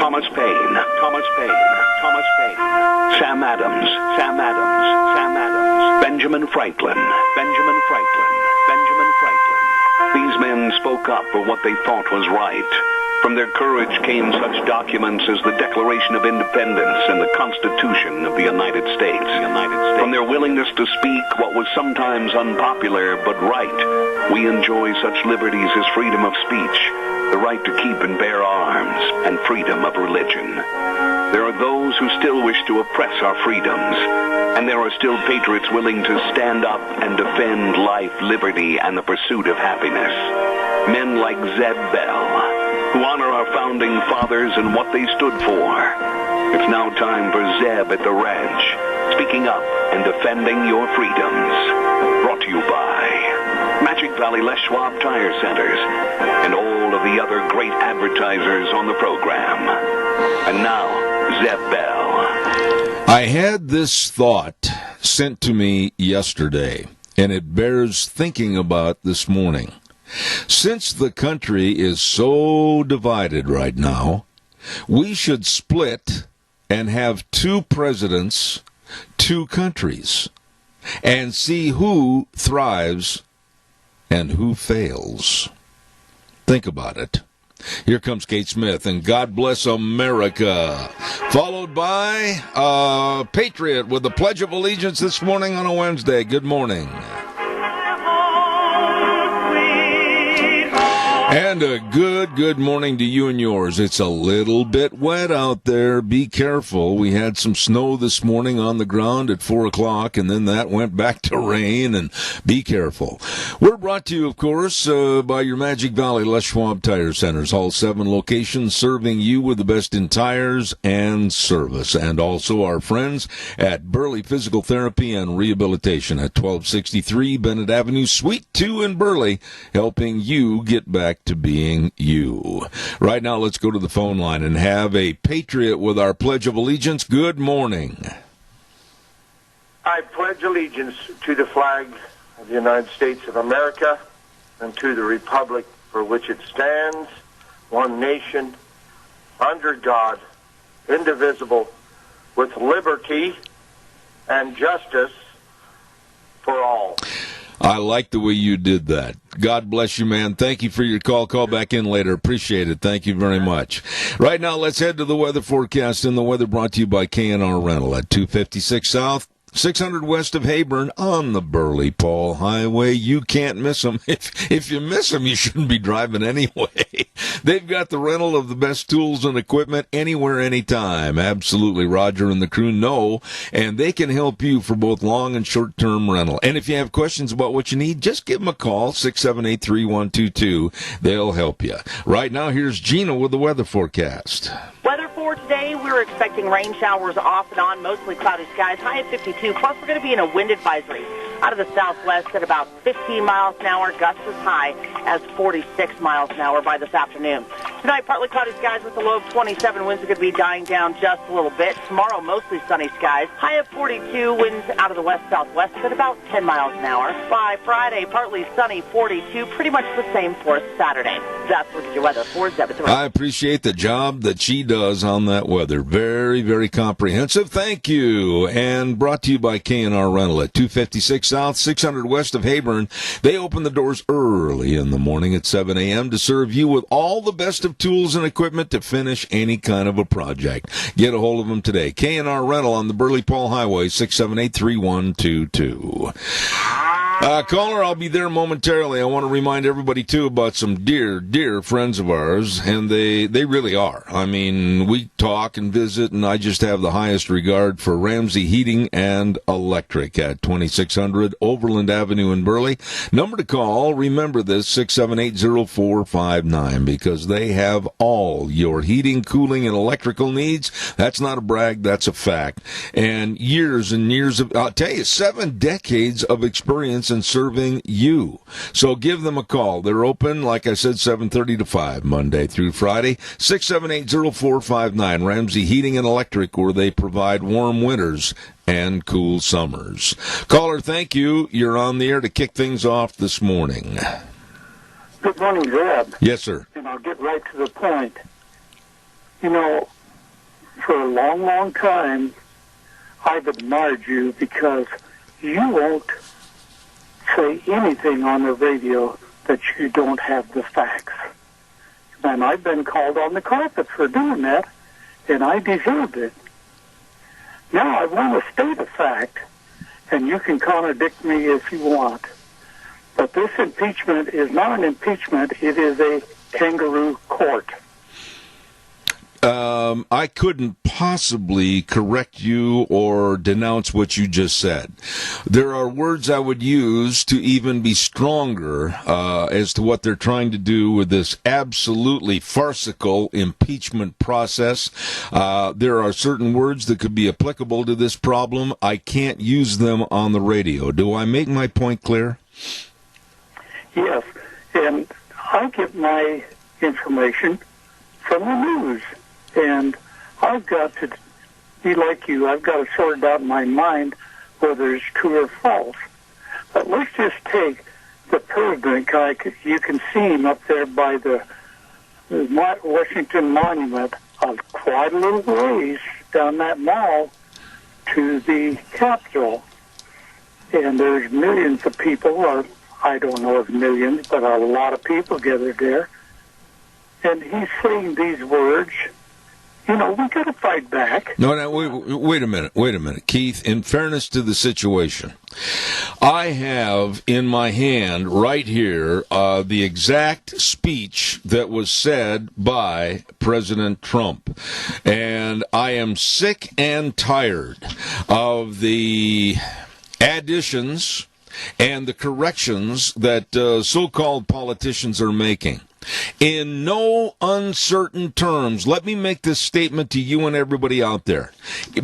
Thomas Paine, Thomas Paine, Thomas Paine, Sam Adams, Sam Adams, Sam Adams, Benjamin Franklin, Benjamin Franklin, Benjamin Franklin. These men spoke up for what they thought was right. From their courage came such documents as the Declaration of Independence and the Constitution of the United States. From their willingness to speak what was sometimes unpopular but right, we enjoy such liberties as freedom of speech, the right to keep and bear arms, and freedom of religion. There are those who still wish to oppress our freedoms, and there are still patriots willing to stand up and defend life, liberty, and the pursuit of happiness. Men like Zeb Bell, who honor our founding fathers and what they stood for. It's now time for Zeb at the ranch, speaking up and defending your freedoms. Brought to you by Magic Valley Les Schwab Tire Centers and all of the other great advertisers on the program. And now, Zeb Bell. I had this thought sent to me yesterday, and it bears thinking about this morning. Since the country is so divided right now, we should split and have two presidents, two countries, and see who thrives and who fails. Think about it. Here comes Kate Smith and God Bless America, followed by Patriot with the Pledge of Allegiance this morning on a Wednesday. Good morning. And a good morning to you and yours. It's a little bit wet out there. Be careful. We had some snow this morning on the ground at 4 o'clock, and then that went back to rain, and be careful. We're brought to you, of course, by your Magic Valley Les Schwab Tire Centers. All 7 locations serving you with the best in tires and service. And also our friends at Burley Physical Therapy and Rehabilitation at 1263 Bennett Avenue, Suite 2 in Burley, helping you get back to being you. Right now, let's go to the phone line and have a Patriot with our Pledge of Allegiance. Good morning. I pledge allegiance to the flag of the United States of America and to the republic for which it stands, one nation, under God, indivisible, with liberty and justice for all. I like the way you did that. God bless you, man. Thank you for your call. Call back in later. Appreciate it. Thank you very much. Right now, let's head to the weather forecast, and the weather brought to you by K&R Rental at 256 South, 600 west of Hayburn on the Burley Paul Highway. You can't miss them. If you miss them, you shouldn't be driving anyway. They've got the rental of the best tools and equipment anywhere, anytime. Absolutely. Roger and the crew know, and they can help you for both long and short-term rental. And if you have questions about what you need, just give them a call, 678-3122. They'll help you. Right now, here's Gina with the weather forecast. Weather for today, we're expecting rain showers off and on, mostly cloudy skies, high at 52. Plus, we're going to be in a wind advisory out of the southwest at about 15 miles an hour, gusts as high as 46 miles an hour by this afternoon. Tonight, partly cloudy skies with a low of 27. Winds are going to be dying down just a little bit. Tomorrow, mostly sunny skies, high of 42. Winds out of the west-southwest at about 10 miles an hour. By Friday, partly sunny, 42. Pretty much the same for Saturday. That's what your weather for Zeb. I appreciate the job that she does on that weather. Very, very comprehensive. Thank you. And brought to you by K&R Rental at 256 South, 600 west of Hayburn. They open the doors early in the morning at 7 a.m. to serve you with all the best of tools and equipment to finish any kind of a project. Get a hold of them today. K&R Rental on the Burley Paul Highway, 678-3122. Caller, I'll be there momentarily. I want to remind everybody, too, about some dear friends of ours, and they really are. I mean, we talk and visit, and I just have the highest regard for Ramsey Heating and Electric at 2600 Overland Avenue in Burley. Number to call, remember this, 678-0459, because they have all your heating, cooling, and electrical needs. That's not a brag, that's a fact. And years and years of, I'll tell you, 7 decades of experience in serving you. So give them a call. They're open, like I said, 7:30 to 5, Monday through Friday, 678-0459, Ramsey Heating and Electric, where they provide warm winters and cool summers. Caller, thank you. You're on the air to kick things off this morning. Good morning, Zeb. Yes, sir. And I'll get right to the point. You know, for a long, long time, I've admired you because you won't say anything on the radio that you don't have the facts. And I've been called on the carpet for doing that, and I deserved it. Now I want to state a fact, and you can contradict me if you want. But this impeachment is not an impeachment, it is a kangaroo court. I couldn't possibly correct you or denounce what you just said. There are words I would use to even be stronger as to what they're trying to do with this absolutely farcical impeachment process. There are certain words that could be applicable to this problem. I can't use them on the radio. Do I make my point clear? Yes, and I get my information from the news. And I've got to be like you. I've got to sort it out in my mind whether it's true or false. But let's just take the president guy. You can see him up there by the Washington Monument, quite a little ways down that mall to the Capitol. And there's millions of people, or I don't know if millions, but a lot of people gathered there. And he's saying these words. You know, we got to fight back. No, wait a minute. Keith, in fairness to the situation, I have in my hand right here the exact speech that was said by President Trump. And I am sick and tired of the additions and the corrections that so-called politicians are making. In no uncertain terms, let me make this statement to you and everybody out there.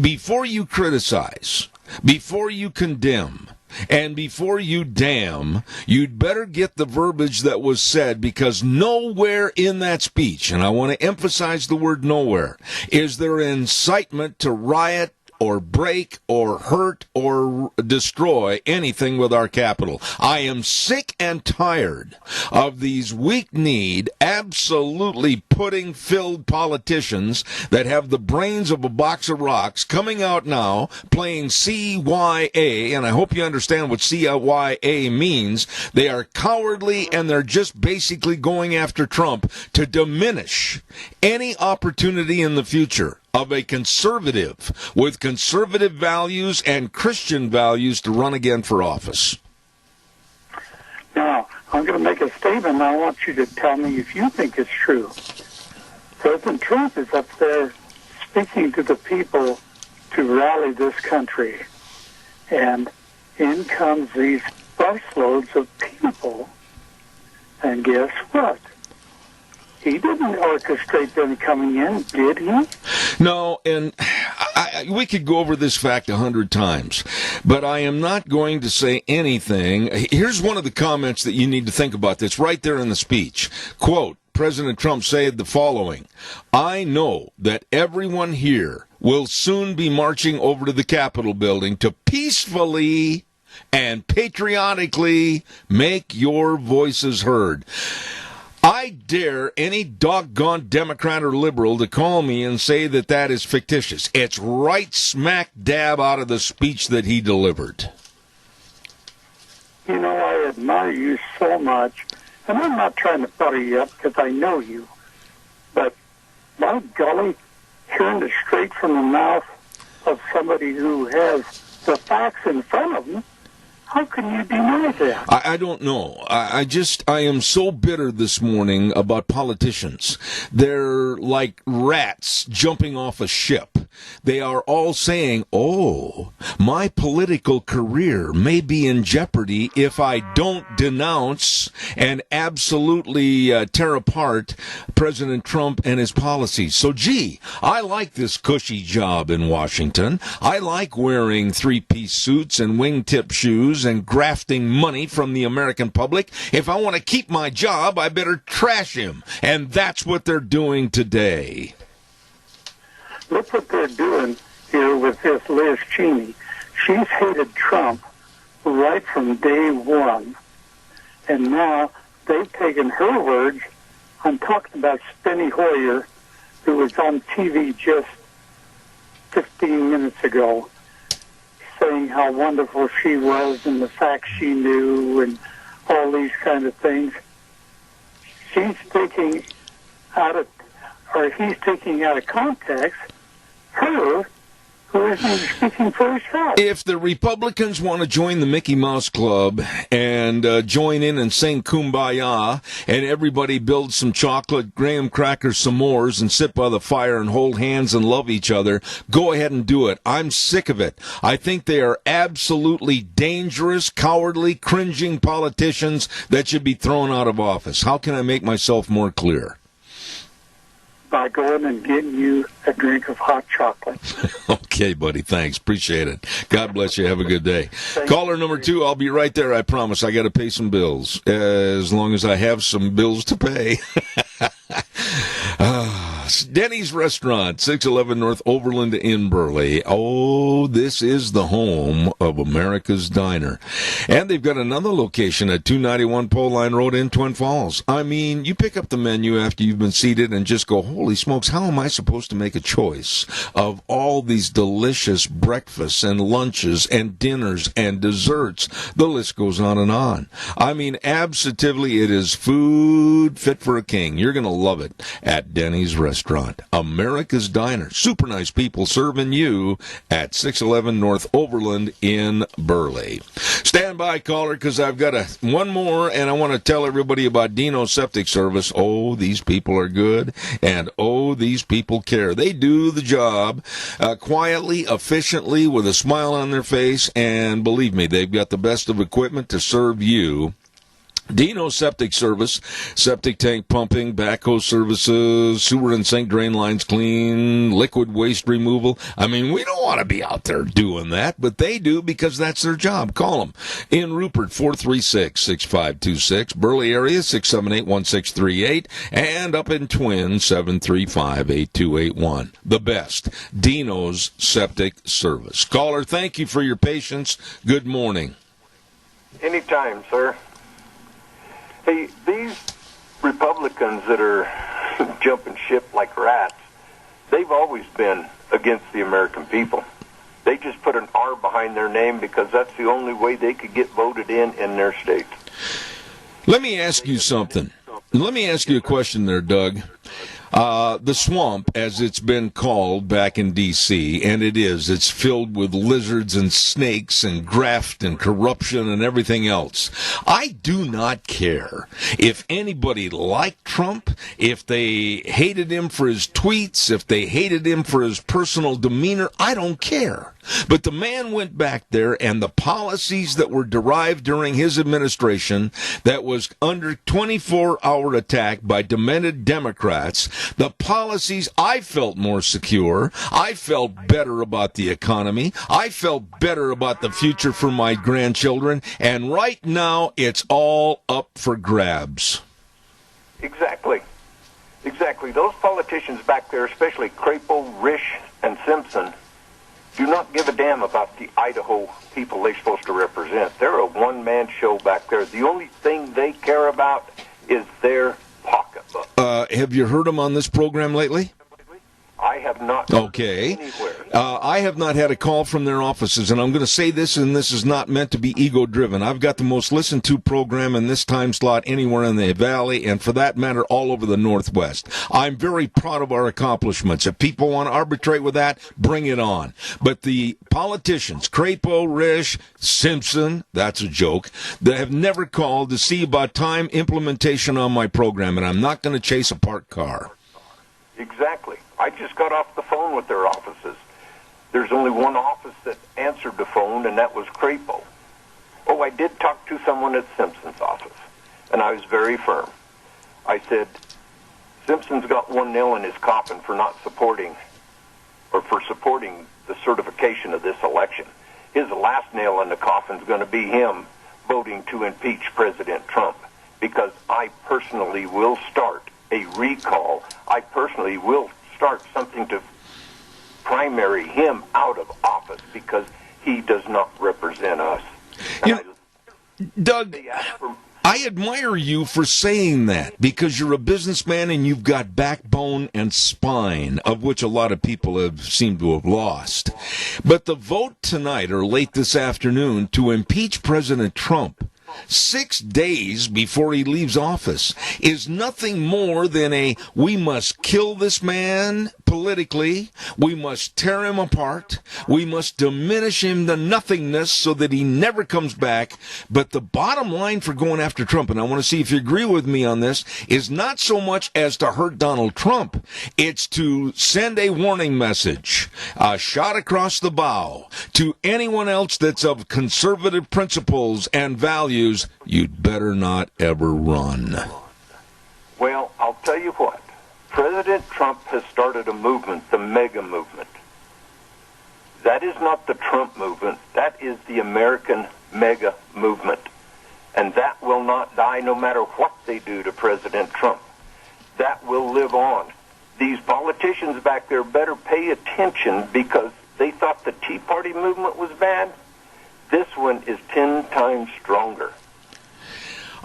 Before you criticize, before you condemn, and before you damn, you'd better get the verbiage that was said, because nowhere in that speech, and I want to emphasize the word nowhere, is there incitement to riot or break or hurt or destroy anything with our capital. I am sick and tired of these weak-kneed, absolutely pudding-filled politicians that have the brains of a box of rocks coming out now playing CYA, and I hope you understand what CYA means. They are cowardly, and they're just basically going after Trump to diminish any opportunity in the future of a conservative with conservative values and Christian values to run again for office. Now, I'm going to make a statement, and I want you to tell me if you think it's true. President Trump is up there speaking to the people to rally this country, and in comes these busloads of people, and guess what? He didn't orchestrate them coming in, did he? No, and we could go over this fact 100 times, but I am not going to say anything. Here's one of the comments that you need to think about that's right there in the speech. Quote, President Trump said the following: I know that everyone here will soon be marching over to the Capitol building to peacefully and patriotically make your voices heard. I dare any doggone Democrat or liberal to call me and say that that is fictitious. It's right smack dab out of the speech that he delivered. You know, I admire you so much, and I'm not trying to butter you up because I know you, but by golly, hearing it straight from the mouth of somebody who has the facts in front of them, how can you deny that? I don't know. I am so bitter this morning about politicians. They're like rats jumping off a ship. They are all saying, oh, my political career may be in jeopardy if I don't denounce and absolutely tear apart President Trump and his policies. So, gee, I like this cushy job in Washington. I like wearing three-piece suits and wingtip shoes and grafting money from the American public. If I want to keep my job, I better trash him. And that's what they're doing today. Look what they're doing here with this Liz Cheney. She's hated Trump right from day one. And now they've taken her words. I'm talking about Steny Hoyer, who was on TV just 15 minutes ago, saying how wonderful she was and the facts she knew and all these kind of things. She's taking out of, or he's taking out of context her, who isn't speaking for herself. If the Republicans want to join the Mickey Mouse Club and join in and sing Kumbaya, and everybody build some chocolate graham crackers, s'mores, and sit by the fire and hold hands and love each other, go ahead and do it. I'm sick of it. I think they are absolutely dangerous, cowardly, cringing politicians that should be thrown out of office. How can I make myself more clear? By going and getting you a drink of hot chocolate. Okay, buddy. Thanks. Appreciate it. God bless you. Have a good day. Caller number 2, I'll be right there. I promise. I got to pay some bills. As long as I have some bills to pay. Denny's Restaurant, 611 North Overland in Burley. Oh, this is the home of America's Diner. And they've got another location at 291 Pole Line Road in Twin Falls. I mean, you pick up the menu after you've been seated and just go, holy smokes, how am I supposed to make a choice of all these delicious breakfasts and lunches and dinners and desserts? The list goes on and on. I mean, absolutely, it is food fit for a king. You're going to love it at Denny's Restaurant. America's Diner. Super nice people serving you at 611 North Overland in Burley. Stand by, caller, because I've got one more, and I want to tell everybody about Dino Septic Service. Oh, these people are good, and oh, these people care. They do the job quietly, efficiently, with a smile on their face, and believe me, they've got the best of equipment to serve you. Dino Septic Service, septic tank pumping, backhoe services, sewer and sink drain lines clean, liquid waste removal. I mean, we don't want to be out there doing that, but they do because that's their job. Call them. In Rupert, 436-6526, Burley area, 678-1638, and up in Twin, 735-8281. The best, Dino's Septic Service. Caller, thank you for your patience. Good morning. Anytime, sir. Hey, these Republicans that are jumping ship like rats, they've always been against the American people. They just put an R behind their name because that's the only way they could get voted in their state. Let me ask you something. Let me ask you a question there, Doug. The swamp, as it's been called back in D.C., and it's filled with lizards and snakes and graft and corruption and everything else. I do not care if anybody liked Trump, if they hated him for his tweets, if they hated him for his personal demeanor. I don't care. But the man went back there, and the policies that were derived during his administration that was under 24-hour attack by demented Democrats, the policies, I felt more secure. I felt better about the economy. I felt better about the future for my grandchildren. And right now, it's all up for grabs. Exactly. Those politicians back there, especially Crapo, Risch, and Simpson, do not give a damn about the Idaho people they're supposed to represent. They're a one-man show back there. The only thing they care about is their pocketbook. Have you heard them on this program lately? I have not. Okay. Anywhere. I have not had a call from their offices, and I'm going to say this, and this is not meant to be ego-driven. I've got the most listened-to program in this time slot anywhere in the Valley, and for that matter, all over the Northwest. I'm very proud of our accomplishments. If people want to arbitrate with that, bring it on. But the politicians, Crapo, Risch, Simpson, that's a joke, they have never called to see about time implementation on my program, and I'm not going to chase a parked car. Exactly. I just got off the phone with their offices. There's only one office that answered the phone, and that was Crapo. Oh, I did talk to someone at Simpson's office, and I was very firm. I said, Simpson's got one nail in his coffin for not supporting, or for supporting the certification of this election. His last nail in the coffin is going to be him voting to impeach President Trump, because I personally will start a recall. I personally will start something to primary him out of office because he does not represent us. You know, Doug, they asked I admire you for saying that, because you're a businessman and you've got backbone and spine, of which a lot of people have seemed to have lost. But the vote tonight or late this afternoon to impeach President Trump 6 days before he leaves office is nothing more than we must kill this man politically, we must tear him apart, we must diminish him to nothingness so that he never comes back. But the bottom line for going after Trump, and I want to see if you agree with me on this, is not so much as to hurt Donald Trump, it's to send a warning message, a shot across the bow, to anyone else that's of conservative principles and values. You'd better not ever run. Well, I'll tell you what. President Trump has started a movement, the MAGA movement. That is not the Trump movement. That is the American MAGA movement. And that will not die no matter what they do to President Trump. That will live on. These politicians back there better pay attention, because they thought the Tea Party movement was bad. This one is 10 times stronger.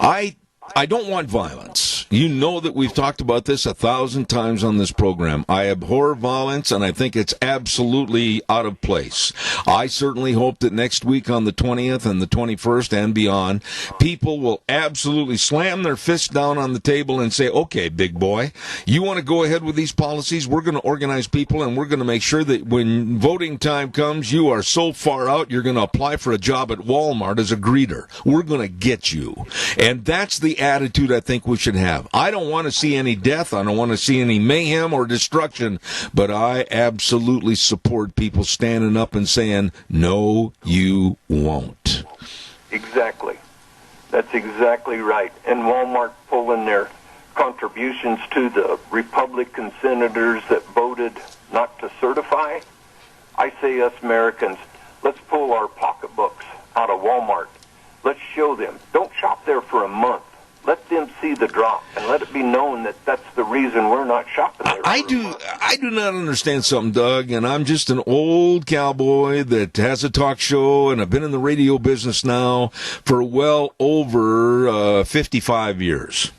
I don't want violence. You know that we've talked about this 1,000 times on this program. I abhor violence, and I think it's absolutely out of place. I certainly hope that next week on the 20th and the 21st and beyond, people will absolutely slam their fists down on the table and say, okay, big boy, you want to go ahead with these policies? We're going to organize people, and we're going to make sure that when voting time comes, you are so far out, you're going to apply for a job at Walmart as a greeter. We're going to get you. And that's the attitude I think we should have. I don't want to see any death. I don't want to see any mayhem or destruction, but I absolutely support people standing up and saying, no, you won't. Exactly. That's exactly right. And Walmart pulling their contributions to the Republican senators that voted not to certify. I say us Americans, let's pull our pocketbooks out of Walmart. Let's show them. Don't shop there for a month. Let them see the drop, and let it be known that that's the reason we're not shopping there. I do not understand something, Doug, and I'm just an old cowboy that has a talk show, and I've been in the radio business now for well over 55 years.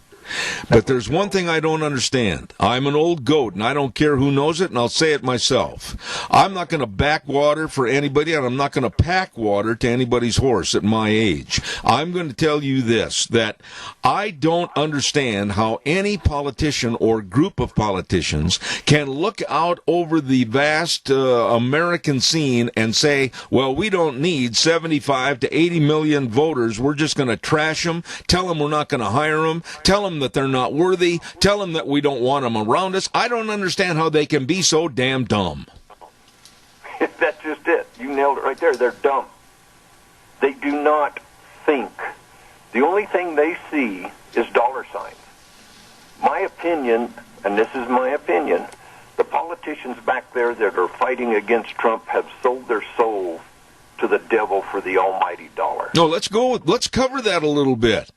But there's one thing I don't understand. I'm an old goat, and I don't care who knows it, and I'll say it myself. I'm not going to back water for anybody, and I'm not going to pack water to anybody's horse at my age. I'm going to tell you this, that I don't understand how any politician or group of politicians can look out over the vast American scene and say, well, we don't need 75 to 80 million voters. We're just going to trash them, tell them we're not going to hire them, tell them that they're not worthy, tell them that we don't want them around us. I don't understand how they can be so damn dumb. That's just it. You nailed it right there. They're dumb. They do not think. The only thing they see is dollar signs. My opinion, and this is my opinion, the politicians back there that are fighting against Trump have sold their souls to the devil for the almighty dollar. No, let's cover that a little bit.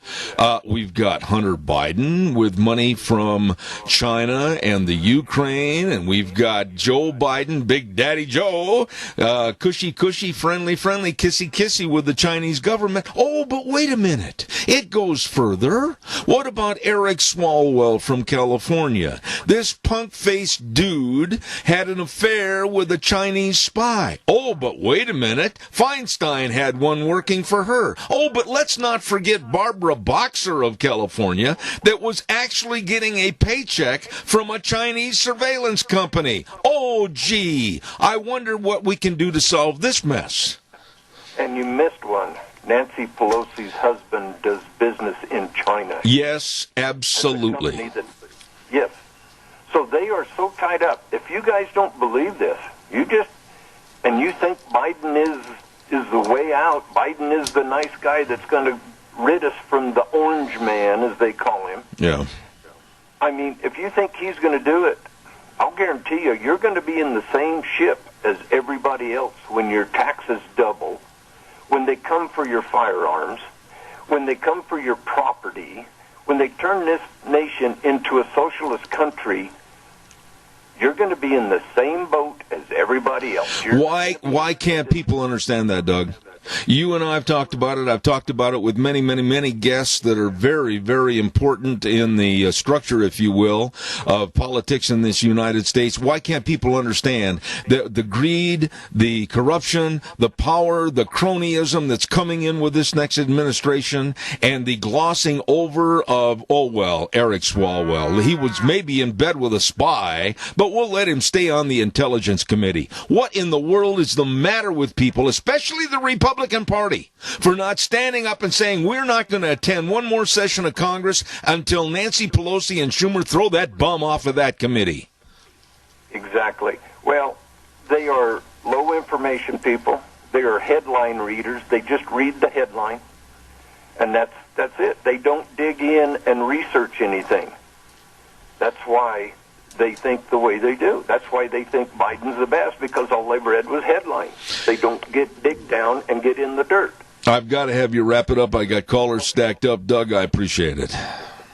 We've got Hunter Biden with money from China and the Ukraine, and we've got Joe Biden, Big Daddy Joe, cushy, friendly, kissy with the Chinese government. Oh, but wait a minute. It goes further. What about Eric Swalwell from California? This punk-faced dude had an affair with a Chinese spy. Oh, but wait a minute. Feinstein had one working for her. Oh, but let's not forget Barbara Boxer of California that was actually getting a paycheck from a Chinese surveillance company. Oh, gee, I wonder what we can do to solve this mess. And you missed one. Nancy Pelosi's husband does business in China. Yes, absolutely. Yes. So they are so tied up. If you guys don't believe this, you think Biden is the way out. Biden is the nice guy that's going to rid us from the orange man, as they call him. Yeah. I mean, if you think he's going to do it, I'll guarantee you're going to be in the same ship as everybody else when your taxes double, when they come for your firearms, when they come for your property, when they turn this nation into a socialist country. You're going to be in the same boat as everybody else. Why can't people understand that, Doug? You and I have talked about it. I've talked about it with many, many, many guests that are very, very important in the structure, if you will, of politics in this United States. Why can't people understand that the greed, the corruption, the power, the cronyism that's coming in with this next administration, and the glossing over of, Eric Swalwell. He was maybe in bed with a spy, but we'll let him stay on the Intelligence Committee. What in the world is the matter with people, especially the Republican Party, for not standing up and saying we're not going to attend one more session of Congress until Nancy Pelosi and Schumer throw that bum off of that committee? Exactly. Well, they are low information people. They are headline readers. They just read the headline, and that's it. They don't dig in and research anything. That's why they think the way they do. That's why they think Biden's the best, because all they've read was headlines. They don't dig down and get in the dirt. I've got to have you wrap it up. I got callers stacked up. Doug, I appreciate it.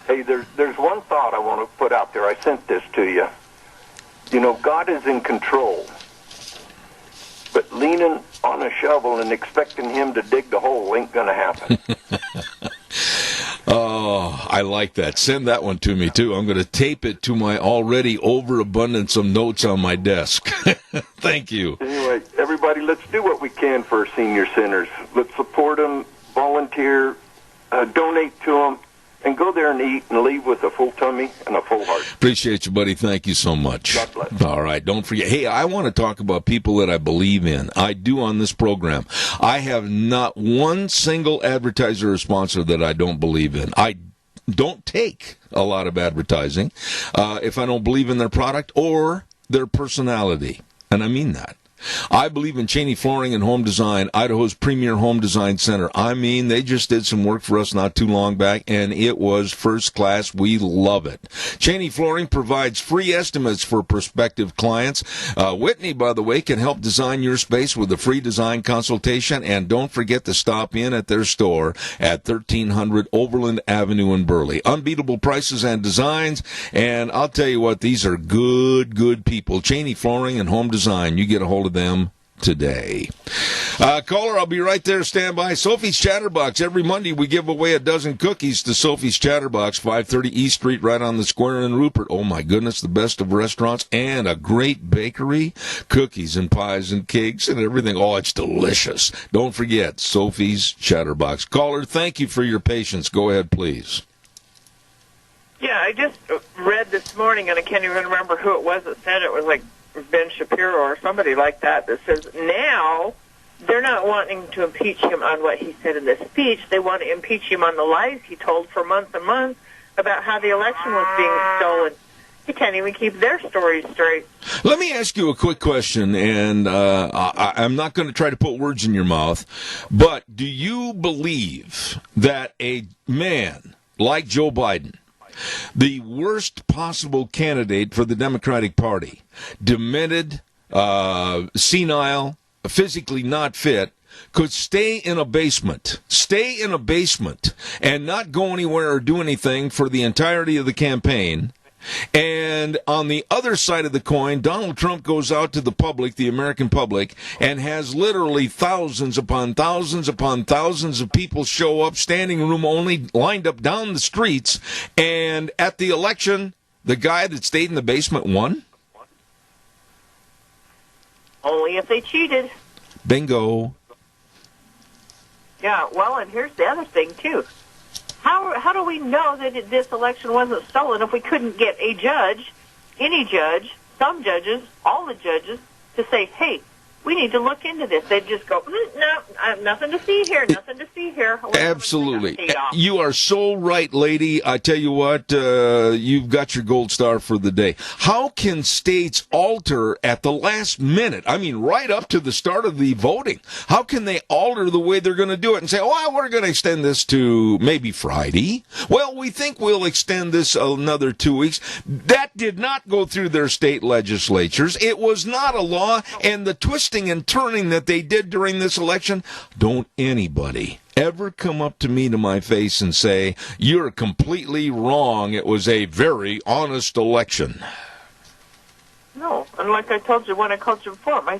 Hey, there's one thought I want to put out there. I sent this to you. You know, God is in control, but leaning on a shovel and expecting him to dig the hole ain't going to happen. Oh, I like that. Send that one to me, too. I'm going to tape it to my already overabundance of notes on my desk. Thank you. Anyway, everybody, let's do what we can for our senior centers. Let's support them, volunteer, donate to them, and go there and eat and leave with a full tummy and a full heart. Appreciate you, buddy. Thank you so much. God bless. All right. Don't forget. Hey, I want to talk about people that I believe in. I do on this program. I have not one single advertiser or sponsor that I don't believe in. I don't take a lot of advertising if I don't believe in their product or their personality. And I mean that. I believe in Cheney Flooring and Home Design, Idaho's premier home design center. I mean, they just did some work for us not too long back, and it was first class. We love it. Cheney Flooring provides free estimates for prospective clients. Whitney, by the way, can help design your space with a free design consultation, and don't forget to stop in at their store at 1300 Overland Avenue in Burley. Unbeatable prices and designs, and I'll tell you what, these are good people. Cheney Flooring and Home Design. You get a hold of them today. Caller, I'll be right there. Stand by. Sophie's Chatterbox. Every Monday we give away a dozen cookies to Sophie's Chatterbox, 530 East Street, right on the square in Rupert. Oh my goodness, the best of restaurants and a great bakery. Cookies and pies and cakes and everything. Oh, it's delicious. Don't forget, Sophie's Chatterbox. Caller, thank you for your patience. Go ahead, please. Yeah, I just read this morning, and I can't even remember who it was that said it was like Ben Shapiro or somebody like that says now they're not wanting to impeach him on what he said in this speech. They want to impeach him on the lies he told for months and months about how the election was being stolen. He can't even keep their stories straight. Let me ask you a quick question, and I'm not going to try to put words in your mouth, but do you believe that a man like Joe Biden, the worst possible candidate for the Democratic Party, demented, senile, physically not fit, could stay in a basement and not go anywhere or do anything for the entirety of the campaign? And on the other side of the coin, Donald Trump goes out to the public, the American public, and has literally thousands upon thousands upon thousands of people show up, standing room only, lined up down the streets, and at the election, the guy that stayed in the basement won? Only if they cheated. Bingo. Yeah, well, and here's the other thing, too. How do we know that this election wasn't stolen if we couldn't get a judge, any judge, some judges, all the judges, to say, hey, we need to look into this? They'd just go, no, nothing to see here, nothing to see here. Absolutely. You are so right, lady. I tell you what, you've got your gold star for the day. How can states alter at the last minute? I mean, right up to the start of the voting. How can they alter the way they're going to do it and say, oh, we're going to extend this to maybe Friday? Well, we think we'll extend this another 2 weeks. That did not go through their state legislatures. It was not a law, and the twisting and turning that they did during this election, don't anybody ever come up to me to my face and say, you're completely wrong. It was a very honest election. No, and like I told you when I called you before, my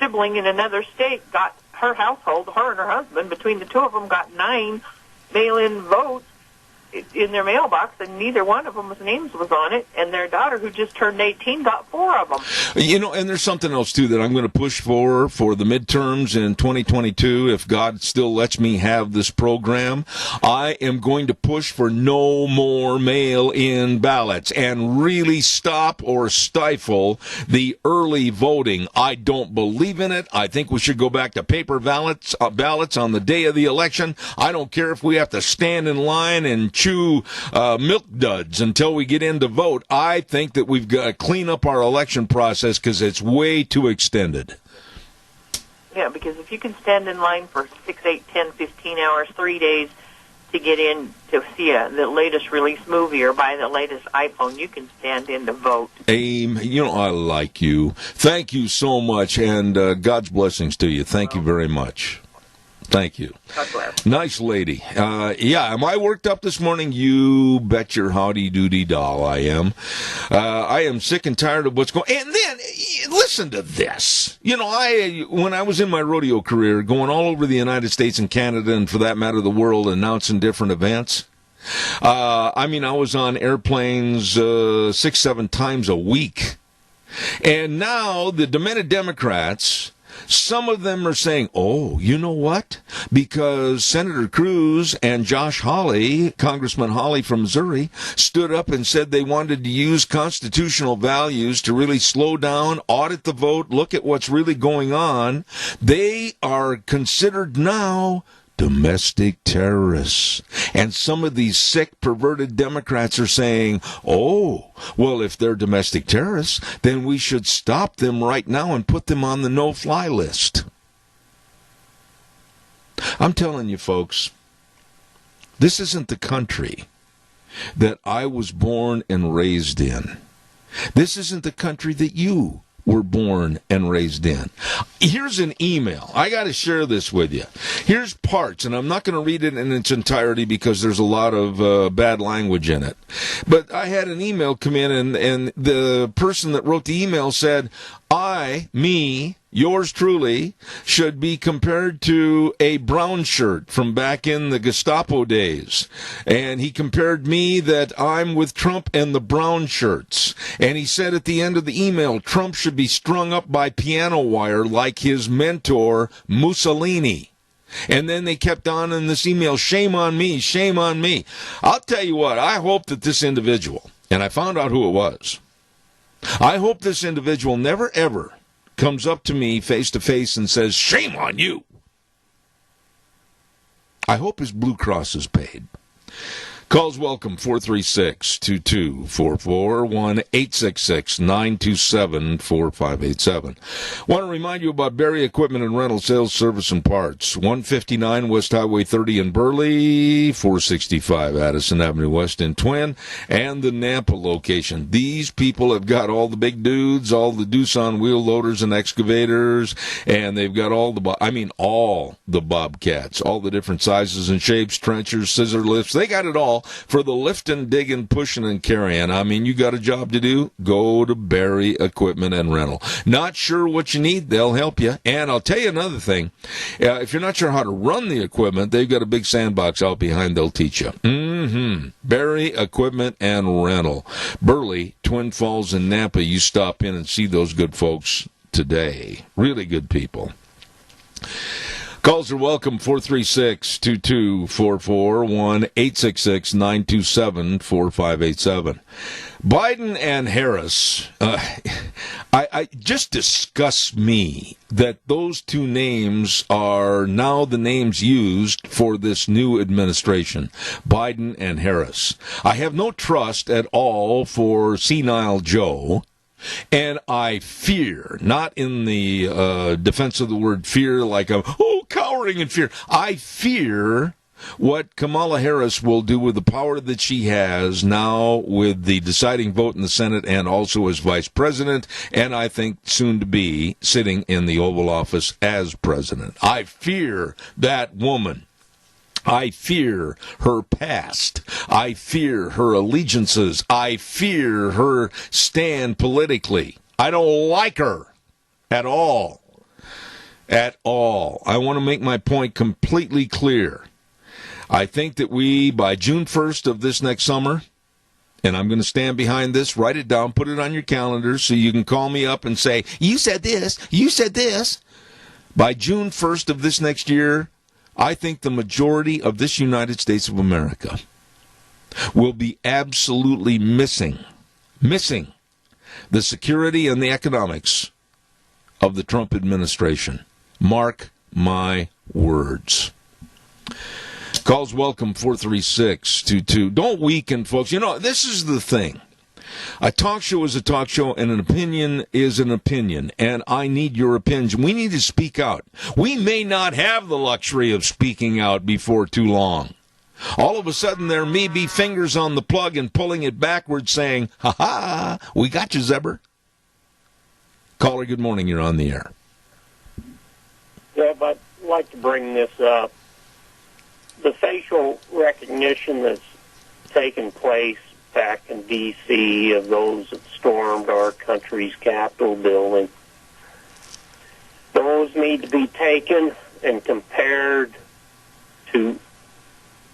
sibling in another state got her household, her and her husband, between the two of them, got 9 mail-in votes in their mailbox, and neither one of them's names was on it, and their daughter, who just turned 18, got 4 of them. You know, and there's something else, too, that I'm going to push for the midterms in 2022. If God still lets me have this program, I am going to push for no more mail-in ballots and really stop or stifle the early voting. I don't believe in it. I think we should go back to paper ballots on the day of the election. I don't care if we have to stand in line and chew milk duds until we get in to vote. I think that we've got to clean up our election process because it's way too extended. Yeah, because if you can stand in line for 6, 8, 10, 15 hours, 3 days to get in to see the latest release movie or buy the latest iPhone, you can stand in to vote. Aim, you know, I like you. Thank you so much, and God's blessings to you. Thank you very much. Thank you. God bless. Nice lady. Yeah, am I worked up this morning? You bet your howdy doody doll I am. I am sick and tired of what's going on. And then, listen to this. You know, when I was in my rodeo career, going all over the United States and Canada, and for that matter, the world, announcing different events, I was on airplanes 6-7 times a week. And now the demented Democrats, some of them are saying, oh, you know what? Because Senator Cruz and Josh Hawley, Congressman Hawley from Missouri, stood up and said they wanted to use constitutional values to really slow down, audit the vote, look at what's really going on. They are considered now domestic terrorists. And some of these sick, perverted Democrats are saying, oh, well, if they're domestic terrorists, then we should stop them right now and put them on the no-fly list. I'm telling you, folks, this isn't the country that I was born and raised in. This isn't the country that you were born and raised in. Here's an email. I got to share this with you. Here's parts, and I'm not going to read it in its entirety because there's a lot of bad language in it. But I had an email come in, and the person that wrote the email said, yours truly, should be compared to a brown shirt from back in the Gestapo days. And he compared me that I'm with Trump and the brown shirts. And he said at the end of the email, Trump should be strung up by piano wire like his mentor, Mussolini. And then they kept on in this email, shame on me, shame on me. I'll tell you what, I hope that this individual, and I found out who it was, I hope this individual never ever comes up to me face to face and says, shame on you. I hope his Blue Cross is paid. Calls welcome, 436-2244, 1-866-927-4587. Want to remind you about Berry Equipment and Rental Sales, Service, and Parts. 159 West Highway 30 in Burley, 465 Addison Avenue West in Twin, and the Nampa location. These people have got all the big dudes, all the Doosan wheel loaders and excavators, and they've got all the Bobcats, all the different sizes and shapes, trenchers, scissor lifts. They got it all for the lifting, digging, pushing, and carrying. I mean, you got a job to do? Go to Berry Equipment and Rental. Not sure what you need? They'll help you. And I'll tell you another thing. If you're not sure how to run the equipment, they've got a big sandbox out behind. They'll teach you. Berry Equipment and Rental. Burley, Twin Falls, and Nampa. You stop in and see those good folks today. Really good people. Calls are welcome, 436-2244, 1-866-927-4587. Biden and Harris, I just disgusts me that those two names are now the names used for this new administration, Biden and Harris. I have no trust at all for senile Joe. And I fear, not in the defense of the word fear, like I'm, cowering in fear. I fear what Kamala Harris will do with the power that she has now with the deciding vote in the Senate and also as vice president, and I think soon to be sitting in the Oval Office as president. I fear that woman. I fear her past. I fear her allegiances. I fear her stand politically. I don't like her at all. At all. I want to make my point completely clear. I think that we, by June 1st of this next summer, and I'm going to stand behind this, write it down, put it on your calendar so you can call me up and say, you said this, you said this. By June 1st of this next year, I think the majority of this United States of America will be absolutely missing the security and the economics of the Trump administration. Mark my words. Calls welcome, 43622. Don't weaken, folks. You know, this is the thing. A talk show is a talk show, and an opinion is an opinion, and I need your opinion. We need to speak out. We may not have the luxury of speaking out before too long. All of a sudden, there may be fingers on the plug and pulling it backwards saying, ha-ha, we got you, Zebber. Caller, good morning. You're on the air. Yeah, but I'd like to bring this up. The facial recognition that's taken place back in D.C. of those that stormed our country's Capitol building, those need to be taken and compared to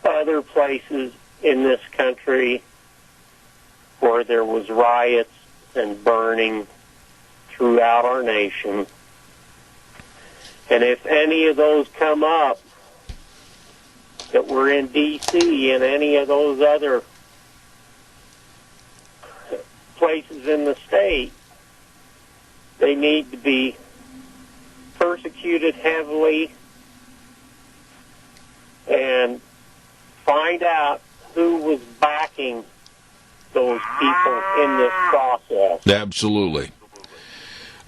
other places in this country where there was riots and burning throughout our nation. And if any of those come up that were in D.C. and any of those other places in the state, they need to be persecuted heavily and find out who was backing those people in this process. Absolutely.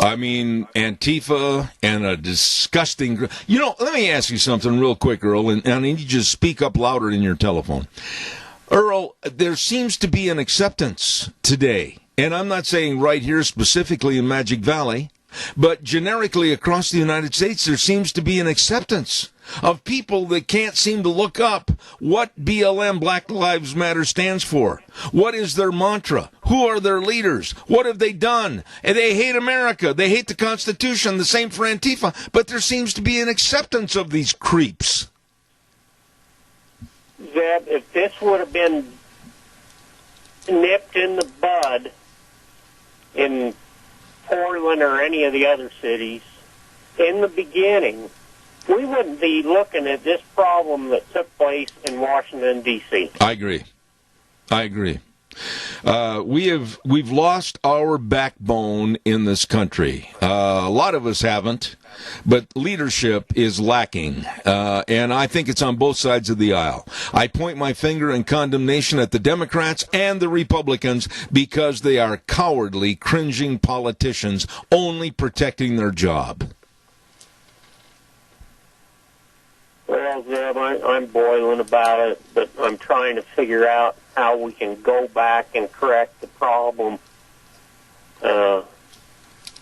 I mean, Antifa and a disgusting... You know, let me ask you something real quick, Earl, and I need you to just speak up louder in your telephone. Earl, there seems to be an acceptance today, and I'm not saying right here specifically in Magic Valley, but generically across the United States, there seems to be an acceptance of people that can't seem to look up what BLM, Black Lives Matter, stands for. What is their mantra? Who are their leaders? What have they done? And they hate America. They hate the Constitution. The same for Antifa. But there seems to be an acceptance of these creeps. Zeb, if this would have been nipped in the bud in Portland or any of the other cities in the beginning, we wouldn't be looking at this problem that took place in Washington, D.C. I agree. We've lost our backbone in this country. A lot of us haven't, but leadership is lacking, and I think it's on both sides of the aisle. I point my finger in condemnation at the Democrats and the Republicans because they are cowardly, cringing politicians only protecting their job. Well, Zeb, I'm boiling about it, but I'm trying to figure out how we can go back and correct the problem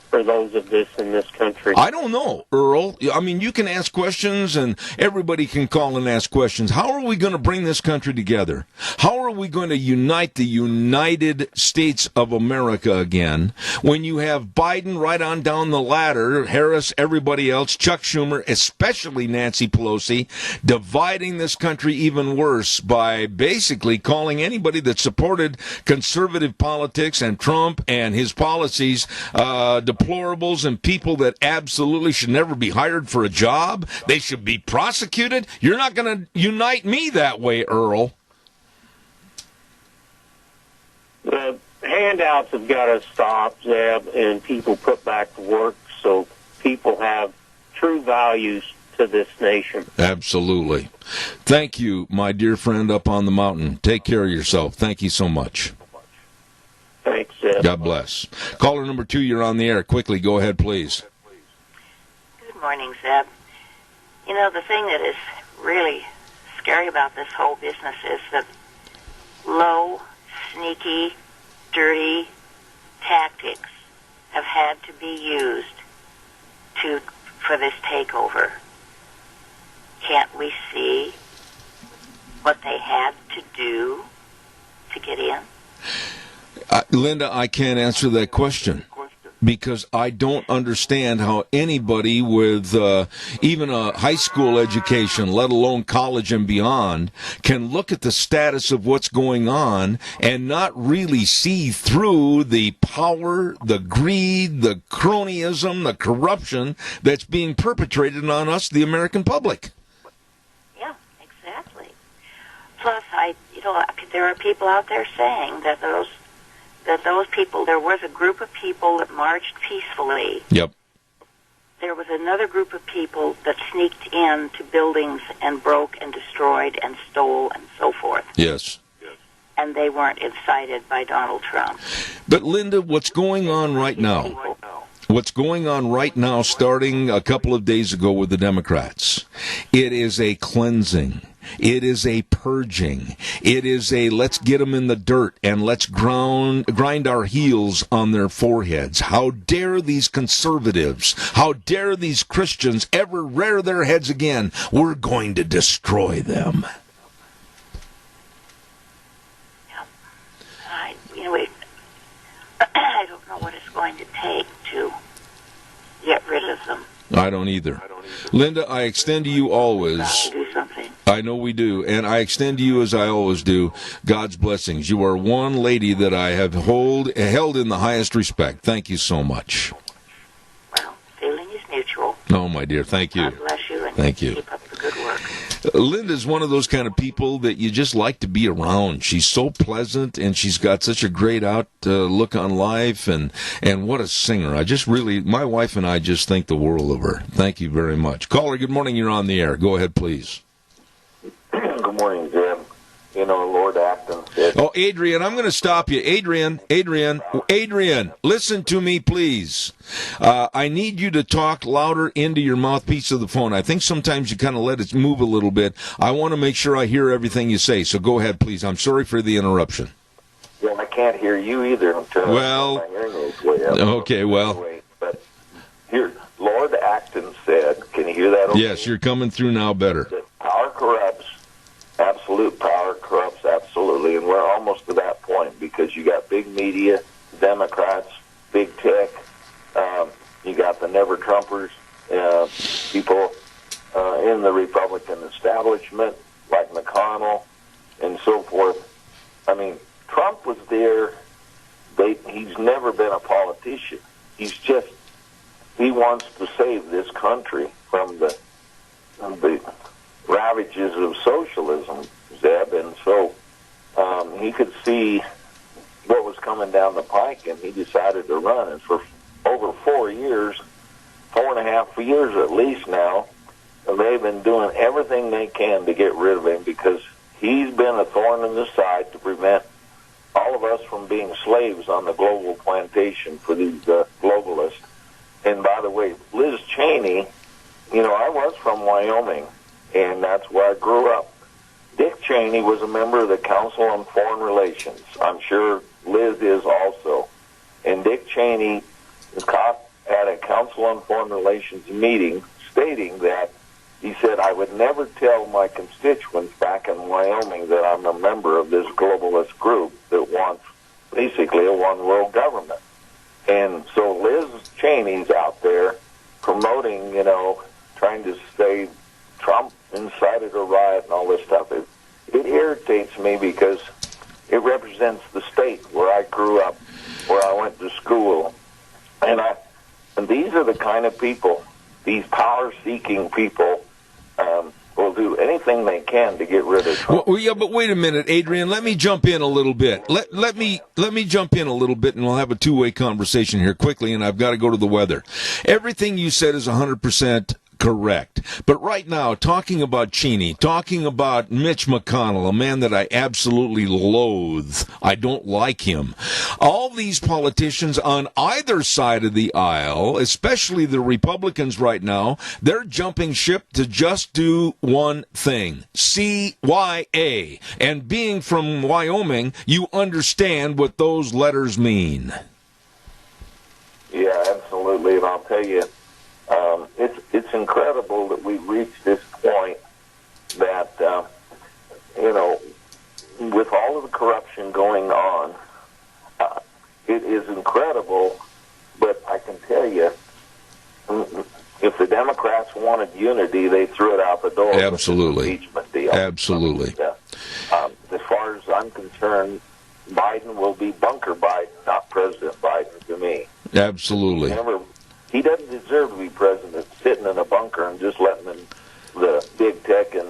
for those of this in this country. I don't know, Earl. I mean, you can ask questions, and everybody can call and ask questions. How are we going to bring this country together? How are we going to unite the United States of America again when you have Biden right on down the ladder, Harris, everybody else, Chuck Schumer, especially Nancy Pelosi, dividing this country even worse by basically calling anybody that supported conservative politics and Trump and his policies deplorables and people that absolutely should never be hired for a job. They should be prosecuted. You're not going to unite me that way, Earl. The handouts have got to stop, Zeb, and people put back to work so people have true values to this nation. Absolutely. Thank you, my dear friend up on the mountain. Take care of yourself. Thank you so much. Thanks, Zeb. God bless. Caller number 2, you're on the air. Quickly, go ahead, please. Good morning, Zeb. You know, the thing that is really scary about this whole business is that low, sneaky, dirty tactics have had to be used for this takeover. Can't we see what they had to do to get in? Linda, I can't answer that question because I don't understand how anybody with even a high school education, let alone college and beyond, can look at the status of what's going on and not really see through the power, the greed, the cronyism, the corruption that's being perpetrated on us, the American public. Yeah, exactly. Plus, there are people out there saying that those people, there was a group of people that marched peacefully. Yep. There was another group of people that sneaked into buildings and broke and destroyed and stole and so forth. Yes. And they weren't incited by Donald Trump. But Linda, what's going on right now? What's going on right now, starting a couple of days ago with the Democrats, it is a cleansing. It is a purging. It is a let's get them in the dirt and let's grind our heels on their foreheads. How dare these conservatives, how dare these Christians ever rear their heads again? We're going to destroy them. I don't know what it's going to take to get rid of them. I don't either. Linda, I extend to you always. Do something. I know we do, and I extend to you, as I always do, God's blessings. You are one lady that I have held in the highest respect. Thank you so much. Well, feeling is mutual. Oh, my dear, thank you. God bless you, and thank you. Keep up the good work. Linda's one of those kind of people that you just like to be around. She's so pleasant, and she's got such a great look on life, and what a singer. My wife and I just think the world of her. Thank you very much. Caller, good morning. You're on the air. Go ahead, please. Good morning, Jim. Lord Acton said... Oh, Adrian, I'm going to stop you. Adrian, listen to me, please. I need you to talk louder into your mouthpiece of the phone. I think sometimes you kind of let it move a little bit. I want to make sure I hear everything you say, so go ahead, please. I'm sorry for the interruption. Well, I can't hear you either until my hearing aids way up. Okay, well... Anyway, but here, Lord Acton said, can you hear that? Okay? Yes, you're coming through now better. That power corrupts. Absolute power corrupts absolutely, and we're almost to that point because you got big media, Democrats, big tech, you got the never-Trumpers, people in the Republican establishment, like McConnell, and so forth. I mean, Trump was there. He's never been a politician. He wants to save this country from the ravages of socialism, Zeb, and so he could see what was coming down the pike, and he decided to run. And for over 4 years, 4.5 years at least now, they've been doing everything they can to get rid of him because he's been a thorn in the side to prevent all of us from being slaves on the global plantation for these globalists. And by the way, Liz Cheney, I was from Wyoming, and that's where I grew up. Dick Cheney was a member of the Council on Foreign Relations. I'm sure Liz is also. And Dick Cheney was caught at a Council on Foreign Relations meeting stating that he said, I would never tell my constituents back in Wyoming that I'm a member of this globalist group that wants basically a one-world government. And so Liz Cheney's out there promoting, trying to say Trump incited a riot and all this stuff. It irritates me because it represents the state where I grew up, where I went to school. And these are the kind of people, these power-seeking people, will do anything they can to get rid of Trump. Well, yeah, but wait a minute, Adrian. Let me jump in a little bit. Let me jump in a little bit, and we'll have a two-way conversation here quickly, and I've got to go to the weather. Everything you said is 100% correct. But right now, talking about Cheney, talking about Mitch McConnell, a man that I absolutely loathe. I don't like him. All these politicians on either side of the aisle, especially the Republicans right now, they're jumping ship to just do one thing. CYA. And being from Wyoming, you understand what those letters mean. Yeah, absolutely. And I'll tell you, it's incredible that we've reached this point that, with all of the corruption going on, it is incredible, but I Democrats wanted unity, they threw it out the door. Absolutely. With the impeachment deal. Absolutely. As far as I'm concerned, Biden will be Bunker Biden, not President Biden to me. Absolutely. Remember, he doesn't deserve to be president sitting in a bunker and just letting the big tech and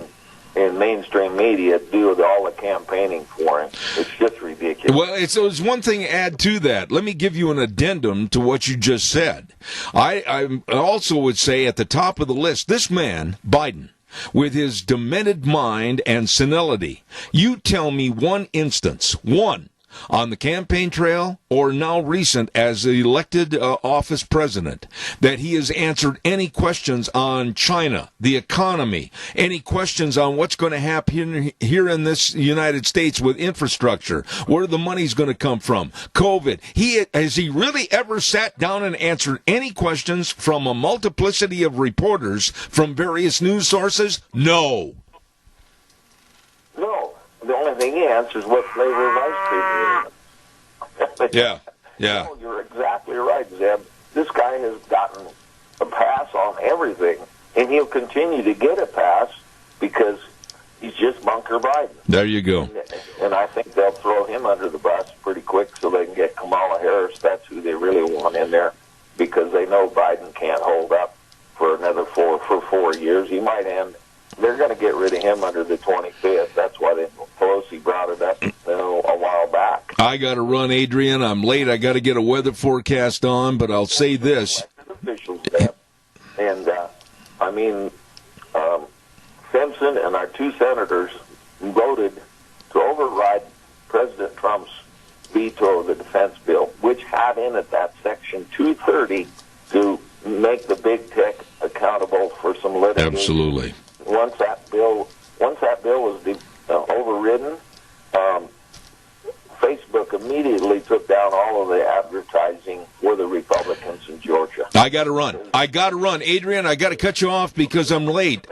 mainstream media do all the campaigning for him. It's just ridiculous. Well, it's one thing to add to that. Let me give you an addendum to what you just said. I also would say at the top of the list, this man, Biden, with his demented mind and senility, you tell me one instance, one, on the campaign trail or now recent as the elected office president, that he has answered any questions on China, the economy, any questions on what's going to happen here in this United States with infrastructure, where the money's going to come from, COVID. Has he really ever sat down and answered any questions from a multiplicity of reporters from various news sources? No. No. The only thing he answers is what flavor of ice cream you Yeah. No, you're exactly right, Zeb. This guy has gotten a pass on everything, and he'll continue to get a pass because he's just Bunker Biden. There you go. And I think they'll throw him under the bus pretty quick so they can get Kamala Harris. That's who they really want in there because they know Biden can't hold up for another 4 years. He might end. They're going to get rid of him under the 25th. That's why Pelosi brought it up a while back. I got to run, Adrian. I'm late. I got to get a weather forecast on, but I'll say this. Official step. And, Simpson and our two senators voted to override President Trump's veto of the defense bill, which had in it that Section 230 to make the big tech accountable for some litigation. Absolutely. Once that bill was overridden, Facebook immediately took down all of the advertising for the Republicans in Georgia. I got to run. Adrian, I got to cut you off because I'm late.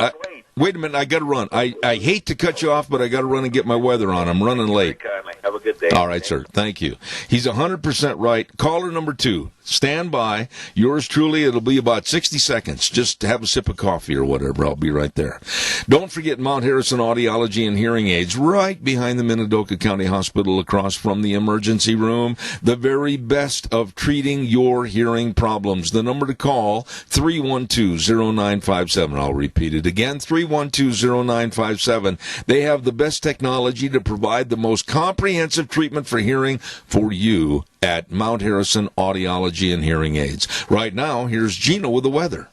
Wait a minute, I got to run. I hate to cut you off, but I got to run and get my weather on. I'm running late. Very kindly. Have a good day. All right, sir. Thank you. He's 100% right. Caller number 2. Stand by. Yours truly. It'll be about 60 seconds. Just have a sip of coffee or whatever. I'll be right there. Don't forget Mount Harrison Audiology and Hearing Aids right behind the Minidoka County Hospital across from the emergency room. The very best of treating your hearing problems. The number to call, 312-0957. I'll repeat it again, 312-0957. They have the best technology to provide the most comprehensive treatment for hearing for you at Mount Harrison Audiology and Hearing Aids. Right now, here's Gina with the weather.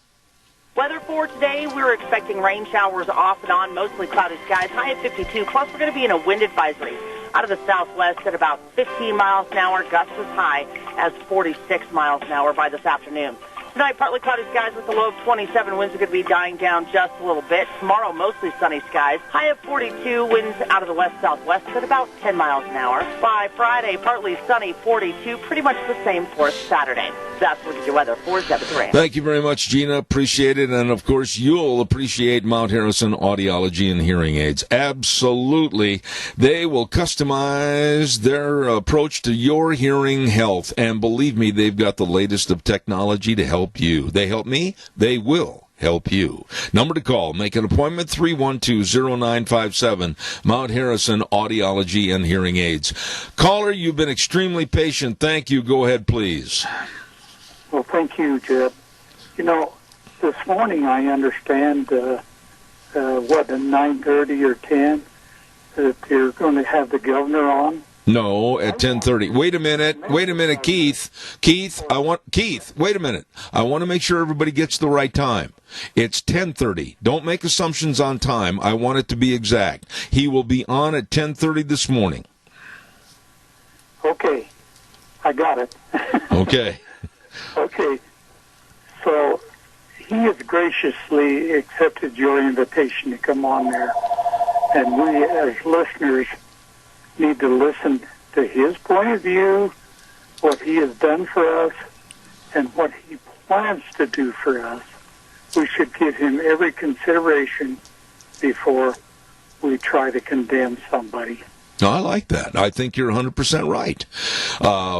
Weather for today, we're expecting rain showers off and on, mostly cloudy skies, high at 52. Plus, we're going to be in a wind advisory out of the southwest at about 15 miles an hour, gusts as high as 46 miles an hour by this afternoon. Tonight, partly cloudy skies with a low of 27. Winds are going to be dying down just a little bit. Tomorrow, mostly sunny skies. High of 42. Winds out of the west-southwest at about 10 miles an hour. By Friday, partly sunny, 42. Pretty much the same for Saturday. That's what your weather for Zeb. Thank you very much, Gina. Appreciate it. And, of course, you'll appreciate Mount Harrison Audiology and Hearing Aids. Absolutely. They will customize their approach to your hearing health. And believe me, they've got the latest of technology to help you. They help me. They will help you. Number to call. Make an appointment, 312-0957. Mount Harrison Audiology and Hearing Aids. Caller, you've been extremely patient. Thank you. Go ahead, please. Well, thank you, Jeb. You know, this morning I understand, at 9:30 or 10, that you're going to have the governor on. No, at 10:30. Wait a minute, Keith. Wait a minute. I want to make sure everybody gets the right time. It's 10:30. Don't make assumptions on time. I want it to be exact. He will be on at 10:30 this morning. Okay, I got it. Okay. Okay, so he has graciously accepted your invitation to come on there, and we as listeners need to listen to his point of view, what he has done for us, and what he plans to do for us. We should give him every consideration before we try to condemn somebody. I like that. I think you're 100% right.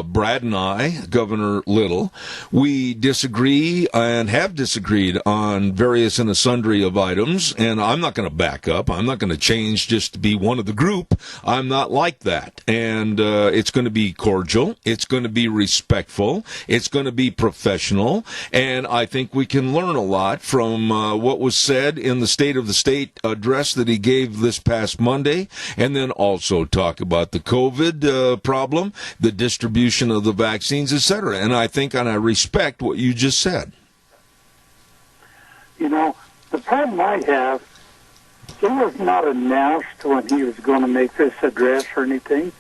Brad and I, Governor Little, we disagree and have disagreed on various and sundry of items, and I'm not going to back up. I'm not going to change just to be one of the group. I'm not like that. And it's going to be cordial. It's going to be respectful. It's going to be professional. And I think we can learn a lot from what was said in the State of the State address that he gave this past Monday, and then also talk about the COVID problem, the distribution of the vaccines, etc. And I think and I respect what you just said. You know, the problem I have, it was not announced when he was going to make this address or anything.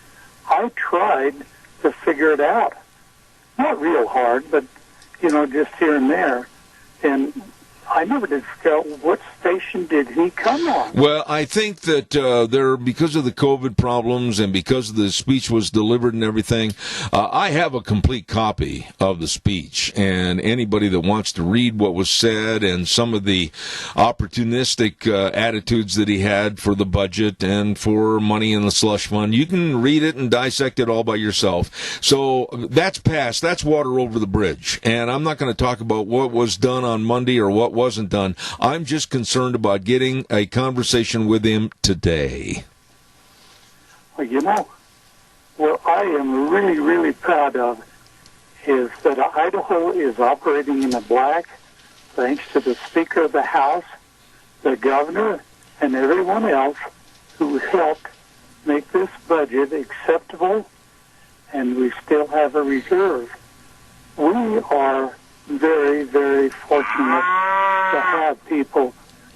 I tried to figure it out. Not real hard, but, just here and there. And I never did figure out what station did he come on. Well, I think that because of the COVID problems and because the speech was delivered and everything, I have a complete copy of the speech. And anybody that wants to read what was said and some of the opportunistic attitudes that he had for the budget and for money in the slush fund, you can read it and dissect it all by yourself. So that's past. That's water over the bridge. And I'm not going to talk about what was done on Monday or what wasn't done. I'm just concerned about getting a conversation with him today. Well, what I am really, really proud of is that Idaho is operating in the black thanks to the Speaker of the House, the governor, and everyone else who helped make this budget acceptable, and we still have a reserve. We are very, very fortunate to have people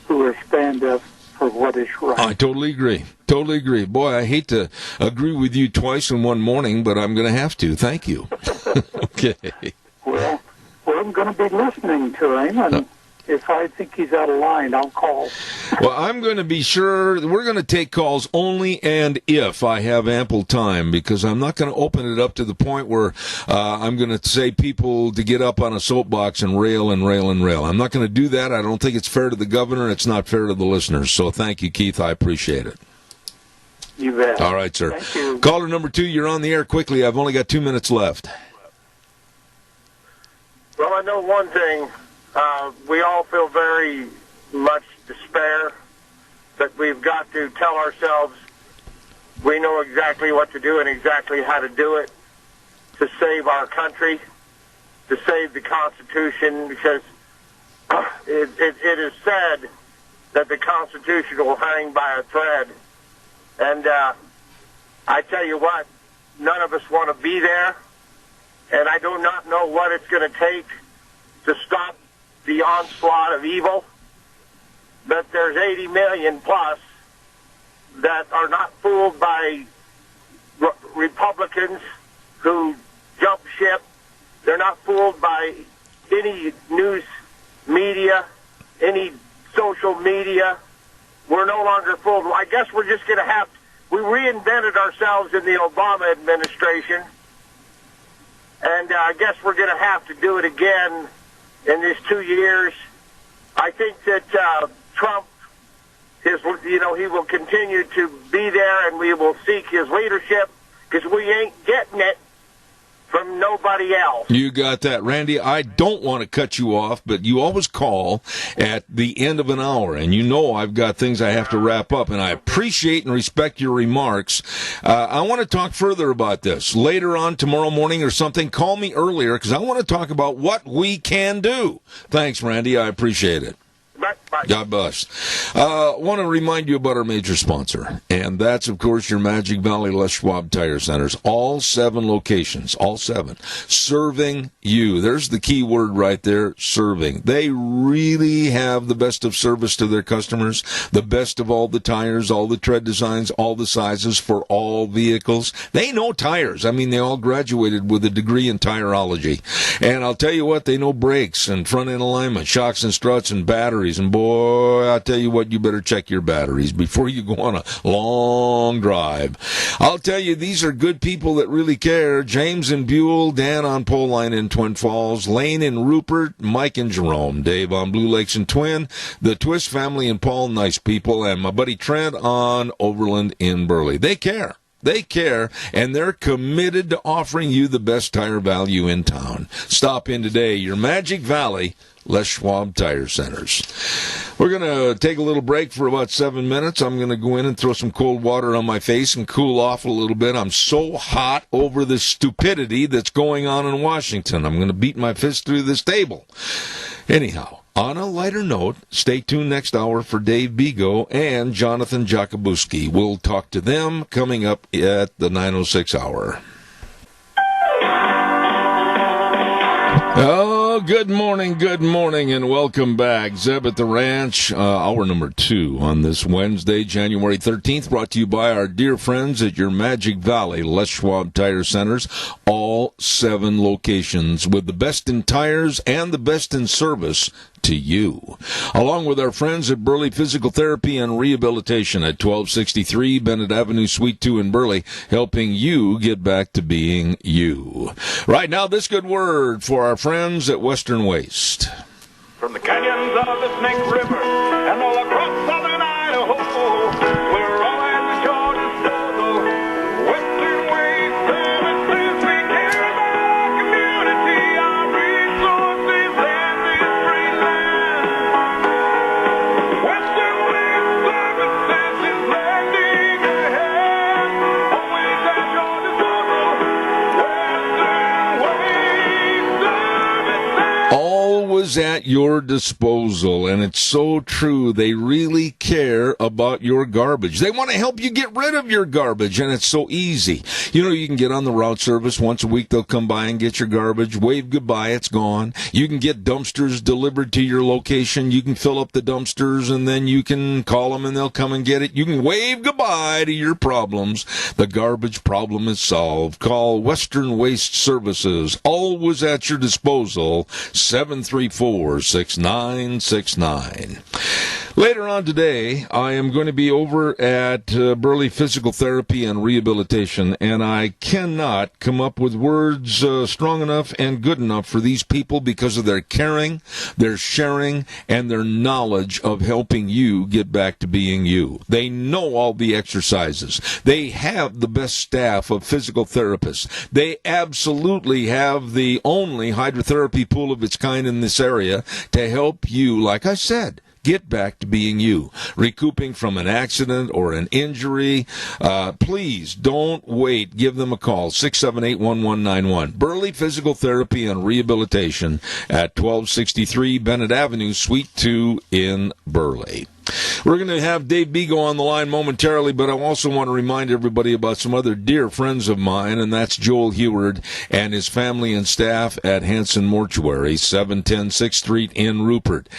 who are stand up for what is right. I totally agree. Totally agree. Boy, I hate to agree with you twice in one morning, but I'm going to have to. Thank you. Okay. Well, I'm going to be listening to him, and if I think he's out of line, I'll call. Well, I'm going to be sure. We're going to take calls only and if I have ample time, because I'm not going to open it up to the point where I'm going to say people to get up on a soapbox and rail and rail and rail. I'm not going to do that. I don't think it's fair to the governor. It's not fair to the listeners. So thank you, Keith. I appreciate it. You bet. All right, sir. Thank you. Caller number 2, you're on the air quickly. I've only got 2 minutes left. Well, I know one thing. We all feel very much despair, but we've got to tell ourselves we know exactly what to do and exactly how to do it to save our country, to save the Constitution, because it is said that the Constitution will hang by a thread. And I tell you what, none of us want to be there, and I do not know what it's going to take to stop the onslaught of evil, but there's 80 million plus that are not fooled by Republicans who jump ship. They're not fooled by any news media, any social media. We're no longer fooled. I guess we're just going to have to. We reinvented ourselves in the Obama administration, and I guess we're going to have to do it again in these 2 years. I think that Trump, he will continue to be there, and we will seek his leadership, because we ain't getting it from nobody else. You got that, Randy. I don't want to cut you off, but you always call at the end of an hour, and you know I've got things I have to wrap up, and I appreciate and respect your remarks. I want to talk further about this later on tomorrow morning or something. Call me earlier, because I want to talk about what we can do. Thanks, Randy. I appreciate it. Bye. God bless. Want to remind you about our major sponsor, and that's, of course, your Magic Valley Les Schwab Tire Centers. All 7 locations, all 7, serving you. There's the key word right there, serving. They really have the best of service to their customers, the best of all the tires, all the tread designs, all the sizes for all vehicles. They know tires. I mean, they all graduated with a degree in tireology. And I'll tell you what, they know brakes and front-end alignment, shocks and struts and batteries. And boy, I'll tell you what, you better check your batteries before you go on a long drive. I'll tell you, these are good people that really care. James and Buell, Dan on Pole Line in Twin Falls, Lane and Rupert, Mike and Jerome, Dave on Blue Lakes and Twin, the Twist family and Paul, nice people, and my buddy Trent on Overland in Burley. They care. They care, and they're committed to offering you the best tire value in town. Stop in today. Your Magic Valley, Les Schwab Tire Centers. We're going to take a little break for about 7 minutes. I'm going to go in and throw some cold water on my face and cool off a little bit. I'm so hot over the stupidity that's going on in Washington. I'm going to beat my fist through this table. Anyhow, on a lighter note, stay tuned next hour for Dave Bigo and Jonathan Jakubuski. We'll talk to them coming up at the 9:06 hour. Oh, good morning, and welcome back. Zeb at the Ranch, hour number 2 on this Wednesday, January 13th, brought to you by our dear friends at your Magic Valley, Les Schwab Tire Centers, all 7 locations, with the best in tires and the best in service to you. Along with our friends at Burley Physical Therapy and Rehabilitation at 1263 Bennett Avenue, Suite 2 in Burley, helping you get back to being you. Right now, this good word for our friends at Western Waste. From the canyons of the Snake River and all across southern Idaho, we're all at the Jordan disposal. Western Waste Services, we care about our community, our resources, and this free land. Western Waste Services is landing ahead, always at your disposal. Western Waste Services. Always at your disposal, and it's so true. They really care about your garbage. They want to help you get rid of your garbage, and it's so easy. You know, you can get on the route service once a week. They'll come by and get your garbage, wave goodbye, it's gone. You can get dumpsters delivered to your location. You can fill up the dumpsters, and then you can call them, and they'll come and get it. You can wave goodbye to your problems. The garbage problem is solved. Call Western Waste Services, always at your disposal, 734-6969. Later on today, I am going to be over at Burley Physical Therapy and Rehabilitation, and I cannot come up with words strong enough and good enough for these people because of their caring, their sharing, and their knowledge of helping you get back to being you. They know all the exercises. They have the best staff of physical therapists. They absolutely have the only hydrotherapy pool of its kind in this area to help you, like I said, get back to being you. Recouping from an accident or an injury, please don't wait. Give them a call, 678-1191. Burley Physical Therapy and Rehabilitation at 1263 Bennett Avenue, Suite 2 in Burley. We're going to have Dave Bigo on the line momentarily, but I also want to remind everybody about some other dear friends of mine, and that's Joel Heward and his family and staff at Hanson Mortuary, 710 6th Street in Rupert.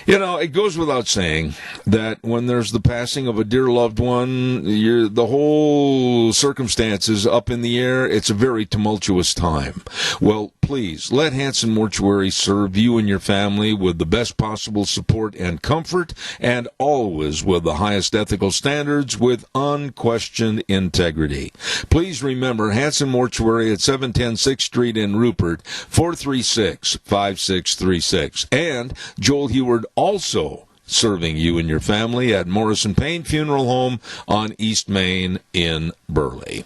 You know, it goes without saying that when there's the passing of a dear loved one, the whole circumstance is up in the air. It's a very tumultuous time. Well, please, let Hanson Mortuary serve you and your family with the best possible support and comfort, and always with the highest ethical standards with unquestioned integrity. Please remember Hanson Mortuary at 710 6th Street in Rupert, 436-5636. And Joel Heward also serving you and your family at Morrison Payne Funeral Home on East Main in Burley.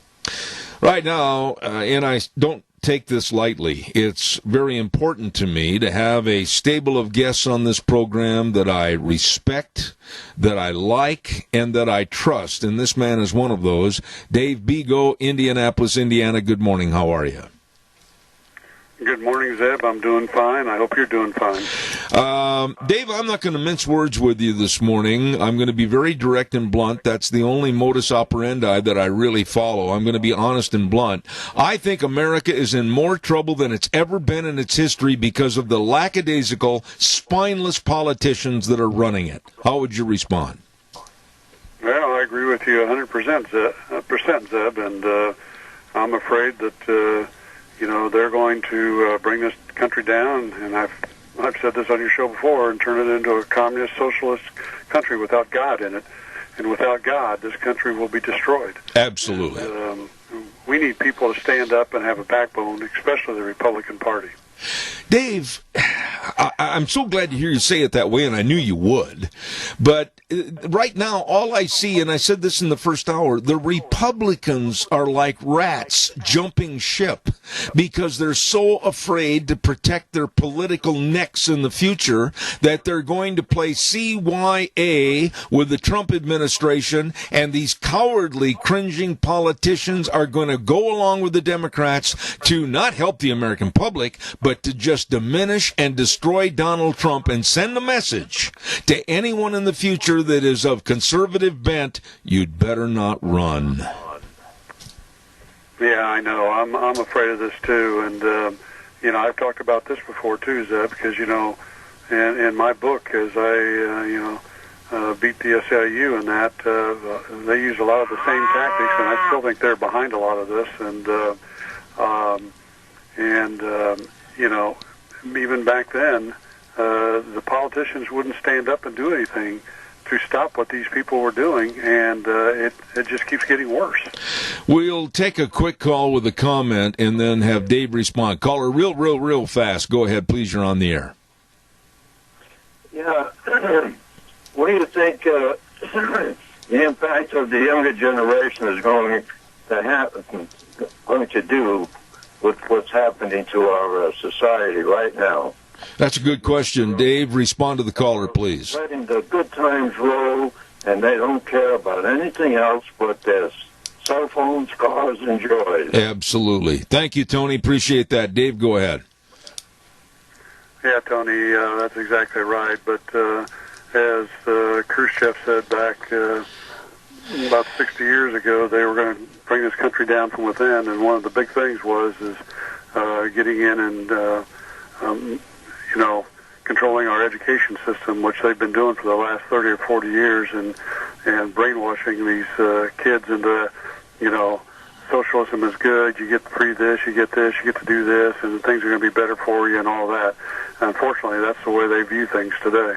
Right now, and I don't take this lightly, it's very important to me to have a stable of guests on this program that I respect, that I like, and that I trust, and this man is one of those. Dave Bigo, Indianapolis, Indiana. Good morning. How are you? Good morning, Zeb. I'm doing fine. I hope you're doing fine. Dave, I'm not going to mince words with you this morning. I'm going to be very direct and blunt. That's the only modus operandi that I really follow. I'm going to be honest and blunt. I think America is in more trouble than it's ever been in its history because of the lackadaisical, spineless politicians that are running it. How would you respond? Well, I agree with you 100%, Zeb, and I'm afraid that they're going to bring this country down, and I've said this on your show before, and turn it into a communist, socialist country without God in it. And without God, this country will be destroyed. Absolutely. And, we need people to stand up and have a backbone, especially the Republican Party. Dave, I'm so glad to hear you say it that way, and I knew you would. But right now, all I see, and I said this in the first hour, the Republicans are like rats jumping ship because they're so afraid to protect their political necks in the future that they're going to play CYA with the Trump administration, and these cowardly, cringing politicians are going to go along with the Democrats to not help the American public, but to just diminish and destroy Donald Trump and send a message to anyone in the future that is of conservative bent: you'd better not run. Yeah, I know. I'm afraid of this too, and I've talked about this before too, Zeb, because in my book, as I beat the SIU in that, they use a lot of the same tactics, and I still think they're behind a lot of this, even back then, the politicians wouldn't stand up and do anything to stop what these people were doing, and it just keeps getting worse. We'll take a quick call with a comment and then have Dave respond. Caller, real fast. Go ahead, please. You're on the air. Yeah. What do you think the impact of the younger generation is going to do with what's happening to our society right now? That's a good question. Dave, respond to the caller, please. Letting the good times roll, and they don't care about anything else but this. Cell phones, cars, and joys. Absolutely. Thank you, Tony. Appreciate that. Dave, go ahead. Yeah, Tony, that's exactly right. But as Khrushchev said back about 60 years ago, they were going to bring this country down from within, and one of the big things was getting in and controlling our education system, which they've been doing for the last 30 or 40 years, and brainwashing these kids into, socialism is good, you get free this, you get to do this, and things are going to be better for you and all that. Unfortunately, that's the way they view things today.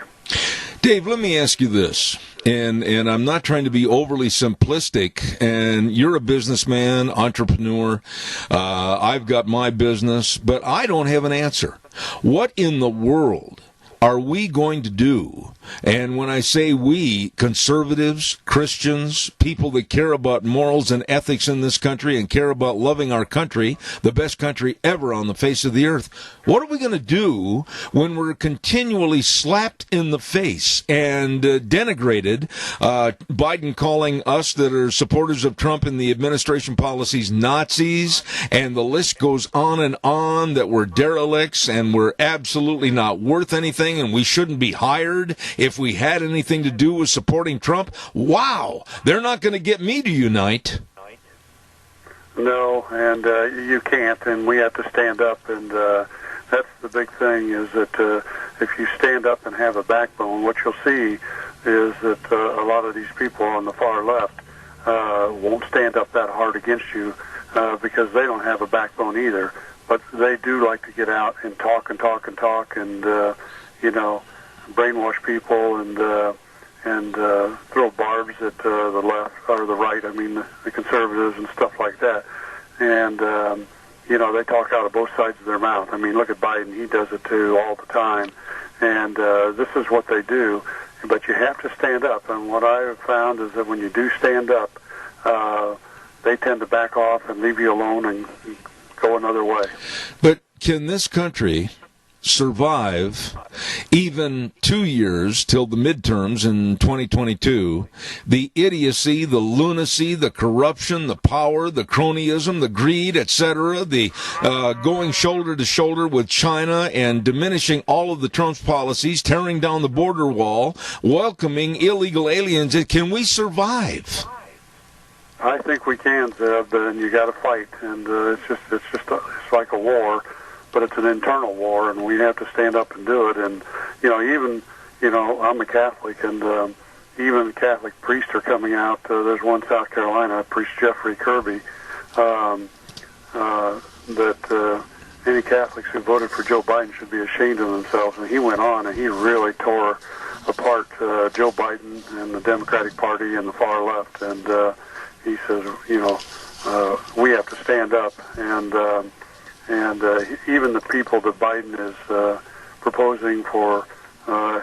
Dave, let me ask you this, and I'm not trying to be overly simplistic, and you're a businessman, entrepreneur, I've got my business, but I don't have an answer. What in the world are we going to do? And when I say we, conservatives, Christians, people that care about morals and ethics in this country and care about loving our country, the best country ever on the face of the earth, what are we going to do when we're continually slapped in the face and denigrated? Biden calling us that are supporters of Trump and the administration policies Nazis, and the list goes on, that we're derelicts and we're absolutely not worth anything and we shouldn't be hired if we had anything to do with supporting Trump. Wow, they're not going to get me to unite. No, and you can't, and we have to stand up, and that's the big thing, is that if you stand up and have a backbone, what you'll see is that a lot of these people on the far left won't stand up that hard against you because they don't have a backbone either, but they do like to get out and talk and brainwash people and throw barbs at the left or the right. I mean, the conservatives and stuff like that. And they talk out of both sides of their mouth. I mean, look at Biden; he does it too all the time. And this is what they do. But you have to stand up. And what I have found is that when you do stand up, they tend to back off and leave you alone and go another way. But can this country survive even 2 years till the midterms in 2022, the idiocy, the lunacy, the corruption, the power, the cronyism, the greed, etc., the going shoulder to shoulder with China and diminishing all of the Trump's policies, tearing down the border wall, welcoming illegal aliens? Can we survive? I think we can, Zeb, and you got to fight, and it's like a war. But it's an internal war, and we have to stand up and do it. And I'm a Catholic, and even Catholic priests are coming out. There's one in South Carolina, Priest Jeffrey Kirby, that any Catholics who voted for Joe Biden should be ashamed of themselves. And he went on, and he really tore apart Joe Biden and the Democratic Party and the far left. And he says, we have to stand up and even the people that Biden is proposing posing for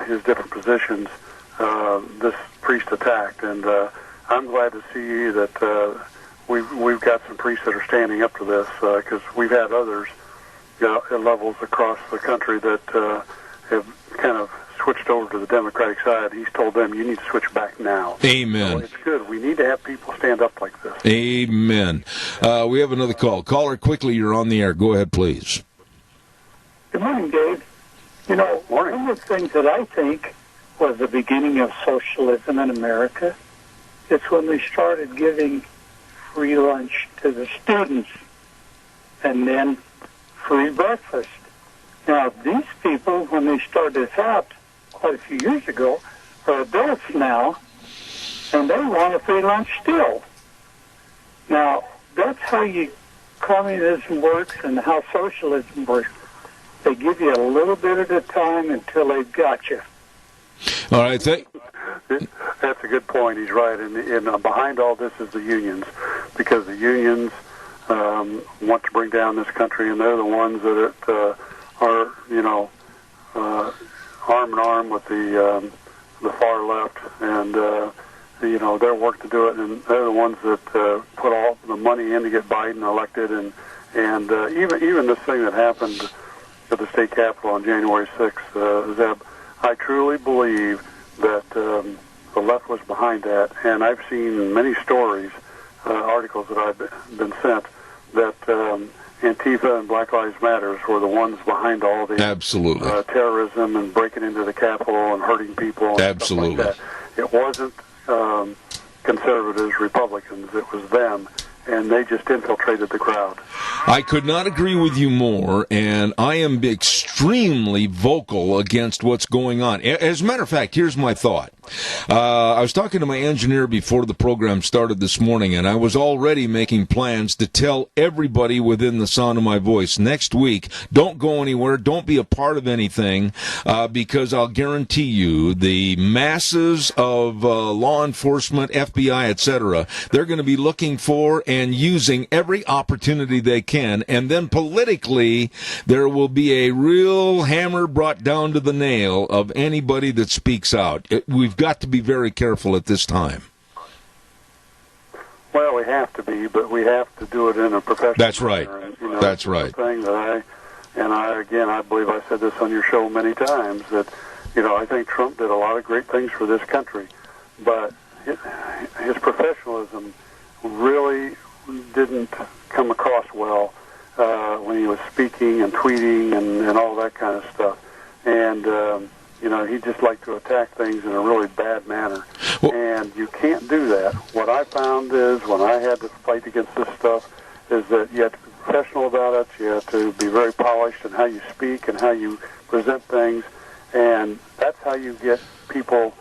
his different positions, this priest attacked. And I'm glad to see that we've got some priests that are standing up to this, because we've had others at levels across the country that have kind of switched over to the Democratic side. He's told them, you need to switch back now. Amen. So it's good. We need to have people stand up like this. Amen. We have another call. Caller, quickly, you're on the air. Go ahead, please. Good morning, Dave. You know, one of the things that I think was the beginning of socialism in America is when they started giving free lunch to the students and then free breakfast. Now, these people, when they started this out quite a few years ago, are adults now, and they want a free lunch still. Now, that's how communism works and how socialism works. They give you a little bit at a time until they've got you. All right, that's a good point. He's right. And behind all this is the unions, because the unions want to bring down this country, and they're the ones that are, arm in arm with the far left, and their work to do it, and they're the ones that put all the money in to get Biden elected, and even this thing that happened at the state capitol on January 6th, Zeb, I truly believe that the left was behind that, and I've seen many stories, articles that I've been sent, that Antifa and Black Lives Matter were the ones behind all the absolutely terrorism and breaking into the Capitol and hurting people and absolutely stuff like that. It wasn't conservatives, Republicans, it was them, and they just infiltrated the crowd. I could not agree with you more, and I am extremely vocal against what's going on. As a matter of fact, here's my thought. I was talking to my engineer before the program started this morning, and I was already making plans to tell everybody within the sound of my voice next week, don't go anywhere, don't be a part of anything, because I'll guarantee you the masses of law enforcement, FBI, etc., they're going to be looking for and using every opportunity they can, and then politically there will be a real hammer brought down to the nail of anybody that speaks out. We've got to be very careful at this time. Well, we have to be, but we have to do it in a professional That's right. manner. And, that's right. Thing that I believe I said this on your show many times, that, I think Trump did a lot of great things for this country, but his professionalism really didn't come across well when he was speaking and tweeting and all that kind of stuff. And, he just liked to attack things in a really bad manner. And you can't do that. What I found is when I had to fight against this stuff is that you have to be professional about it. You have to be very polished in how you speak and how you present things. And that's how you get people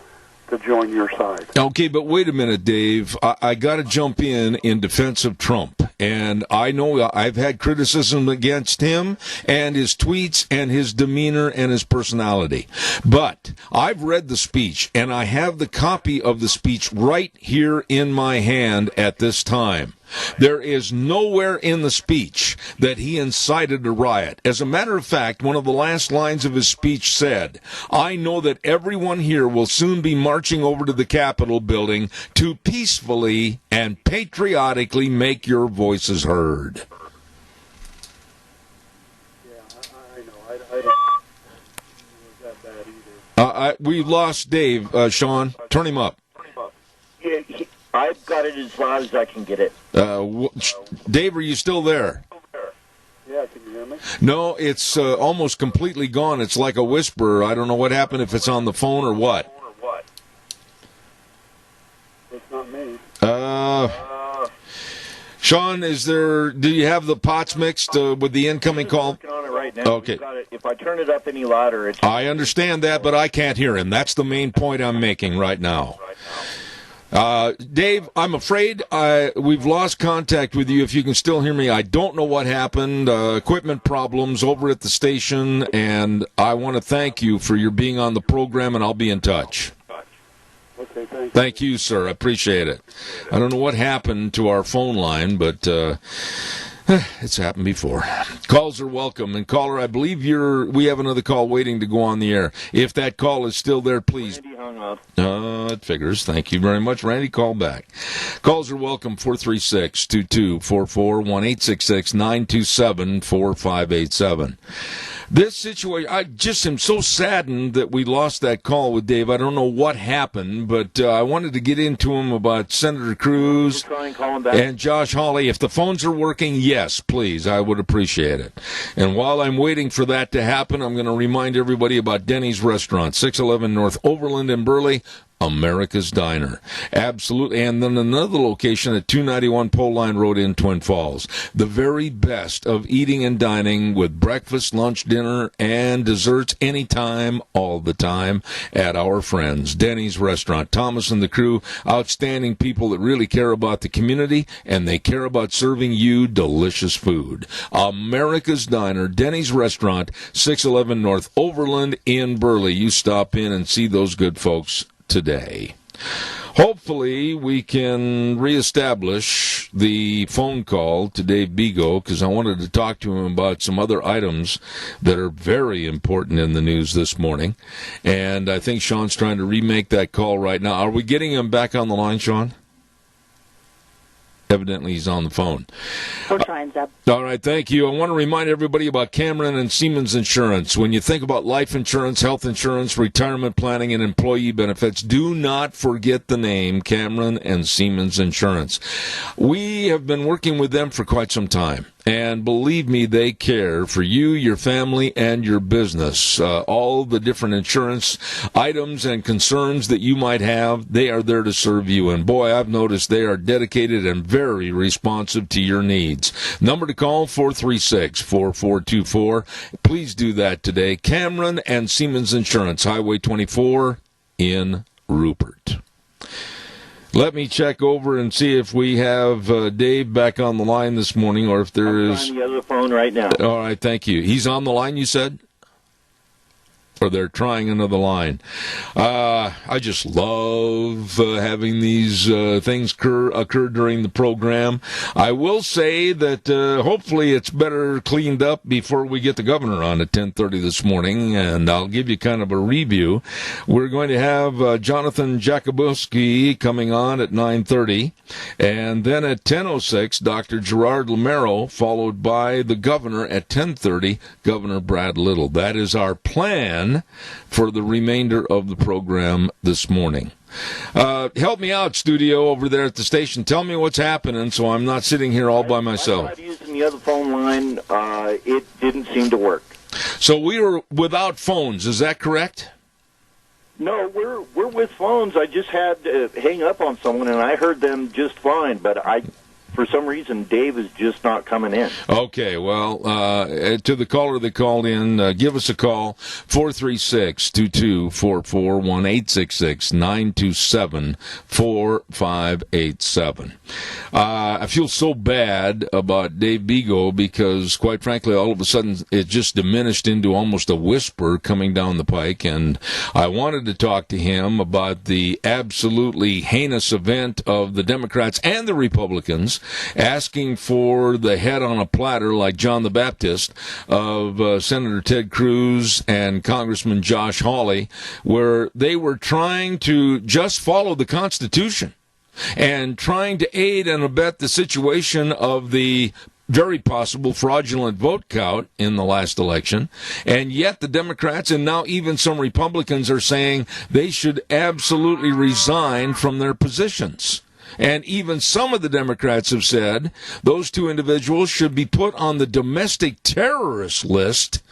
to join your side. Okay, but wait a minute, Dave. I got to jump in defense of Trump. And I know I've had criticism against him and his tweets and his demeanor and his personality. But I've read the speech, and I have the copy of the speech right here in my hand at this time. There is nowhere in the speech that he incited a riot. As a matter of fact, one of the last lines of his speech said, I know that everyone here will soon be marching over to the Capitol building to peacefully and patriotically make your voices heard. Yeah, I know. I don't think it was that bad either. We lost Dave. Sean, turn him up. Yeah, I've got it as loud as I can get it. Dave, are you still there? Yeah, can you hear me? No, it's almost completely gone. It's like a whisper. I don't know what happened, if it's on the phone or what. It's not me. Sean, do you have the pots mixed with the incoming call? I'm working on it right now. Okay. If I turn it up any louder, it's... I understand that, but I can't hear him. That's the main point I'm making right now. Dave, I'm afraid we've lost contact with you. If you can still hear me, I don't know what happened. Equipment problems over at the station, and I want to thank you for your being on the program, and I'll be in touch. Okay, thank you. Thank you, sir. I appreciate it. I don't know what happened to our phone line, but It's happened before. Calls are welcome. And caller, I believe we have another call waiting to go on the air. If that call is still there, please. Randy hung up. It figures. Thank you very much, Randy. Call back. Calls are welcome. 436-2244, 1-866-927-4587. This situation, I just am so saddened that we lost that call with Dave. I don't know what happened, but I wanted to get into him about Senator Cruz and Josh Hawley. If the phones are working, yes, please. I would appreciate it. And while I'm waiting for that to happen, I'm going to remind everybody about Denny's Restaurant, 611 North Overland in Burley. America's Diner. Absolutely. And then another location at 291 Pole Line Road in Twin Falls. The very best of eating and dining with breakfast, lunch, dinner, and desserts anytime, all the time at our friends. Denny's Restaurant. Thomas and the crew, outstanding people that really care about the community, and they care about serving you delicious food. America's Diner, Denny's Restaurant, 611 North Overland in Burley. You stop in and see those good folks today. Hopefully, we can reestablish the phone call to Dave Bego, because I wanted to talk to him about some other items that are very important in the news this morning. And I think Sean's trying to remake that call right now. Are we getting him back on the line, Sean? Evidently, he's on the phone. We're trying, Zeb. All right, thank you. I want to remind everybody about Cameron and Siemens Insurance. When you think about life insurance, health insurance, retirement planning, and employee benefits, do not forget the name Cameron and Siemens Insurance. We have been working with them for quite some time. And believe me, they care for you, your family, and your business. All the different insurance items and concerns that you might have, they are there to serve you. And boy, I've noticed they are dedicated and very responsive to your needs. Number to call, 436-4424. Please do that today. Cameron and Siemens Insurance, Highway 24 in Rupert. Let me check over and see if we have Dave back on the line this morning, or if there is. I'm on the other phone right now. All right, thank you. He's on the line, you said? Or they're trying another line. I just love having these things occur during the program. I will say that hopefully it's better cleaned up before we get the governor on at 10:30 this morning, and I'll give you kind of a review. We're going to have Jonathan Jakubowski coming on at 9:30, and then at 10:06, Dr. Gerard Lamero, followed by the governor at 10:30, Governor Brad Little. That is our plan for the remainder of the program this morning. Help me out, studio, over there at the station. Tell me what's happening so I'm not sitting here all by myself. I tried using the other phone line. It didn't seem to work. So we are without phones, is that correct? No, we're with phones. I just had to hang up on someone, and I heard them just fine, but for some reason, Dave is just not coming in. Okay, well, to the caller that called in, give us a call, 436-2244, 1-866-927-4587. I feel so bad about Dave Bego because, quite frankly, all of a sudden it just diminished into almost a whisper coming down the pike, and I wanted to talk to him about the absolutely heinous event of the Democrats and the Republicans asking for the head on a platter, like John the Baptist, of Senator Ted Cruz and Congressman Josh Hawley, where they were trying to just follow the Constitution and trying to aid and abet the situation of the very possible fraudulent vote count in the last election. And yet the Democrats and now even some Republicans are saying they should absolutely resign from their positions. And even some of the Democrats have said those two individuals should be put on the domestic terrorist list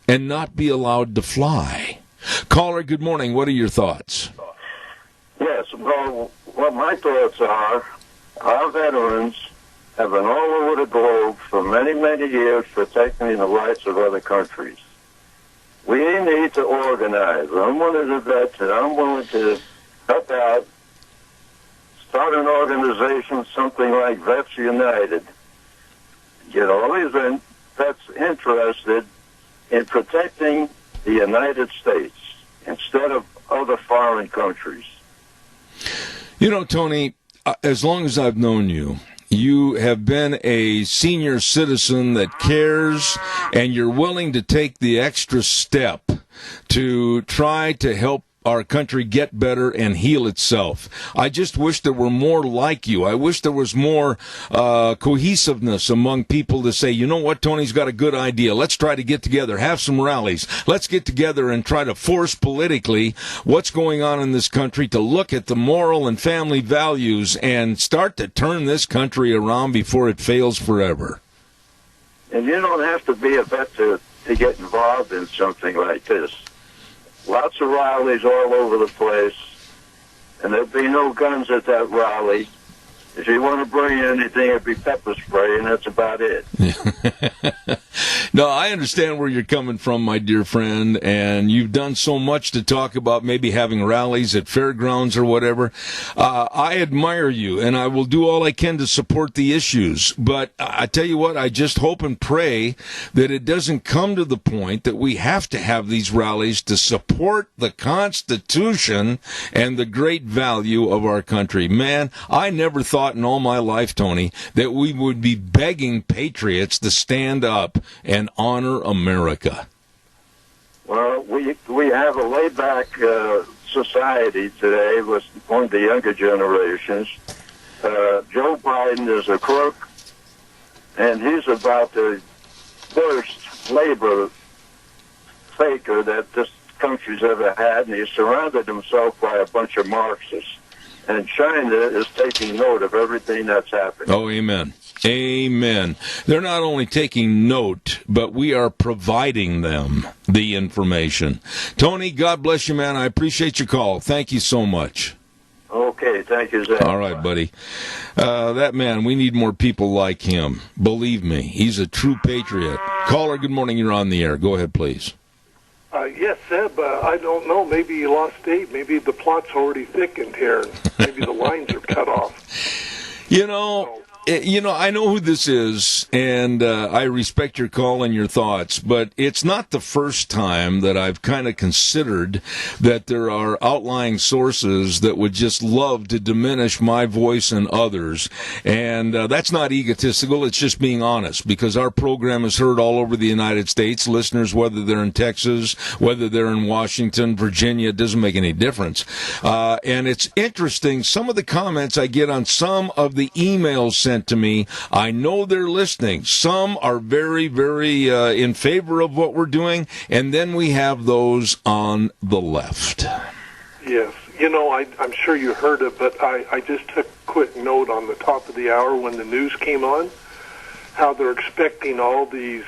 and not be allowed to fly. Caller, good morning. What are your thoughts? Yes, well, what my thoughts are, our veterans have been all over the globe for many, many years protecting the rights of other countries. We need to organize. I'm one of the vets, and I'm willing to help out, start an organization, something like Vets United. Get all these vets interested in protecting the United States instead of other foreign countries. You know, Tony, as long as I've known you, You have been a senior citizen that cares, and you're willing to take the extra step to try to help our country get better and heal itself. I just wish there were more like you. I wish there was more cohesiveness among people to say, you know what, Tony's got a good idea. Let's try to get together, have some rallies. Let's get together and try to force politically what's going on in this country to look at the moral and family values and start to turn this country around before it fails forever. And you don't have to be a vet to get involved in something like this. Lots of rallies all over the place, and there'll be no guns at that rally. If you want to bring anything, it'd be pepper spray, and that's about it. No, I understand where you're coming from, my dear friend, and you've done so much to talk about maybe having rallies at fairgrounds or whatever. I admire you, and I will do all I can to support the issues. But I tell you what, I just hope and pray that it doesn't come to the point that we have to have these rallies to support the Constitution and the great value of our country. Man, I never thought in all my life, Tony, that we would be begging patriots to stand up and honor America. Well, we have a laid-back society today with one of the younger generations. Joe Biden is a crook, and he's about the worst labor faker that this country's ever had, and he's surrounded himself by a bunch of Marxists. And China is taking note of everything that's happening. Oh, amen. Amen. They're not only taking note, but we are providing them the information. Tony, God bless you, man. I appreciate your call. Thank you so much. Okay, thank you, Zach. All right, buddy. That man, we need more people like him. Believe me, he's a true patriot. Caller, good morning. You're on the air. Go ahead, please. Yes, Seb, I don't know. Maybe you lost date. Maybe the plot's already thickened here. Maybe the lines are cut off. You know, I know who this is, and I respect your call and your thoughts, but it's not the first time that I've kind of considered that there are outlying sources that would just love to diminish my voice and others. And that's not egotistical, it's just being honest, because our program is heard all over the United States. Listeners, whether they're in Texas, whether they're in Washington, Virginia, it doesn't make any difference. And it's interesting, some of the comments I get on some of the emails sent to me, I know they're listening. Some are very, very in favor of what we're doing, and then we have those on the left. Yes. You know, I'm sure you heard it, but I just took a quick note on the top of the hour when the news came on, how they're expecting all these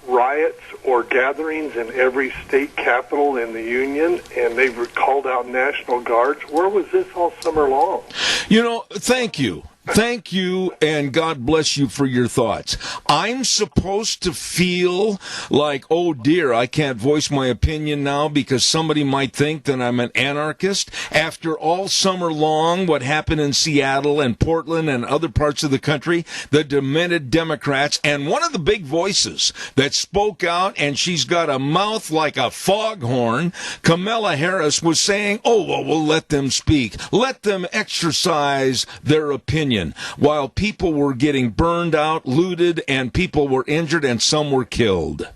riots or gatherings in every state capital in the Union, and they've called out National Guards. Where was this all summer long? You know, thank you. Thank you, and God bless you for your thoughts. I'm supposed to feel like, oh dear, I can't voice my opinion now because somebody might think that I'm an anarchist. After all summer long, what happened in Seattle and Portland and other parts of the country, the demented Democrats, and one of the big voices that spoke out, and she's got a mouth like a foghorn, Kamala Harris, was saying, oh, well, we'll let them speak. Let them exercise their opinion. While people were getting burned out, looted, and people were injured, and some were killed.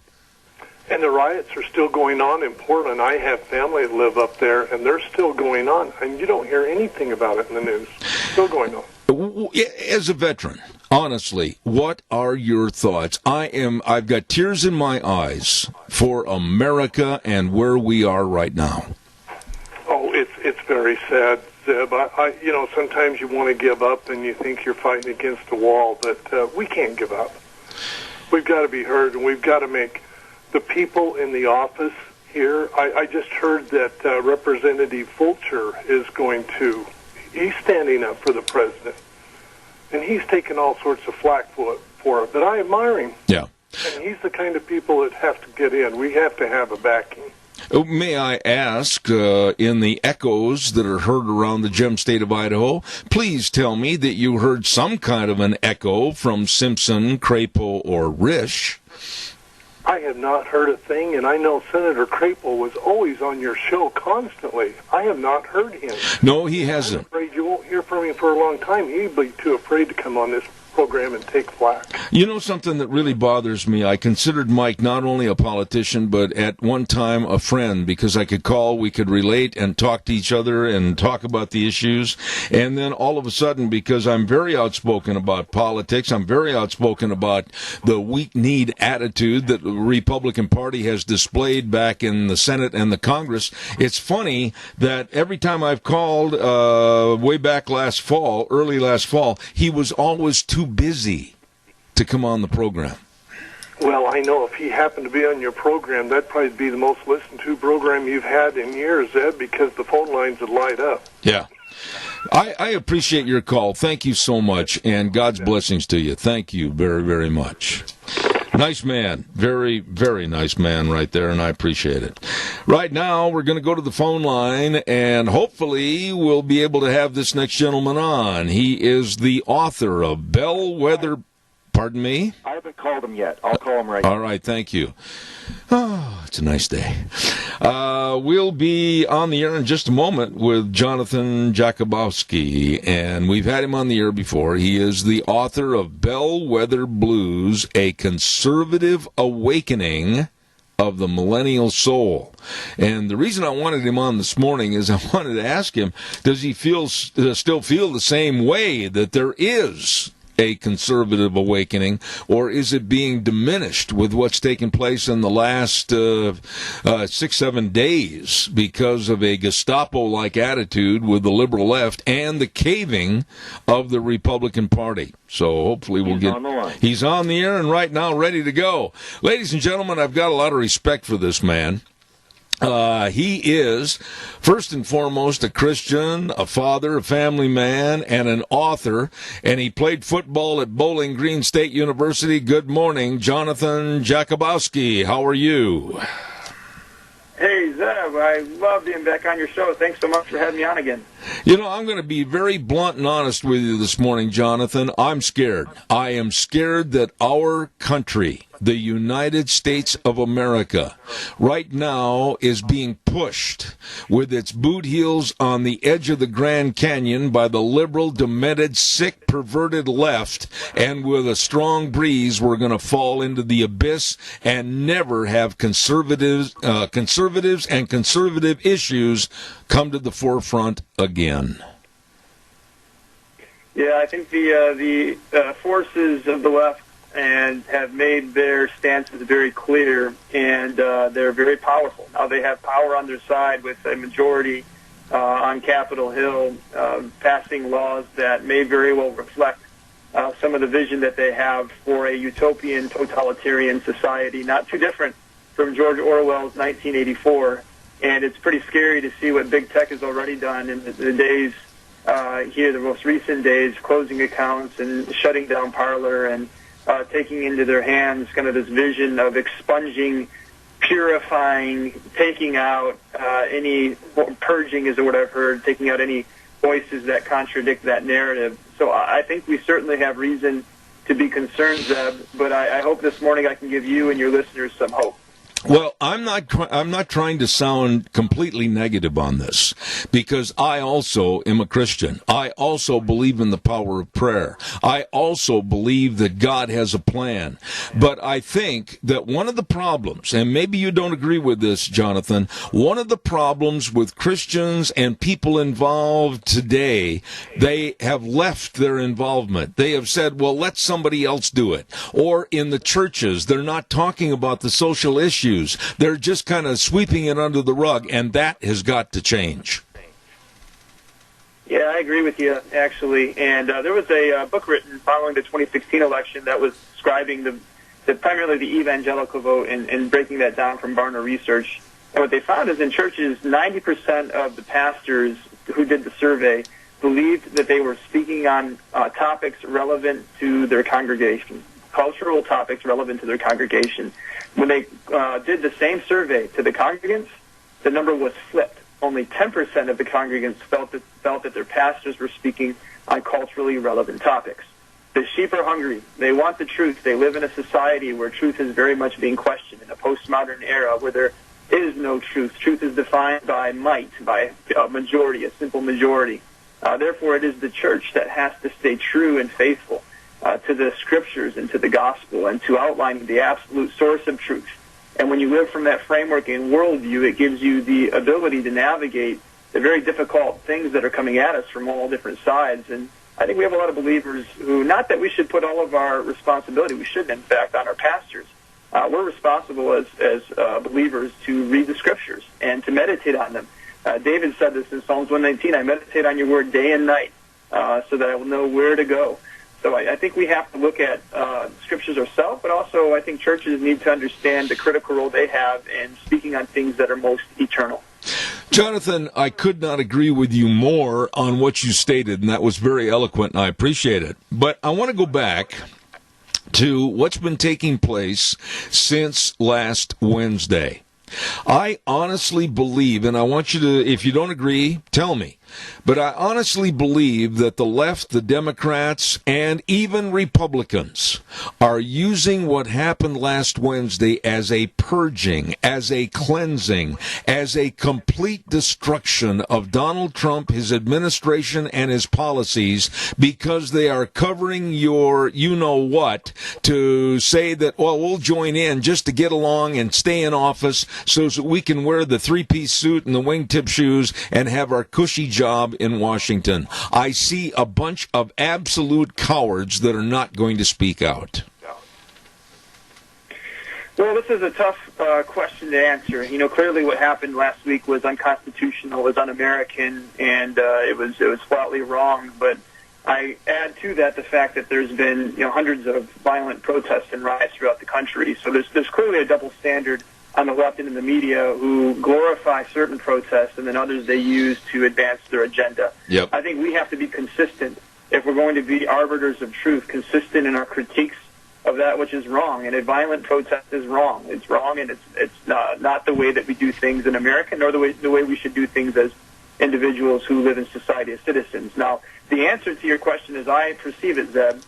And the riots are still going on in Portland. I have family that live up there, and they're still going on. And you don't hear anything about it in the news. Still going on. As a veteran, honestly, what are your thoughts? I've got tears in my eyes for America and where we are right now. Oh, it's very sad. But you know, sometimes you want to give up and you think you're fighting against the wall, but we can't give up. We've got to be heard, and we've got to make the people in the office here. I just heard that Representative Fulcher is he's standing up for the president, and he's taking all sorts of flack for it, but I admire him. Yeah. And he's the kind of people that have to get in. We have to have a backing. May I ask, in the echoes that are heard around the gem state of Idaho, please tell me that you heard some kind of an echo from Simpson, Crapo, or Risch. I have not heard a thing, and I know Senator Crapo was always on your show constantly. I have not heard him. No, he hasn't. I'm afraid you won't hear from him for a long time. He'd be too afraid to come on this program and take flack. You know something that really bothers me? I considered Mike not only a politician, but at one time a friend, because I could call, we could relate and talk to each other and talk about the issues. And then all of a sudden, because I'm very outspoken about politics, I'm very outspoken about the weak-kneed attitude that the Republican Party has displayed back in the Senate and the Congress, it's funny that every time I've called way back early last fall, he was always too busy to come on the program. Well, I know if he happened to be on your program, that'd probably be the most listened to program you've had in years, Ed, because the phone lines would light up. Yeah. I appreciate your call. Thank you so much, and God's blessings to you. Thank you very, very much. Nice man. Very, very nice man right there, and I appreciate it. Right now, we're going to go to the phone line, and hopefully we'll be able to have this next gentleman on. He is the author of Bellwether... Pardon me? I haven't called him yet. I'll call him right now. All right, thank you. Oh, it's a nice day. We'll be on the air in just a moment with Jonathan Jakubowski, and we've had him on the air before. He is the author of Bellwether Blues, A Conservative Awakening of the Millennial Soul. And the reason I wanted him on this morning is I wanted to ask him, does he still feel the same way that there is a conservative awakening, or is it being diminished with what's taken place in the last 6-7 days because of a Gestapo-like attitude with the liberal left and the caving of the Republican Party? So hopefully he's on the air and right now ready to go. Ladies and gentlemen, I've got a lot of respect for this man. He is, first and foremost, a Christian, a father, a family man, and an author, and he played football at Bowling Green State University. Good morning, Jonathan Jakubowski. How are you? Hey, Zeb, I love being back on your show. Thanks so much for having me on again. You know, I'm going to be very blunt and honest with you this morning, Jonathan. I'm scared. I am scared that our country, the United States of America, right now is being pushed with its boot heels on the edge of the Grand Canyon by the liberal, demented, sick, perverted left, and with a strong breeze, we're going to fall into the abyss and never have conservatives and conservative issues come to the forefront again. Yeah, I think the forces of the left and have made their stances very clear, and they're very powerful. Now they have power on their side with a majority on Capitol Hill passing laws that may very well reflect some of the vision that they have for a utopian, totalitarian society, not too different from George Orwell's 1984. And it's pretty scary to see what big tech has already done in the days here, the most recent days, closing accounts and shutting down Parler and taking into their hands kind of this vision of expunging, purifying, taking out any, purging is what I've heard, taking out any voices that contradict that narrative. So I think we certainly have reason to be concerned, Zeb, but I hope this morning I can give you and your listeners some hope. Well, I'm not trying to sound completely negative on this, because I also am a Christian. I also believe in the power of prayer. I also believe that God has a plan. But I think that one of the problems, and maybe you don't agree with this, Jonathan, one of the problems with Christians and people involved today, they have left their involvement. They have said, well, let somebody else do it. Or in the churches, they're not talking about the social issues. They're just kind of sweeping it under the rug, and that has got to change. Yeah, I agree with you, actually. And there was a book written following the 2016 election that was describing primarily the evangelical vote and breaking that down from Barna Research. And what they found is in churches, 90% of the pastors who did the survey believed that they were speaking on topics relevant to their congregation, cultural topics relevant to their congregation. When they did the same survey to the congregants, the number was flipped. Only 10% of the congregants felt that their pastors were speaking on culturally relevant topics. The sheep are hungry. They want the truth. They live in a society where truth is very much being questioned, in a postmodern era where there is no truth. Truth is defined by might, by a majority, a simple majority. Therefore, it is the church that has to stay true and faithful. to the scriptures and to the gospel and to outlining the absolute source of truth. And when you live from that framework and worldview, it gives you the ability to navigate the very difficult things that are coming at us from all different sides. And I think we have a lot of believers who, not that we should put all of our responsibility, we should, in fact, on our pastors. We're responsible as believers to read the scriptures and to meditate on them. David said this in Psalms 119, I meditate on your word day and night so that I will know where to go. So I think we have to look at scriptures ourselves, but also I think churches need to understand the critical role they have in speaking on things that are most eternal. Jonathan, I could not agree with you more on what you stated, and that was very eloquent, and I appreciate it. But I want to go back to what's been taking place since last Wednesday. I honestly believe, and I want you to, if you don't agree, tell me, but I honestly believe that the left, the Democrats, and even Republicans are using what happened last Wednesday as a purging, as a cleansing, as a complete destruction of Donald Trump, his administration, and his policies, because they are covering your you-know-what to say that, well, we'll join in just to get along and stay in office so that we can wear the three-piece suit and the wingtip shoes and have our cushy job in Washington. I see a bunch of absolute cowards that are not going to speak out. Well, this is a tough question to answer. You know, clearly what happened last week was unconstitutional, was un-American, and it was flatly wrong. But I add to that the fact that there's been hundreds of violent protests and riots throughout the country. So there's clearly a double standard on the left and in the media who glorify certain protests and then others they use to advance their agenda. Yep. I think we have to be consistent if we're going to be arbiters of truth, consistent in our critiques of that which is wrong. And a violent protest is wrong. It's wrong, and it's not the way that we do things in America, nor the way we should do things as individuals who live in society as citizens. Now, the answer to your question as I perceive it, Zeb,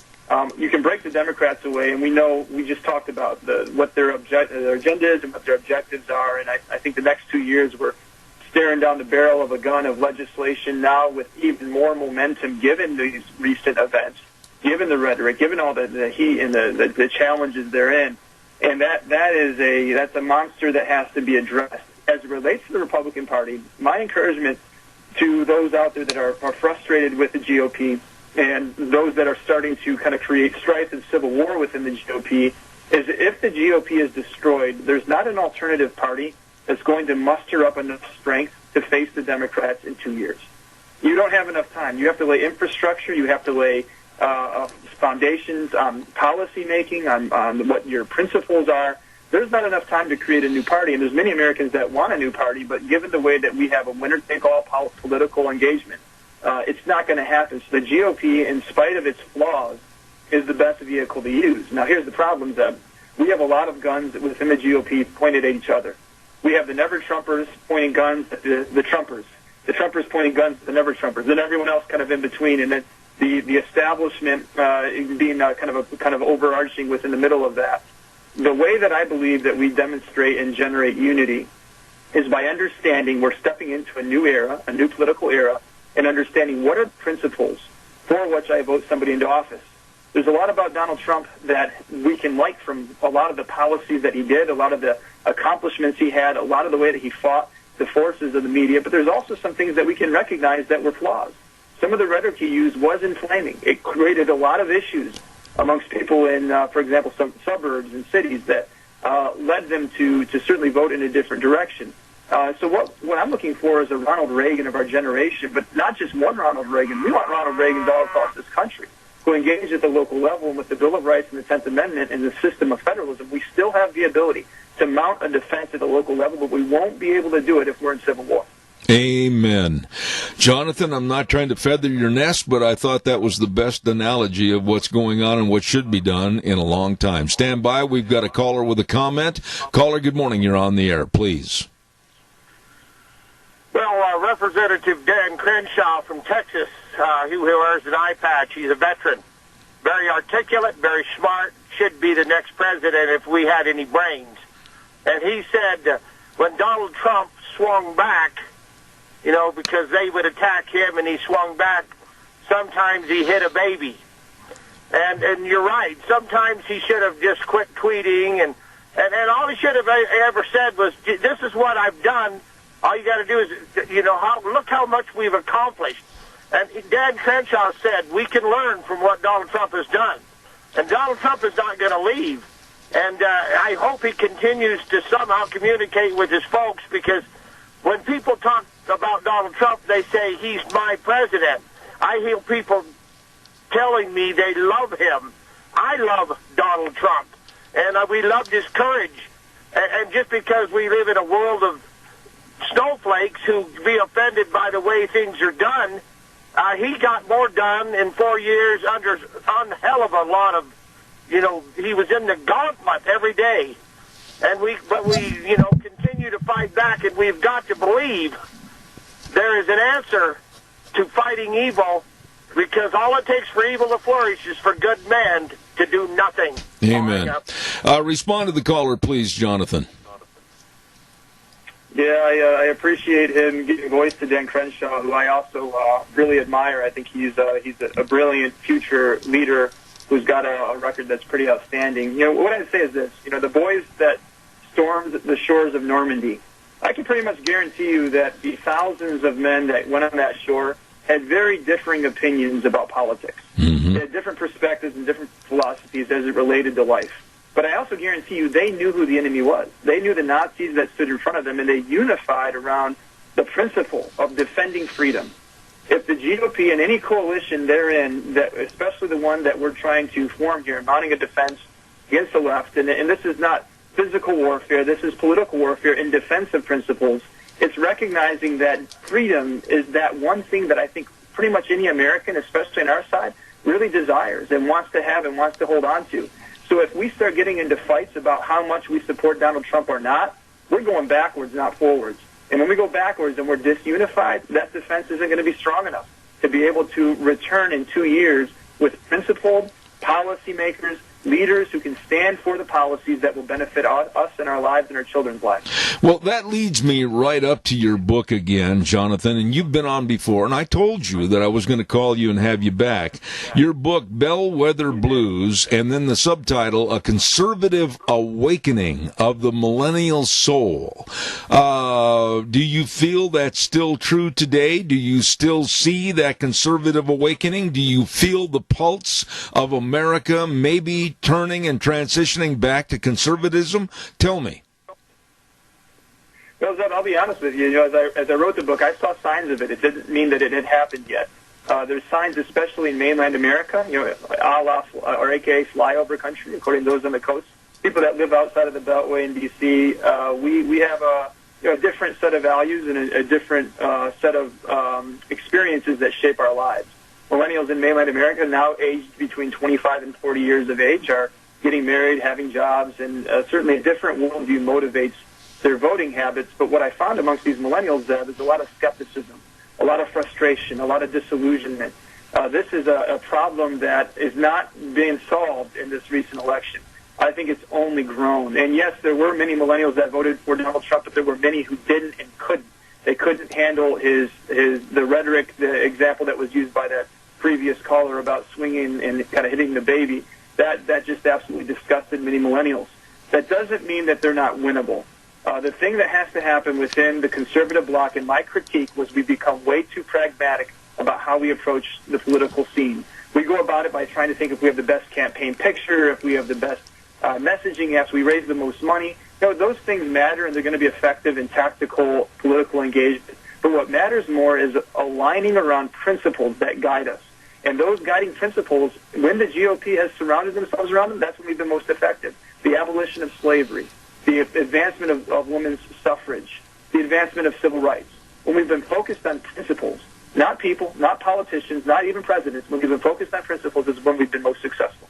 you can break the Democrats away, and we just talked about what their agenda is and what their objectives are, and I think the next 2 years we're staring down the barrel of a gun of legislation now with even more momentum given these recent events, given the rhetoric, given all the heat and the challenges they're in, and that's a monster that has to be addressed. As it relates to the Republican Party, my encouragement to those out there that are frustrated with the GOP and those that are starting to kind of create strife and civil war within the GOP is if the GOP is destroyed, there's not an alternative party that's going to muster up enough strength to face the Democrats in 2 years. You don't have enough time. You have to lay infrastructure. You have to lay foundations on policy making, on what your principles are. There's not enough time to create a new party, and there's many Americans that want a new party, but given the way that we have a winner-take-all political engagement, it's not going to happen. So the GOP, in spite of its flaws, is the best vehicle to use. Now, here's the problem, Zeb. We have a lot of guns within the GOP pointed at each other. We have the never-Trumpers pointing guns at the Trumpers. The Trumpers pointing guns at the never-Trumpers. Then everyone else kind of in between, and then the establishment being kind of overarching within the middle of that. The way that I believe that we demonstrate and generate unity is by understanding we're stepping into a new era, a new political era, and understanding what are the principles for which I vote somebody into office. There's a lot about Donald Trump that we can like from a lot of the policies that he did, a lot of the accomplishments he had, a lot of the way that he fought the forces of the media, but there's also some things that we can recognize that were flaws. Some of the rhetoric he used was inflaming. It created a lot of issues amongst people in, for example, some suburbs and cities that led them to certainly vote in a different direction. So what I'm looking for is a Ronald Reagan of our generation, but not just one Ronald Reagan. We want Ronald Reagans all across this country who engage at the local level, and with the Bill of Rights and the 10th Amendment and the system of federalism, we still have the ability to mount a defense at the local level, but we won't be able to do it if we're in civil war. Amen. Jonathan, I'm not trying to feather your nest, but I thought that was the best analogy of what's going on and what should be done in a long time. Stand by. We've got a caller with a comment. Caller, good morning. You're on the air. Please. Well, Representative Dan Crenshaw from Texas, who wears an eye patch, he's a veteran. Very articulate, very smart, should be the next president if we had any brains. And he said when Donald Trump swung back, because they would attack him and he swung back, sometimes he hit a baby. And you're right. Sometimes he should have just quit tweeting, and all he should have ever said was, "This is what I've done. All you got to do is, look how much we've accomplished." And Dan Crenshaw said, "We can learn from what Donald Trump has done." And Donald Trump is not going to leave. And I hope he continues to somehow communicate with his folks, because when people talk about Donald Trump, they say he's my president. I hear people telling me they love him. I love Donald Trump, and we loved his courage. And just because we live in a world of snowflakes who be offended by the way things are done, he got more done in 4 years under a hell of a lot of, he was in the gauntlet every day. And we continue to fight back, and we've got to believe there is an answer to fighting evil, because all it takes for evil to flourish is for good men to do nothing. Amen. Respond to the caller, please, Jonathan. Yeah, I appreciate him giving voice to Dan Crenshaw, who I also really admire. I think he's a brilliant future leader who's got a record that's pretty outstanding. What I'd say is this: the boys that stormed the shores of Normandy, I can pretty much guarantee you that the thousands of men that went on that shore had very differing opinions about politics. Mm-hmm. They had different perspectives and different philosophies as it related to life. But I also guarantee you they knew who the enemy was. They knew the Nazis that stood in front of them, and they unified around the principle of defending freedom. If the GOP and any coalition therein, especially the one that we're trying to form here, mounting a defense against the left, and this is not physical warfare, this is political warfare in defense of principles, it's recognizing that freedom is that one thing that I think pretty much any American, especially on our side, really desires and wants to have and wants to hold on to. So if we start getting into fights about how much we support Donald Trump or not, we're going backwards, not forwards. And when we go backwards and we're disunified, that defense isn't going to be strong enough to be able to return in 2 years with principled policymakers, leaders who can stand for the policies that will benefit us and our lives and our children's lives. Well, that leads me right up to your book again, Jonathan, and you've been on before, and I told you that I was going to call you and have you back. Your book, Bellwether Blues, and then the subtitle, A Conservative Awakening of the Millennial Soul. Do you feel that's still true today? Do you still see that conservative awakening? Do you feel the pulse of America maybe turning and transitioning back to conservatism? Tell me. Well, Zeb, I'll be honest with you. As I wrote the book, I saw signs of it. It didn't mean that it had happened yet. There's signs, especially in mainland America, a la, or AKA flyover country, according to those on the coast. People that live outside of the Beltway in D.C., we have a different set of values and a different set of experiences that shape our lives. Millennials in mainland America, now aged between 25 and 40 years of age, are getting married, having jobs, and certainly a different worldview motivates their voting habits. But what I found amongst these millennials, is a lot of skepticism, a lot of frustration, a lot of disillusionment. This is a problem that is not being solved in this recent election. I think it's only grown. And yes, there were many millennials that voted for Donald Trump, but there were many who didn't and couldn't. They couldn't handle the rhetoric, the example that was used by that previous caller about swinging and kind of hitting the baby. That just absolutely disgusted many millennials. That doesn't mean that they're not winnable. The thing that has to happen within the conservative bloc, and my critique, was we become way too pragmatic about how we approach the political scene. We go about it by trying to think if we have the best campaign picture, if we have the best messaging, yes, we raise the most money. Those things matter, and they're going to be effective in tactical political engagement. But what matters more is aligning around principles that guide us. And those guiding principles, when the GOP has surrounded themselves around them, that's when we've been most effective. The abolition of slavery, the advancement of women's suffrage, the advancement of civil rights. When we've been focused on principles, not people, not politicians, not even presidents, when we've been focused on principles is when we've been most successful.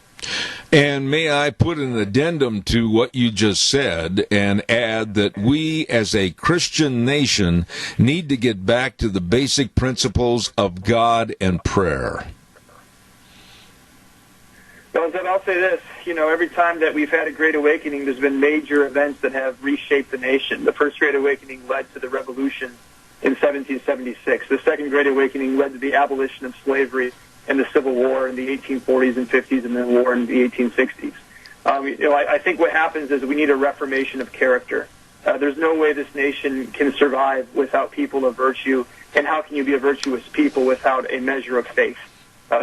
And may I put an addendum to what you just said and add that we as a Christian nation need to get back to the basic principles of God and prayer. Well, then I'll say this, every time that we've had a Great Awakening, there's been major events that have reshaped the nation. The first Great Awakening led to the Revolution in 1776. The second Great Awakening led to the abolition of slavery in the Civil War in the 1840s and 50s, and then war in the 1860s. I think what happens is we need a reformation of character. There's no way this nation can survive without people of virtue, and how can you be a virtuous people without a measure of faith?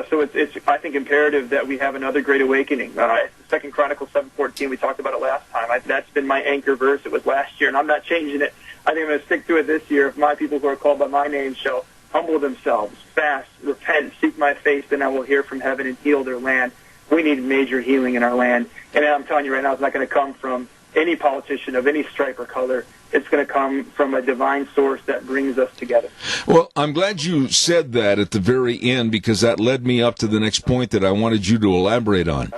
So it's I think imperative that we have another great awakening. 2 Chronicles 7:14, we talked about it last time. That's been my anchor verse. It was last year, and I'm not changing it. I think I'm going to stick to it this year. If my people who are called by my name shall humble themselves, fast, repent, seek my face, then I will hear from heaven and heal their land. We need major healing in our land. And I'm telling you right now, it's not going to come from any politician of any stripe or color. It's going to come from a divine source that brings us together. Well, I'm glad you said that at the very end, because that led me up to the next point that I wanted you to elaborate on.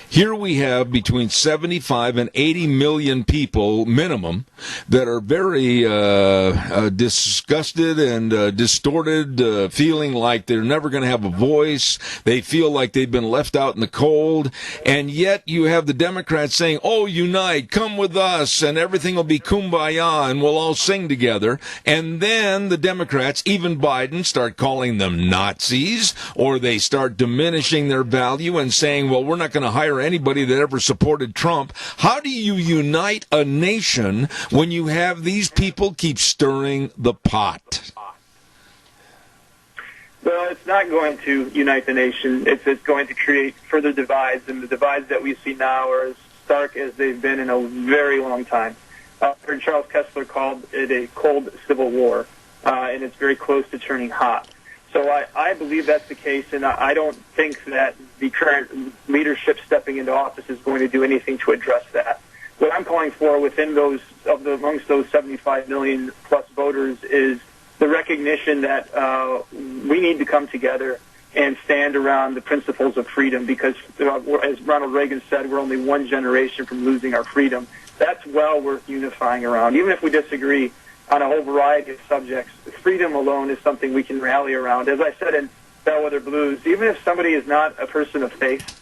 Here we have between 75 and 80 million people, minimum, that are very disgusted and distorted, feeling like they're never going to have a voice. They feel like they've been left out in the cold. And yet you have the Democrats saying, oh, unite, come with us, and everything will be kumbaya, and we'll all sing together. And then the Democrats, even Biden, start calling them Nazis, or they start diminishing their value and saying, well, we're not going to hire anybody that ever supported Trump. How do you unite a nation when you have these people keep stirring the pot? Well, it's not going to unite the nation. It's going to create further divides, and the divides that we see now are as stark as they've been in a very long time. Charles Kessler called it a cold civil war, and it's very close to turning hot. So I believe that's the case, and I don't think that the current leadership stepping into office is going to do anything to address that. What I'm calling for within amongst those 75 million plus voters is the recognition that we need to come together and stand around the principles of freedom, because as Ronald Reagan said, we're only one generation from losing our freedom. That's well worth unifying around. Even if we disagree on a whole variety of subjects, freedom alone is something we can rally around. As I said in Bellwether Blues, even if somebody is not a person of faith,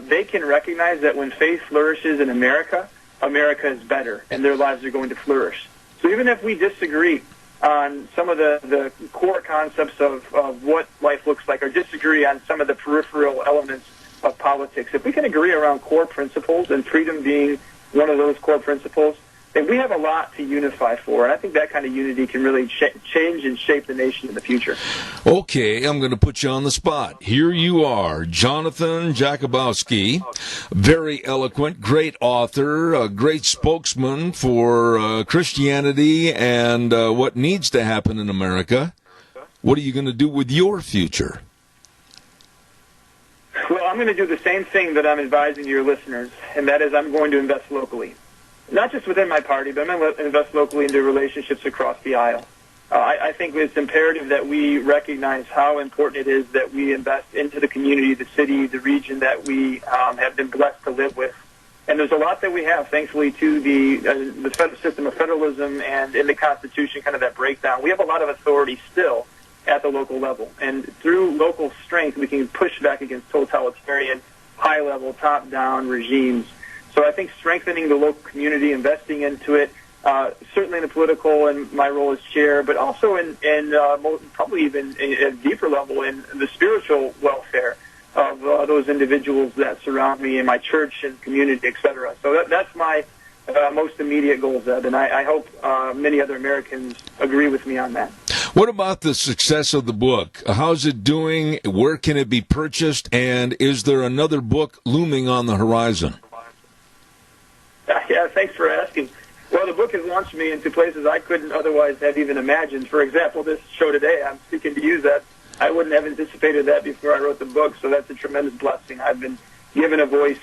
they can recognize that when faith flourishes in America, America is better, and their lives are going to flourish. So even if we disagree on some of the core concepts of what life looks like, or disagree on some of the peripheral elements of politics, if we can agree around core principles, and freedom being one of those core principles, then we have a lot to unify for. And I think that kind of unity can really change and shape the nation in the future. Okay, I'm going to put you on the spot. Here you are, Jonathan Jakubowski, very eloquent, great author, a great spokesman for Christianity and what needs to happen in America. What are you going to do with your future? Well, I'm going to do the same thing that I'm advising your listeners, and that is I'm going to invest locally. Not just within my party, but I'm going to invest locally into relationships across the aisle. I think it's imperative that we recognize how important it is that we invest into the community, the city, the region that we have been blessed to live with. And there's a lot that we have, thankfully, to the federal system of federalism and in the Constitution, kind of that breakdown. We have a lot of authority still at the local level. And through local strength, we can push back against totalitarian, high-level, top-down regimes. So I think strengthening the local community, investing into it, certainly in the political and my role as chair, but also in probably even a deeper level in the spiritual welfare of those individuals that surround me in my church and community, etc. So that's my most immediate goal, Zeb, and I hope many other Americans agree with me on that. What about the success of the book? How's it doing? Where can it be purchased? And is there another book looming on the horizon? Yeah, thanks for asking. Well, the book has launched me into places I couldn't otherwise have even imagined. For example, this show today, I'm speaking to you, Zeb. I wouldn't have anticipated that before I wrote the book, so that's a tremendous blessing. I've been given a voice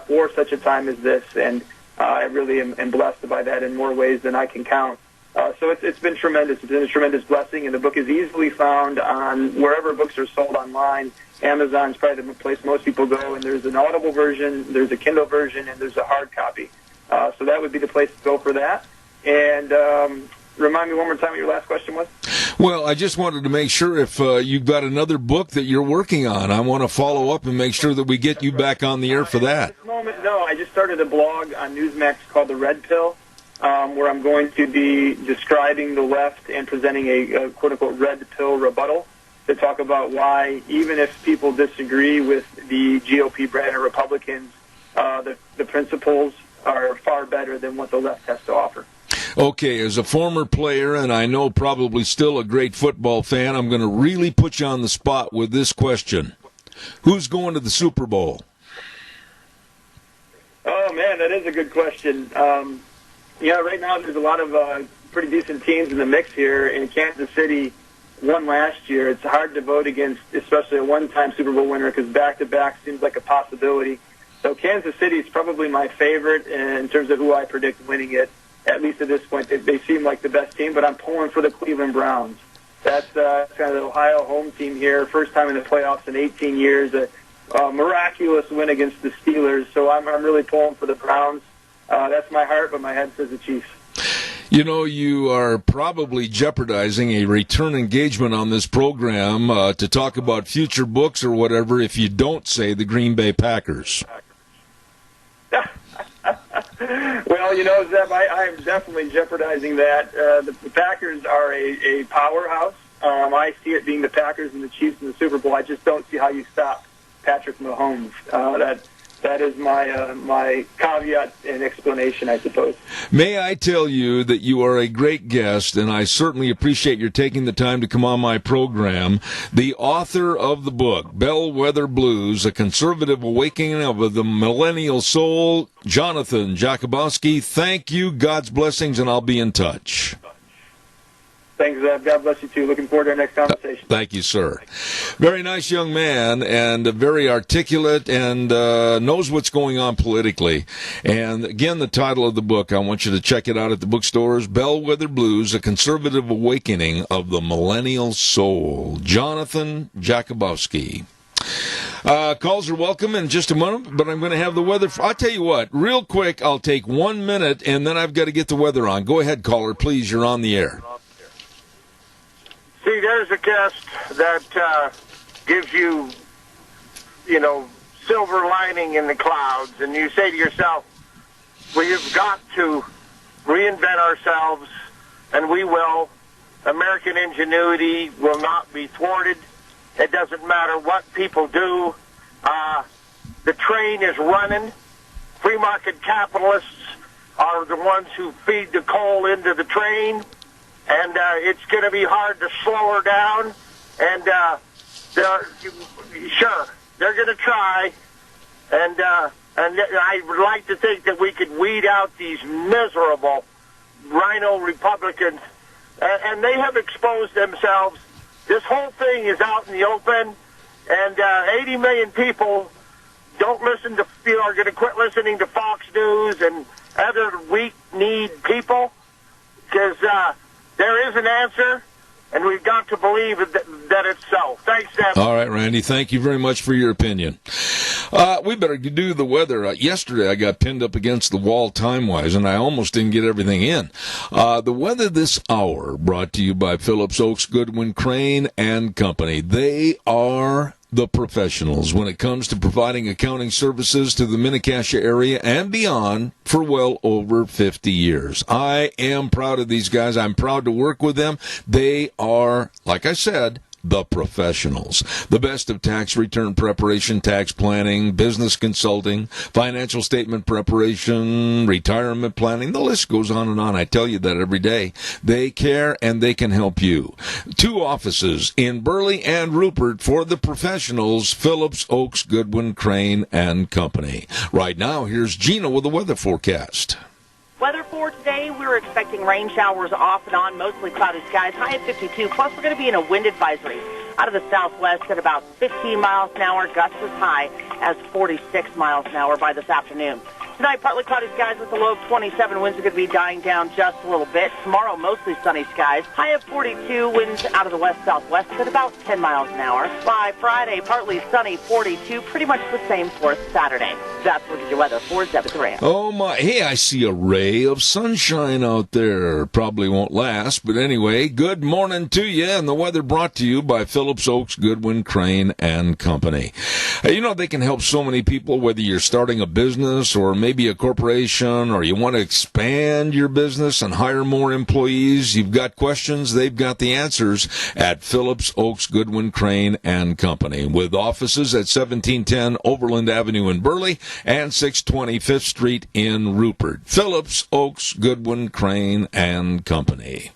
for such a time as this, and I really am blessed by that in more ways than I can count. So it's been tremendous. It's been a tremendous blessing, and the book is easily found on wherever books are sold online. Amazon's probably the place most people go, and there's an Audible version, there's a Kindle version, and there's a hard copy. So that would be the place to go for that. And remind me one more time what your last question was. Well, I just wanted to make sure if you've got another book that you're working on. I want to follow up and make sure that we get you back on the air for that. At this moment, no. I just started a blog on Newsmax called The Red Pill, where I'm going to be describing the left and presenting a quote-unquote red pill rebuttal. to talk about why, even if people disagree with the GOP brand of Republicans, the principles are far better than what the left has to offer. Okay, as a former player, and I know probably still a great football fan, I'm going to really put you on the spot with this question. Who's going to the Super Bowl? Oh, man, that is a good question. Right now there's a lot of pretty decent teams in the mix here, and Kansas City won last year. It's hard to vote against, especially a one-time Super Bowl winner, because back-to-back seems like a possibility. So Kansas City is probably my favorite in terms of who I predict winning it. At least at this point, they seem like the best team, but I'm pulling for the Cleveland Browns. That's kind of the Ohio home team here. First time in the playoffs in 18 years. A miraculous win against the Steelers. So I'm really pulling for the Browns. That's my heart, but my head says the Chiefs. You know, you are probably jeopardizing a return engagement on this program to talk about future books or whatever if you don't say the Green Bay Packers. Well, Zeb, I am definitely jeopardizing that. The Packers are a powerhouse. I see it being the Packers and the Chiefs in the Super Bowl. I just don't see how you stop Patrick Mahomes. That is my caveat and explanation, I suppose. May I tell you that you are a great guest, and I certainly appreciate your taking the time to come on my program. The author of the book, Bellwether Blues, A Conservative Awakening of the Millennial Soul, Jonathan Jakubowski. Thank you, God's blessings, and I'll be in touch. Thanks, Zeb. God bless you, too. Looking forward to our next conversation. Thank you, sir. Very nice young man, and very articulate, and knows what's going on politically. And, again, the title of the book, I want you to check it out at the bookstores, Bellwether Blues, A Conservative Awakening of the Millennial Soul. Jonathan Jakubowski. Calls are welcome in just a moment, but I'm going to have the weather. I'll tell you what, real quick, I'll take 1 minute, and then I've got to get the weather on. Go ahead, caller, please. You're on the air. See, there's a guest that gives you, silver lining in the clouds, and you say to yourself, we've got to reinvent ourselves, and we will. American ingenuity will not be thwarted. It doesn't matter what people do. The train is running. Free market capitalists are the ones who feed the coal into the train. And it's going to be hard to slow her down. And they're going to try. And I would like to think that we could weed out these miserable rhino Republicans. And they have exposed themselves. This whole thing is out in the open. And 80 million people are going to quit listening to Fox News and other weak-kneed people. Because there is an answer, and we've got to believe that it's so. Thanks, Sam. All right, Randy, thank you very much for your opinion. We better do the weather. Yesterday, I got pinned up against the wall time-wise, and I almost didn't get everything in. The weather this hour brought to you by Phillips Oaks, Goodwin, Crane, and Company. They are the professionals when it comes to providing accounting services to the Mini-Cassia area and beyond for well over 50 years. I am proud of these guys. I'm proud to work with them. They are, like I said, the professionals. The best of tax return preparation, tax planning, business consulting, financial statement preparation, retirement planning. The list goes on and on. I tell you that every day. They care and they can help you. 2 offices in Burley and Rupert for the professionals, Phillips Oaks, Goodwin, Crane, and Company. Right now, here's Gina with the weather forecast. Weather for today, we're expecting rain showers off and on, mostly cloudy skies, high at 52. Plus, we're going to be in a wind advisory out of the southwest at about 15 miles an hour, gusts as high as 46 miles an hour by this afternoon. Tonight, partly cloudy skies with a low of 27. Winds are going to be dying down just a little bit. Tomorrow, mostly sunny skies. High of 42. Winds out of the west-southwest at about 10 miles an hour. By Friday, partly sunny, 42. Pretty much the same for Saturday. That's look at your weather for Zeb at the Ranch. Oh, my. Hey, I see a ray of sunshine out there. Probably won't last, but anyway, good morning to you. And the weather brought to you by Phillips Oaks, Goodwin, Crane, and Company. You know, they can help so many people, whether you're starting a business or maybe a corporation, or you want to expand your business and hire more employees. You've got questions, they've got the answers at Phillips Oaks, Goodwin, Crane, and Company, with offices at 1710 Overland Avenue in Burley and 620 5th Street in Rupert. Phillips Oaks, Goodwin, Crane, and Company.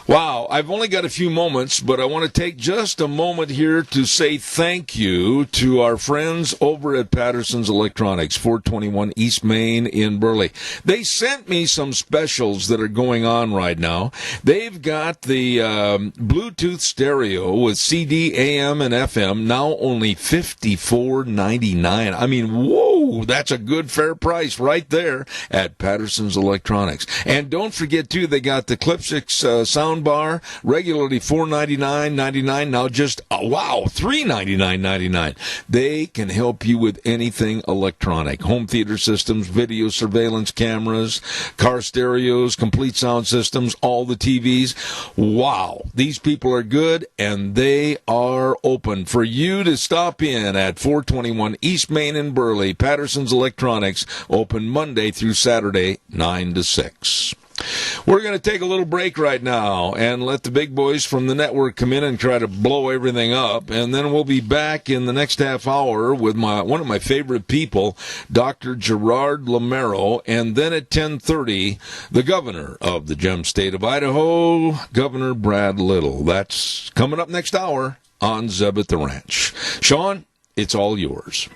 Wow, I've only got a few moments, but I want to take just a moment here to say thank you to our friends over at Patterson's Electronics, 421 East Main in Burley. They sent me some specials that are going on right now. They've got the Bluetooth stereo with CD, AM, and FM, now only $54.99. I mean, whoa, that's a good fair price right there at Patterson's Electronics. And don't forget, too, they got the Clipsix sound bar, regularly $499.99, now just $399.99. They can help you with anything electronic: home theater systems, video surveillance cameras, car stereos, complete sound systems, all the TVs. Wow, these people are good, and they are open for you to stop in at 421 East Main in Burley. Patterson's Electronics, open Monday through Saturday, 9 to 6. We're going to take a little break right now and let the big boys from the network come in and try to blow everything up, and then we'll be back in the next half hour with one of my favorite people, Dr. Gerard Lamero, and then at 10:30, the governor of the gem state of Idaho, Governor Brad Little. That's coming up next hour on Zeb at the Ranch. Sean, it's all yours.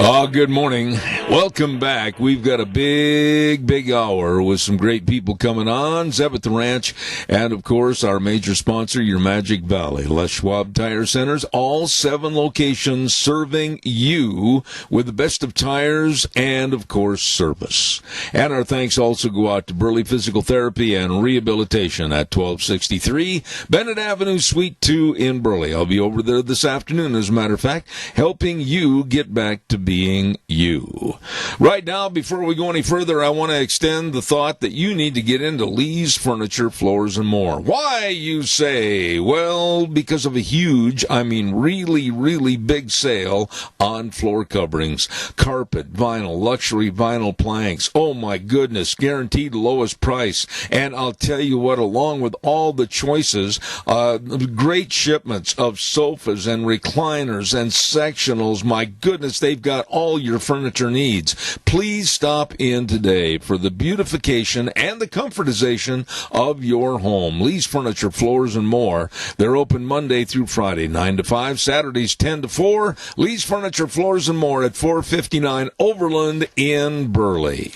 Oh, good morning. Welcome back. We've got a big hour with some great people coming on. Zeb at the Ranch, and of course our major sponsor, your Magic Valley, Les Schwab Tire Centers, all 7 locations serving you with the best of tires and of course service. And our thanks also go out to Burley Physical Therapy and Rehabilitation at 1263 Bennett Avenue, Suite 2 in Burley. I'll be over there this afternoon, as a matter of fact, helping you get back to being you. Right now, before we go any further, I want to extend the thought that you need to get into Lee's Furniture, Floors, and More. Why, you say? Well, because of a huge, really big sale on floor coverings, carpet, vinyl, luxury vinyl planks. Oh my goodness, guaranteed lowest price. And I'll tell you what, along with all the choices, great shipments of sofas and recliners and sectionals. My goodness, they've got all your furniture needs. Please stop in today for the beautification and the comfortization of your home. Lee's Furniture, Floors, and More. They're open Monday through Friday, 9 to 5, Saturdays 10 to 4. Lee's Furniture, Floors, and More at 459 Overland in Burley.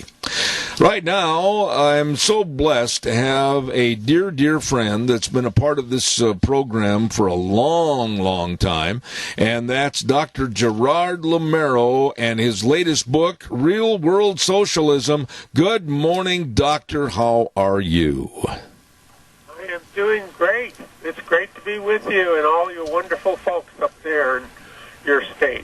Right now, I'm so blessed to have a dear friend that's been a part of this program for a long time, and that's Dr. Gerard Lamero and his latest book, Real World Socialism. Good morning, Doctor. How are you? I am doing great. It's great to be with you and all your wonderful folks up there in your state.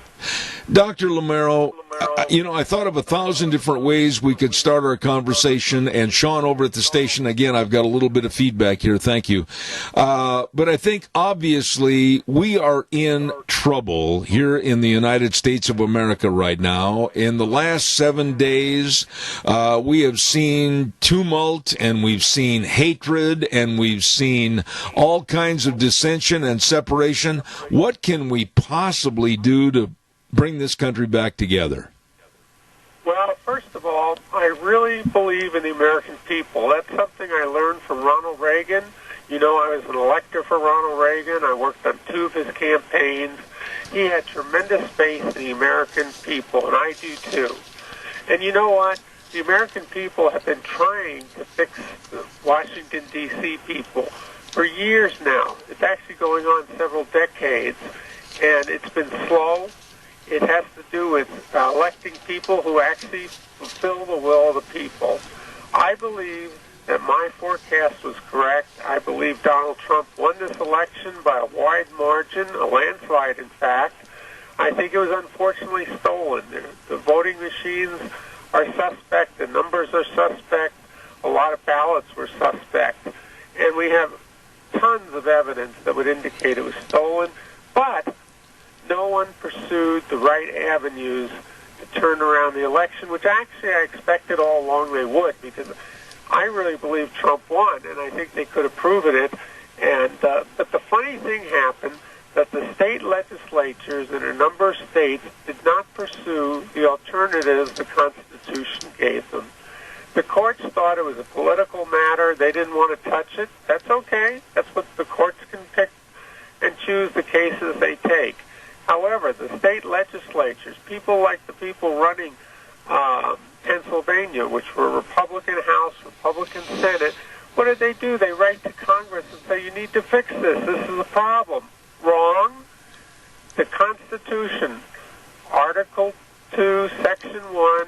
Dr. Lamero, I thought of 1,000 different ways we could start our conversation, and Sean over at the station, again, I've got a little bit of feedback here, thank you. But I think, obviously, we are in trouble here in the United States of America right now. In the last 7 days, we have seen tumult, and we've seen hatred, and we've seen all kinds of dissension and separation. What can we possibly do to bring this country back together? Well, first of all, I really believe in the American people. That's something I learned from Ronald Reagan. You know, I was an elector for Ronald Reagan. I worked on 2 of his campaigns. He had tremendous faith in the American people, and I do too. And you know what? The American people have been trying to fix the Washington, D.C. people for years now. It's actually going on several decades, and it's been slow. It has to do with electing people who actually fulfill the will of the people. I believe that my forecast was correct. I believe Donald Trump won this election by a wide margin, a landslide, in fact. I think it was unfortunately stolen. The voting machines are suspect. The numbers are suspect. A lot of ballots were suspect. And we have tons of evidence that would indicate it was stolen. But no one pursued the right avenues to turn around the election, which actually I expected all along they would, because I really believe Trump won, and I think they could have proven it. And but the funny thing happened that the state legislatures in a number of states did not pursue the alternatives the Constitution gave them. The courts thought it was a political matter. They didn't want to touch it. That's okay. That's what the courts can pick and choose the cases they take. However, the state legislatures, people like the people running Pennsylvania, which were Republican House, Republican Senate, what did they do? They write to Congress and say, you need to fix this. This is a problem. Wrong. The Constitution, Article 2, Section 1,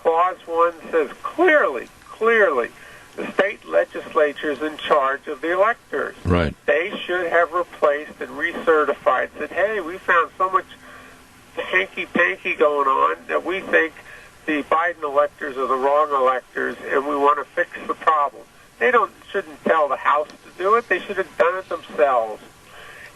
Clause 1 says clearly, the state legislature is in charge of the electors. Right. They should have replaced and recertified, said, hey, we found so much hanky-panky going on that we think the Biden electors are the wrong electors, and we want to fix the problem. They shouldn't tell the House to do it. They should have done it themselves.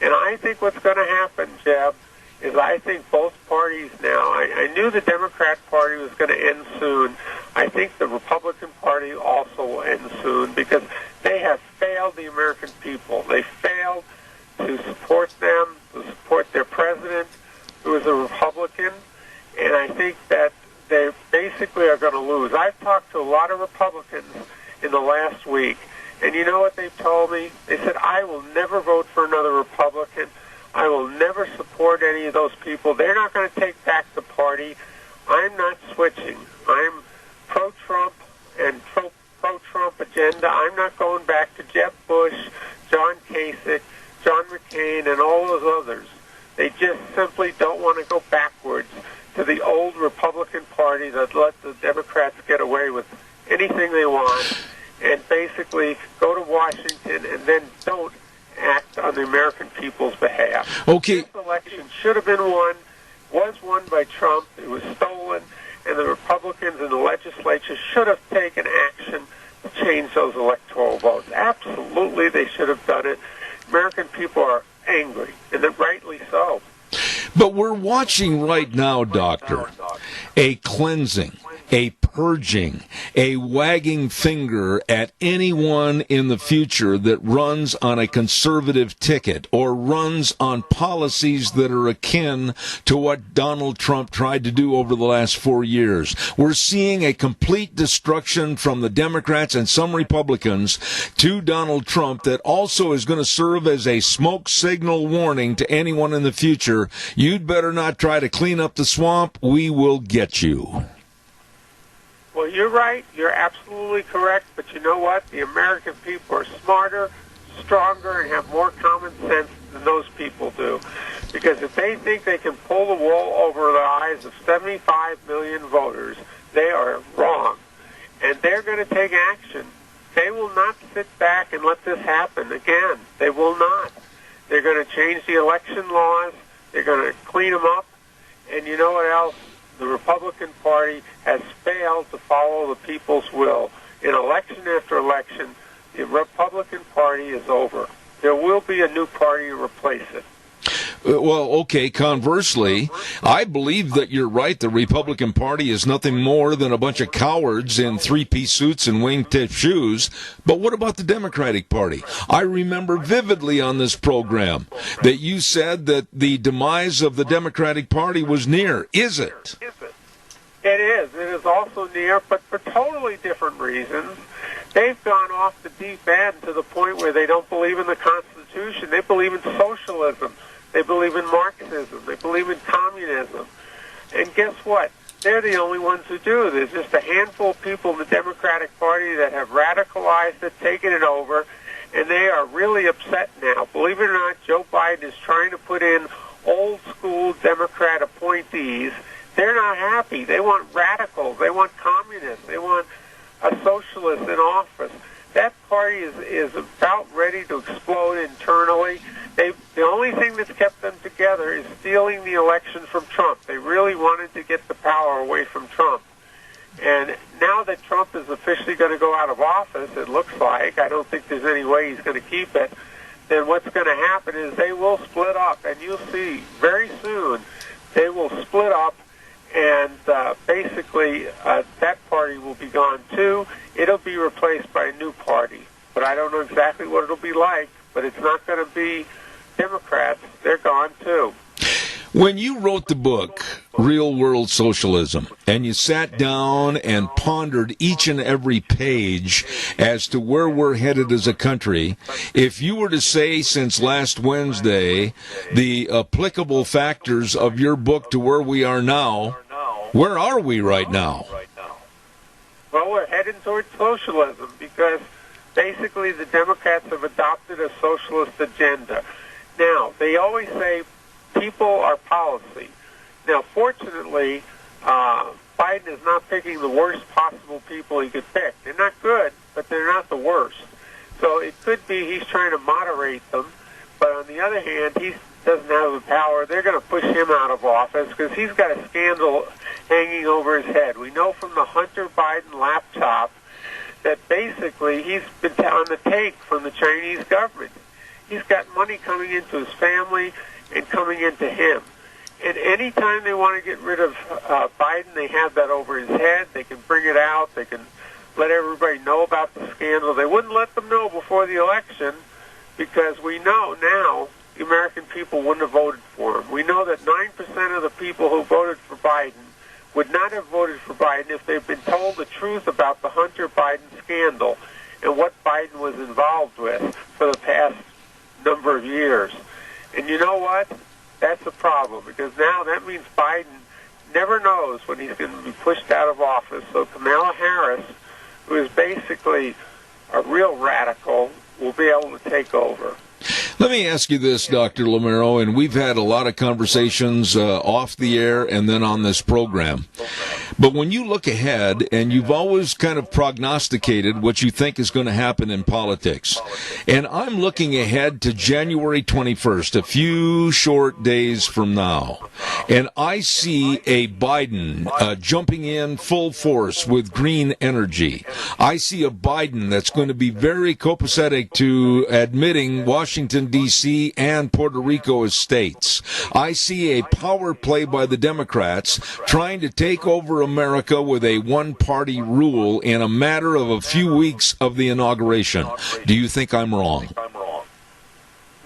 And I think what's going to happen, Jeb, is I think both parties now, I knew the Democrat Party was going to end soon. I think the Republican Party also will end soon because they have failed the American people. They failed to support them, to support their president, who is a Republican, and I think that they basically are going to lose. I've talked to a lot of Republicans in the last week, and you know what they've told me? They said, I will never vote for another Republican. I will never support any of those people. They're not going to take back the party. I'm not switching. I'm pro-Trump and pro-Trump agenda. I'm not going back to Jeb Bush, John Kasich, John McCain, and all those others. They just simply don't want to go backwards to the old Republican Party that let the Democrats get away with anything they want and basically go to Washington and then don't act on the American people's behalf. Okay. This election should have been won, was won by Trump. It was stolen, and the Republicans in the legislature should have taken action to change those electoral votes. Absolutely, they should have done it. American people are angry, and they're rightly so. But we're watching right now, Doctor, a cleansing, a purging, a wagging finger at anyone in the future that runs on a conservative ticket or runs on policies that are akin to what Donald Trump tried to do over the last 4 years. We're seeing a complete destruction from the Democrats and some Republicans to Donald Trump that also is going to serve as a smoke signal warning to anyone in the future. You'd better not try to clean up the swamp. We will get you. Well, you're right. You're absolutely correct. But you know what? The American people are smarter, stronger, and have more common sense than those people do. Because if they think they can pull the wool over the eyes of 75 million voters, they are wrong. And they're going to take action. They will not sit back and let this happen again. They will not. They're going to change the election laws. They're going to clean them up. And you know what else? The Republican Party has failed to follow the people's will. In election after election, the Republican Party is over. There will be a new party to replace it. Well, okay, conversely, I believe that you're right. The Republican Party is nothing more than a bunch of cowards in three-piece suits and wingtip shoes. But what about the Democratic Party? I remember vividly on this program that you said that the demise of the Democratic Party was near. Is it? It is. It is also near, but for totally different reasons. They've gone off the deep end to the point where they don't believe in the Constitution. They believe in socialism. They believe in Marxism. They believe in communism. And guess what? They're the only ones who do. There's just a handful of people in the Democratic Party that have radicalized it, taken it over, and they are really upset now. Believe it or not, Joe Biden is trying to put in old-school Democrat appointees. They're not happy. They want radicals. They want communists. They want a socialist in office. That party is about ready to explode internally. The only thing that's kept them together is stealing the election from Trump. They really wanted to get the power away from Trump. And now that Trump is officially going to go out of office, it looks like, I don't think there's any way he's going to keep it, then what's going to happen is they will split up. And you'll see very soon they will split up, and basically that party will be gone too. It'll be replaced by a new party. But I don't know exactly what it'll be like, but it's not going to be Democrats. They're gone too. When you wrote the book, Real World Socialism, and you sat down and pondered each and every page as to where we're headed as a country, if you were to say since last Wednesday the applicable factors of your book to where we are now, where are we right now? Well, we're heading towards socialism because basically the Democrats have adopted a socialist agenda. Now, they always say people are policy. Now, fortunately, Biden is not picking the worst possible people he could pick. They're not good, but they're not the worst. So it could be he's trying to moderate them, but on the other hand, he doesn't have the power. They're going to push him out of office because he's got a scandal hanging over his head. We know from the Hunter Biden laptop that basically he's been on the take from the Chinese government. He's got money coming into his family and coming into him. And any time they want to get rid of Biden, they have that over his head. They can bring it out. They can let everybody know about the scandal. They wouldn't let them know before the election because we know now the American people wouldn't have voted for him. We know that 9% of the people who voted for Biden would not have voted for Biden if they've been told the truth about the Hunter Biden scandal and what Biden was involved with for the past number of years. And you know what? That's a problem because now that means Biden never knows when he's going to be pushed out of office. So Kamala Harris, who is basically a real radical, will be able to take over. Let me ask you this, Dr. Lamero, and we've had a lot of conversations off the air and then on this program. But when you look ahead, and you've always kind of prognosticated what you think is going to happen in politics, and I'm looking ahead to January 21st, a few short days from now, and I see a Biden jumping in full force with green energy. I see a Biden that's going to be very copacetic to admitting Washington, D.C. and Puerto Rico as states. I see a power play by the Democrats trying to take over America with a one-party rule in a matter of a few weeks of the inauguration. Do you think I'm wrong?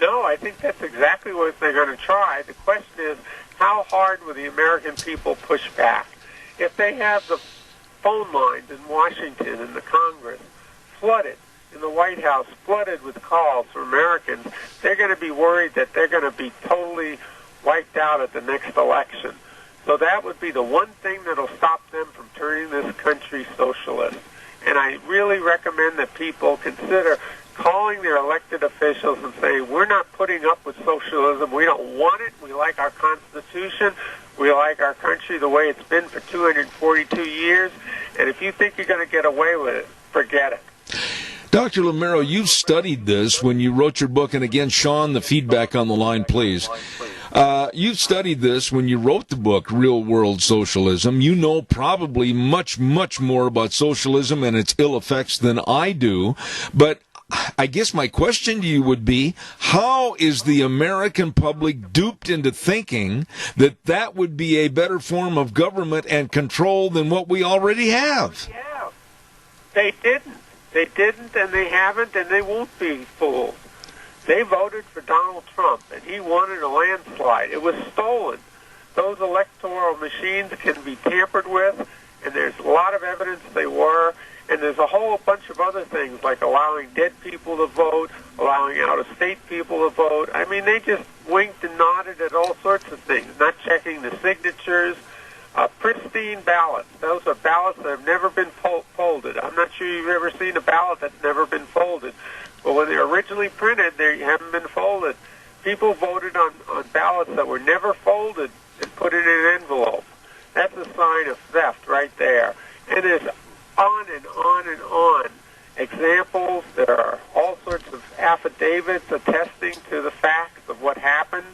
No, I think that's exactly what they're going to try. The question is, how hard will the American people push back? If they have the phone lines in Washington and the Congress flooded, in the White House flooded with calls from Americans, they're going to be worried that they're going to be totally wiped out at the next election. So that would be the one thing that will stop them from turning this country socialist. And I really recommend that people consider calling their elected officials and saying, we're not putting up with socialism. We don't want it. We like our Constitution. We like our country the way it's been for 242 years. And if you think you're going to get away with it, forget it. Dr. Lamero, you've studied this when you wrote your book, and again, Sean, the feedback on the line, please. You've studied this when you wrote the book, Real World Socialism. You know probably much, much more about socialism and its ill effects than I do, but I guess my question to you would be, how is the American public duped into thinking that that would be a better form of government and control than what we already have? They didn't. They didn't, and they haven't, and they won't be fooled. They voted for Donald Trump, and he won in a landslide. It was stolen. Those electoral machines can be tampered with, and there's a lot of evidence they were, and there's a whole bunch of other things, like allowing dead people to vote, allowing out-of-state people to vote. I mean, they just winked and nodded at all sorts of things, not checking the signatures. Pristine ballots. Those are ballots that have never been folded. I'm not sure you've ever seen a ballot that's never been folded. But when they're originally printed, they haven't been folded. People voted on ballots that were never folded and put it in an envelope. That's a sign of theft right there. And there's on and on and on. Examples, there are all sorts of affidavits attesting to the facts of what happened.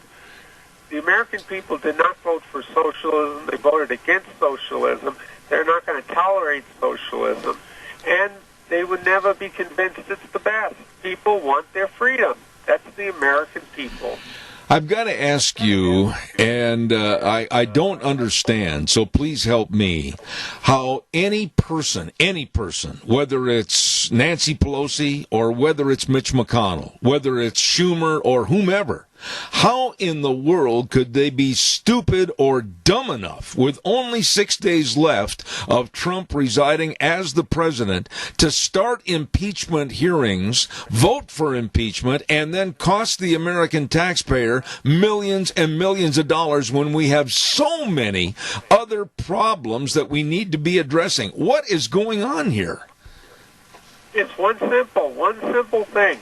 The American people did not vote for socialism. They voted against socialism. They're not going to tolerate socialism. And they would never be convinced it's the best. People want their freedom. That's the American people. I've got to ask you, and I don't understand, so please help me, how any person, whether it's Nancy Pelosi or whether it's Mitch McConnell, whether it's Schumer or whomever, how in the world could they be stupid or dumb enough, with only 6 days left of Trump residing as the president, to start impeachment hearings, vote for impeachment, and then cost the American taxpayer millions and millions of dollars when we have so many other problems that we need to be addressing? What is going on here? It's one simple thing.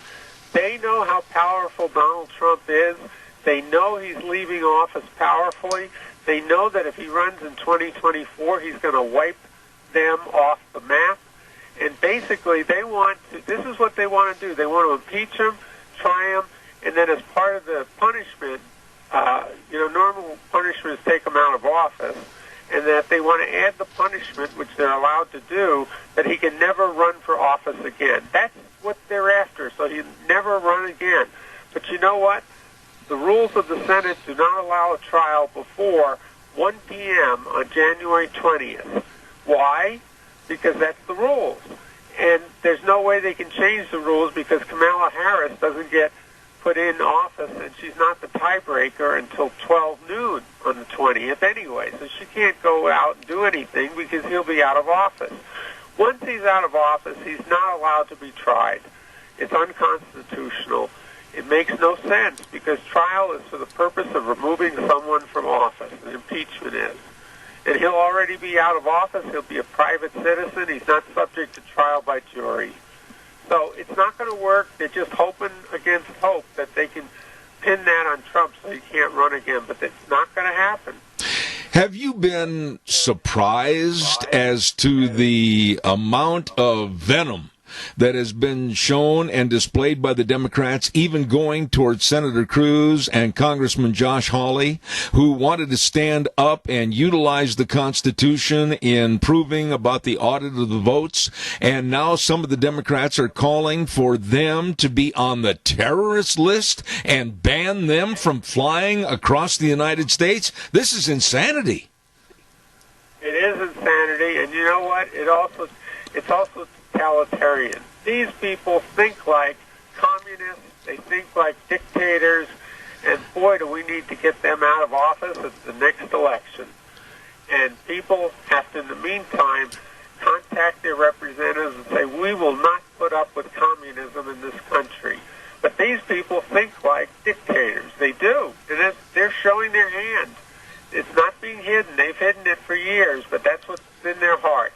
They know how powerful Donald Trump is. They know he's leaving office powerfully. They know that if he runs in 2024, he's going to wipe them off the map. And basically, this is what they want to do. They want to impeach him, try him, and then as part of the punishment, normal punishment is take him out of office, and that they want to add the punishment, which they're allowed to do, that he can never run for office again. That's what they're after, so he'll never run again. But you know what? The rules of the Senate do not allow a trial before 1 p.m. on January 20th. Why? Because that's the rules. And there's no way they can change the rules because Kamala Harris doesn't get put in office, and she's not the tiebreaker until 12 noon on the 20th anyway. So she can't go out and do anything because he'll be out of office. Once he's out of office, he's not allowed to be tried. It's unconstitutional. It makes no sense because trial is for the purpose of removing someone from office, and impeachment is. And he'll already be out of office. He'll be a private citizen. He's not subject to trial by jury. So it's not going to work. They're just hoping against hope that they can pin that on Trump so he can't run again, but it's not going to happen. Have you been surprised as to the amount of venom that has been shown and displayed by the Democrats, even going towards Senator Cruz and Congressman Josh Hawley, who wanted to stand up and utilize the Constitution in proving about the audit of the votes, and now some of the Democrats are calling for them to be on the terrorist list and ban them from flying across the United States? This is insanity. It is insanity, and you know what? It's also totalitarian. These people think like communists. They think like dictators. And boy, do we need to get them out of office at the next election. And people have to, in the meantime, contact their representatives and say, we will not put up with communism in this country. But these people think like dictators. They do. And they're showing their hand. It's not being hidden. They've hidden it for years, but that's what's in their heart.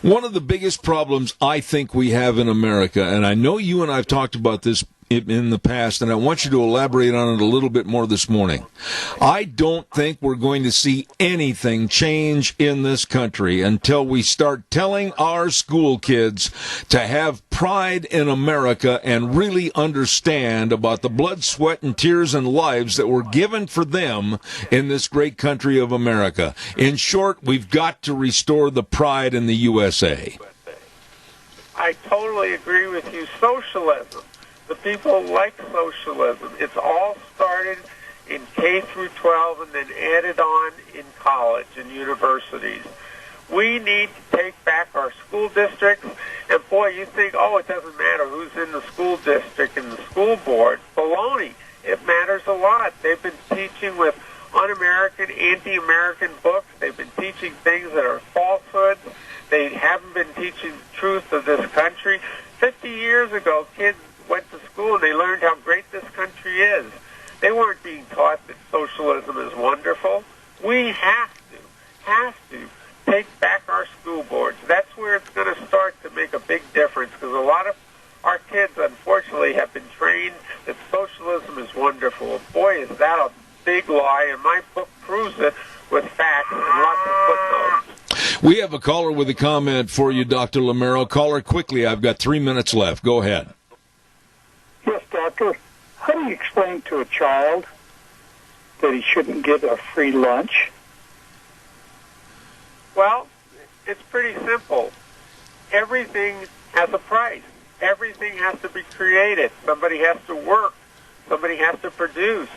One of the biggest problems I think we have in America, and I know you and I have talked about this in the past, and I want you to elaborate on it a little bit more this morning. I don't think we're going to see anything change in this country until we start telling our school kids to have pride in America and really understand about the blood, sweat, and tears and lives that were given for them in this great country of America. In short, we've got to restore the pride in the USA. I totally agree with you. Socialism. The people like socialism. It's all started in K through 12 and then added on in college and universities. We need to take back our school districts. And boy, you think, it doesn't matter who's in the school district and the school board. Baloney. It matters a lot. They've been teaching with un-American, anti-American books. They've been teaching things that are falsehoods. They haven't been teaching the truth of this country. 50 years ago, kids went to school and they learned how great this country is. They weren't being taught that socialism is wonderful. We have to take back our school boards. That's where it's going to start to make a big difference because a lot of our kids, unfortunately, have been trained that socialism is wonderful. Boy, is that a big lie, and my book proves it with facts and lots of footnotes. We have a caller with a comment for you, Dr. Lamero. Caller, quickly. I've got 3 minutes left. Go ahead. Yes, doctor. How do you explain to a child that he shouldn't get a free lunch? Well, it's pretty simple. Everything has a price. Everything has to be created. Somebody has to work. Somebody has to produce.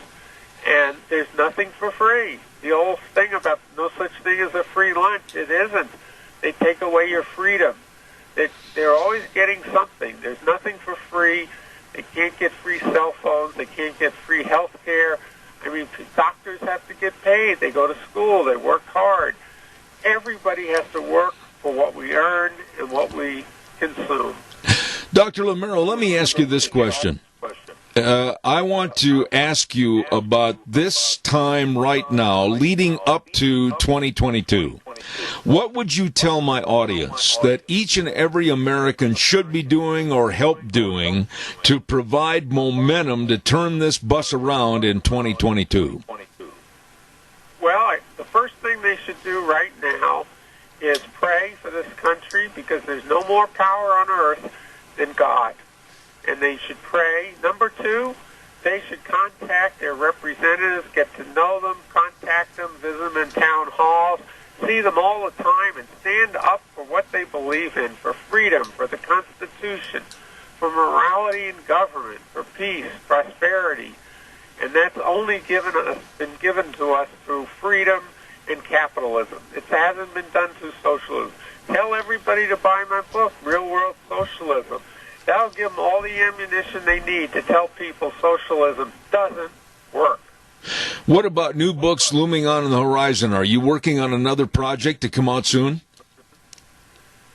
And there's nothing for free. The old thing about no such thing as a free lunch, it isn't. They take away your freedom. They're always getting something. There's nothing for free. They can't get free cell phones. They can't get free health care. I mean, doctors have to get paid. They go to school. They work hard. Everybody has to work for what we earn and what we consume. Dr. Lamero, let me ask you this question. I want to ask you about this time right now leading up to 2022. What would you tell my audience that each and every American should be doing or help doing to provide momentum to turn this bus around in 2022? Well, the first thing they should do right now is pray for this country, because there's no more power on earth than God. And they should pray. Number two, they should contact their representatives, get to know them, contact them, visit them in town halls, see them all the time, and stand up for what they believe in, for freedom, for the Constitution, for morality in government, for peace, prosperity. And that's only been given to us through freedom and capitalism. It hasn't been done through socialism. Tell everybody to buy my book, Real World Socialism. That'll give them all the ammunition they need to tell people socialism doesn't work. What about new books looming on the horizon? Are you working on another project to come out soon?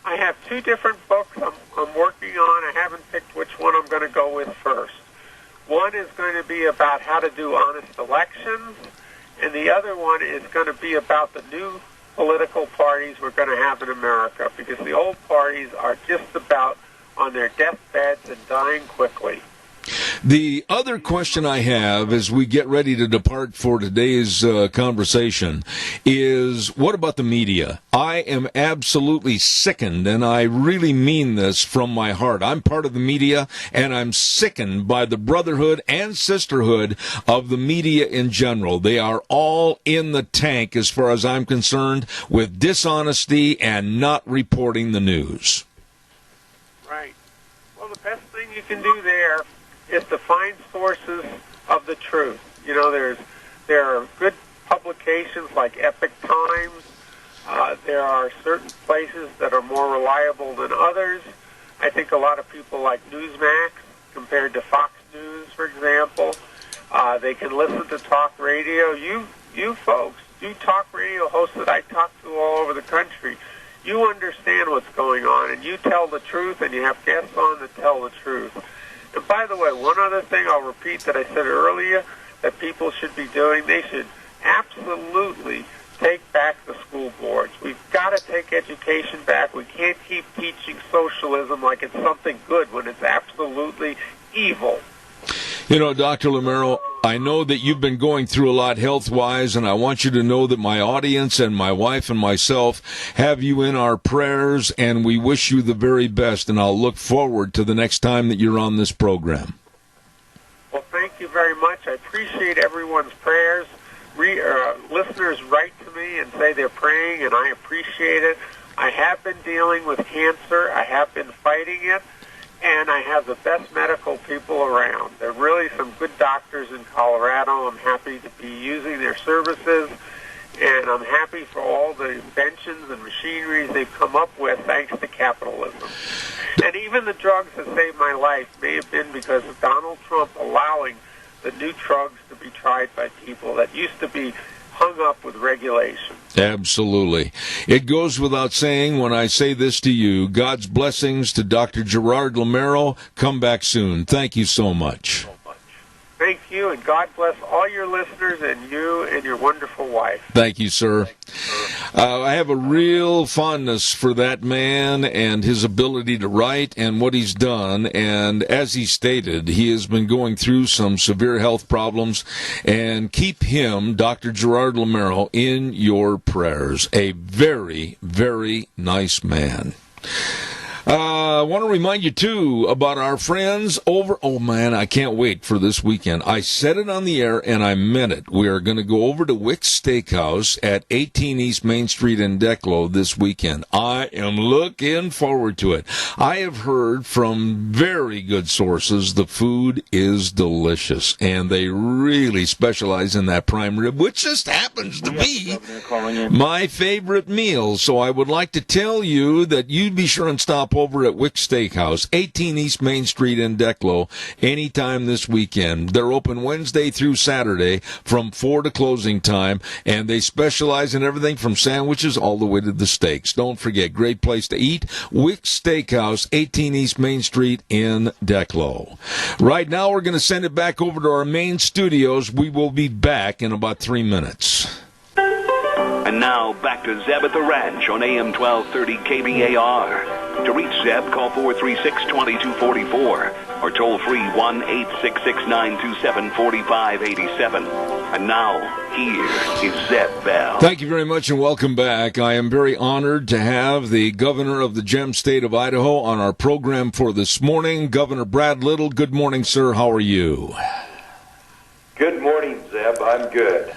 I have two different books I'm working on. I haven't picked which one I'm going to go with first. One is going to be about how to do honest elections, and the other one is going to be about the new political parties we're going to have in America, because the old parties are just about on their deathbeds and dying quickly. The other question I have as we get ready to depart for today's conversation is, what about the media? I am absolutely sickened, and I really mean this from my heart. I'm part of the media, and I'm sickened by the brotherhood and sisterhood of the media in general. They are all in the tank, as far as I'm concerned, with dishonesty and not reporting the news. Right. Well, the best thing you can do there is to find sources of the truth. You know, there are good publications like Epic Times. There are certain places that are more reliable than others. I think a lot of people like Newsmax compared to Fox News, for example. They can listen to talk radio. You folks, you talk radio hosts that I talk to all over the country, you understand what's going on, and you tell the truth, and you have guests on that tell the truth. And by the way, one other thing I'll repeat that I said earlier that people should be doing, they should absolutely take back the school boards. We've got to take education back. We can't keep teaching socialism like it's something good when it's absolutely evil. You know, Dr. Lamero, I know that you've been going through a lot health-wise, and I want you to know that my audience and my wife and myself have you in our prayers, and we wish you the very best, and I'll look forward to the next time that you're on this program. Well, thank you very much. I appreciate everyone's prayers. Listeners write to me and say they're praying, and I appreciate it. I have been dealing with cancer. I have been fighting it. And I have the best medical people around. There are really some good doctors in Colorado. I'm happy to be using their services. And I'm happy for all the inventions and machineries they've come up with thanks to capitalism. And even the drugs that saved my life may have been because of Donald Trump allowing the new drugs to be tried by people that used to be hung up with regulation. Absolutely. It goes without saying when I say this to you, God's blessings to Dr. Gerard Lamero. Come back soon. Thank you so much. Thank you, and God bless all your listeners and you and your wonderful wife. Thank you, sir. I have a real fondness for that man and his ability to write and what he's done. And as he stated, he has been going through some severe health problems. And keep him, Dr. Gerard Lamero, in your prayers. A very, very nice man. I want to remind you, too, about our friends over... Oh, man, I can't wait for this weekend. I said it on the air, and I meant it. We are going to go over to Wick's Steakhouse at 18 East Main Street in Declo this weekend. I am looking forward to it. I have heard from very good sources the food is delicious, and they really specialize in that prime rib, which just happens to be my favorite meal. So I would like to tell you that you'd be sure and stop over at Wick Steakhouse, 18 East Main Street in Declo, anytime this weekend. They're open Wednesday through Saturday from 4 to closing time, and they specialize in everything from sandwiches all the way to the steaks. Don't forget, great place to eat. Wick Steakhouse, 18 East Main Street in Declo. Right now, we're going to send it back over to our main studios. We will be back in about 3 minutes. And now, back to Zeb at the Ranch on AM 1230 KBAR. To reach Zeb, call 436-2244 or toll free 1-866-927-4587. And now, here is Zeb Bell. Thank you very much and welcome back. I am very honored to have the governor of the gem state of Idaho on our program for this morning. Governor Brad Little, good morning, sir. How are you? Good morning, Zeb. I'm good.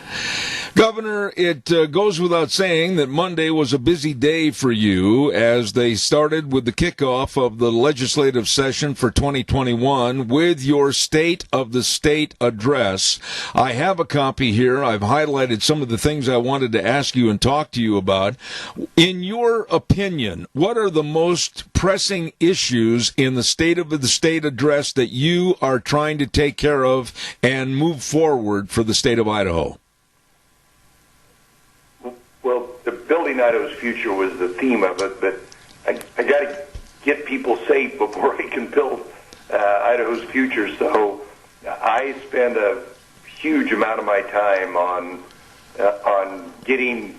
Governor, it goes without saying that Monday was a busy day for you as they started with the kickoff of the legislative session for 2021 with your State of the State address. I have a copy here. I've highlighted some of the things I wanted to ask you and talk to you about. In your opinion, what are the most pressing issues in the State of the State address that you are trying to take care of and move forward for the state of Idaho? Well, the building Idaho's future was the theme of it, but I got to get people safe before I can build Idaho's future. So I spend a huge amount of my time on getting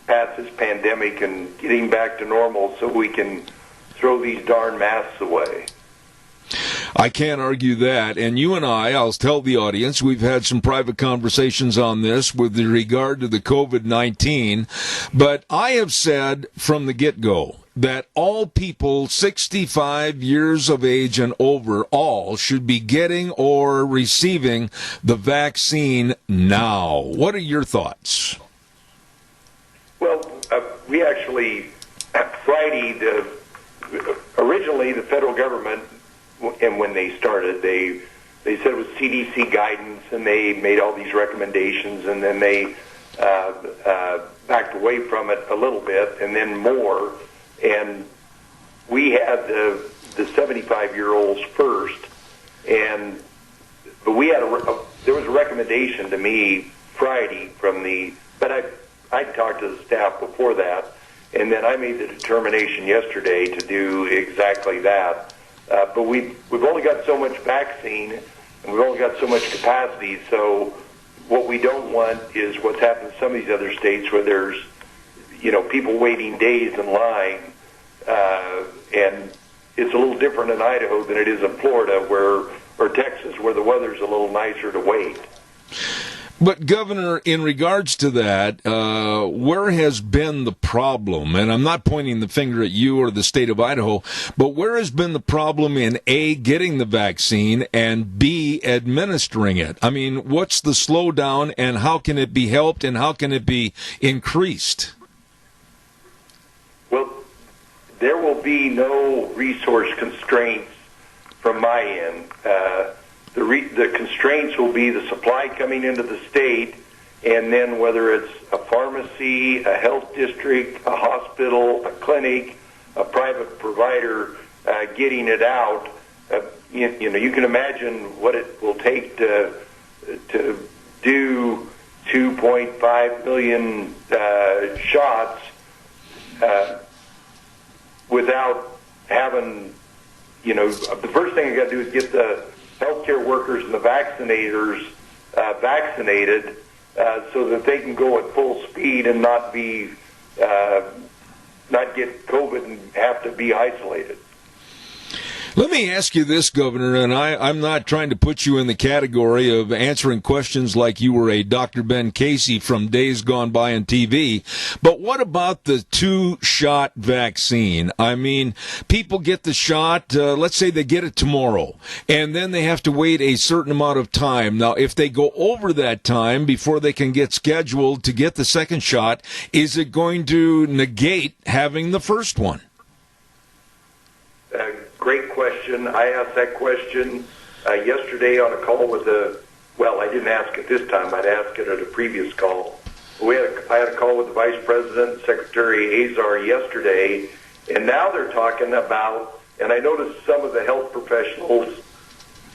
past this pandemic and getting back to normal so we can throw these darn masks away. I can't argue that. And you and I'll tell the audience, we've had some private conversations on this with regard to the COVID-19. But I have said from the get-go that all people 65 years of age and over all should be getting or receiving the vaccine now. What are your thoughts? Well, we actually, Friday, originally the federal government, and when they started, they said it was CDC guidance, and they made all these recommendations, and then they backed away from it a little bit, and then more. And we had the 75-year-olds first, but we had there was a recommendation to me Friday but I talked to the staff before that, and then I made the determination yesterday to do exactly that. But we've only got so much vaccine, and we've only got so much capacity. So what we don't want is what's happened in some of these other states where there's, people waiting days in line, and it's a little different in Idaho than it is in Florida, or Texas, where the weather's a little nicer to wait. But, Governor, in regards to that, where has been the problem? And I'm not pointing the finger at you or the state of Idaho, but where has been the problem in A, getting the vaccine, and B, administering it? I mean, what's the slowdown, and how can it be helped, and how can it be increased? Well, there will be no resource constraints from my end. The constraints will be the supply coming into the state, and then whether it's a pharmacy, a health district, a hospital, a clinic, a private provider getting it out. You can imagine what it will take to do 2.5 million shots without having, the first thing I got to do is get the health healthcare workers and the vaccinators vaccinated so that they can go at full speed and not get COVID and have to be isolated. Let me ask you this, Governor, and I'm not trying to put you in the category of answering questions like you were a Dr. Ben Casey from days gone by on TV, but what about the 2-shot vaccine? I mean, people get the shot, let's say they get it tomorrow, and then they have to wait a certain amount of time. Now, if they go over that time before they can get scheduled to get the second shot, is it going to negate having the first one? Great question. I asked that question yesterday on a call with I didn't ask it this time. I'd asked it at a previous call. I had a call with the Vice President, Secretary Azar yesterday, and now they're talking about, and I noticed some of the health professionals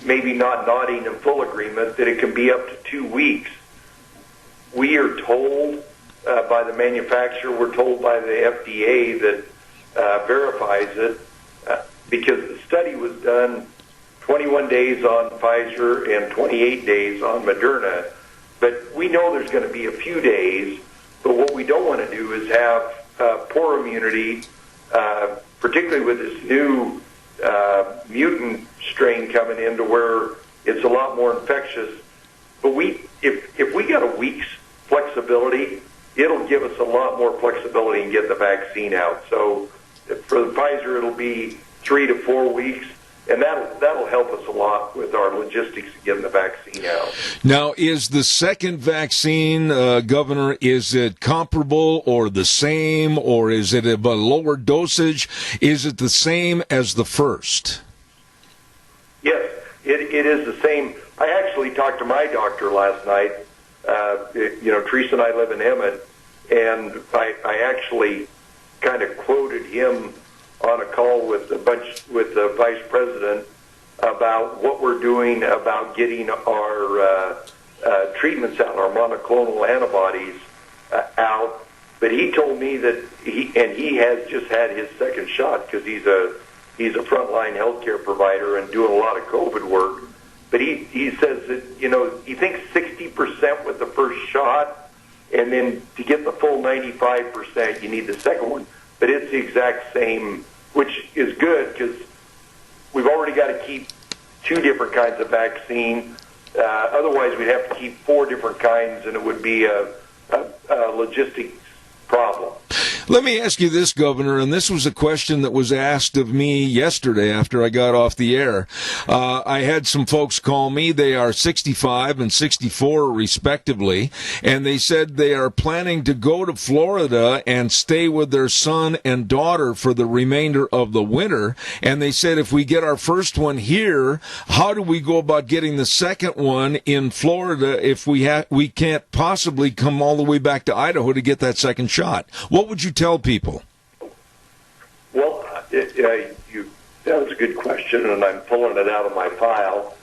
maybe not nodding in full agreement, that it can be up to 2 weeks. We are told by the manufacturer, we're told by the FDA that verifies it, because the study was done 21 days on Pfizer and 28 days on Moderna. But we know there's going to be a few days, but what we don't want to do is have poor immunity, particularly with this new mutant strain coming in to where it's a lot more infectious. But if we got a week's flexibility, it'll give us a lot more flexibility in getting the vaccine out. So for the Pfizer, it'll be 3 to 4 weeks, and that'll help us a lot with our logistics of getting the vaccine out. Now, is the second vaccine, Governor, is it comparable or the same, or is it a lower dosage? Is it the same as the first? Yes, it is the same. I actually talked to my doctor last night. Teresa and I live in Emmett, and I actually kind of quoted him on a call with the Vice President about what we're doing about getting our treatments out, our monoclonal antibodies out. But he told me that he has just had his second shot because he's a frontline healthcare provider and doing a lot of COVID work. But he says that he thinks 60% with the first shot, and then to get the full 95%, you need the second one. But it's the exact same, which is good because we've already got to keep 2 different kinds of vaccine. Otherwise, we'd have to keep 4 different kinds, and it would be a logistics problem. Let me ask you this, Governor, and this was a question that was asked of me yesterday after I got off the air. I had some folks call me. They are 65 and 64, respectively, and they said they are planning to go to Florida and stay with their son and daughter for the remainder of the winter. And they said, if we get our first one here, how do we go about getting the second one in Florida if we can't possibly come all the way back to Idaho to get that second shot? What would you tell people? Well, that was a good question, and I'm pulling it out of my file.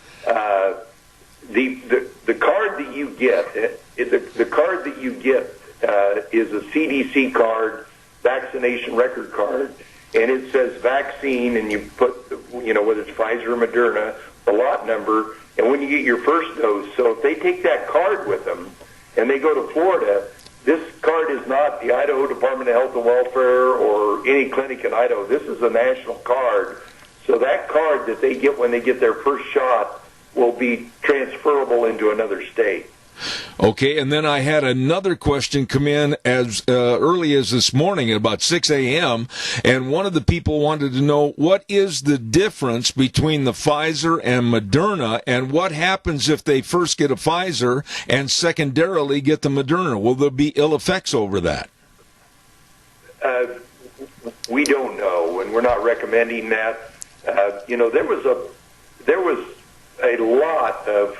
The card that you get, the card that you get is a CDC card, vaccination record card, and it says vaccine, and you put, whether it's Pfizer or Moderna, the lot number, and when you get your first dose. So if they take that card with them and they go to Florida, this card is not the Idaho Department of Health and Welfare or any clinic in Idaho. This is a national card. So that card that they get when they get their first shot will be transferable into another state. Okay, and then I had another question come in as early as this morning at about 6 a.m., and one of the people wanted to know what is the difference between the Pfizer and Moderna, and what happens if they first get a Pfizer and secondarily get the Moderna? Will there be ill effects over that? We don't know, and we're not recommending that. There was a lot of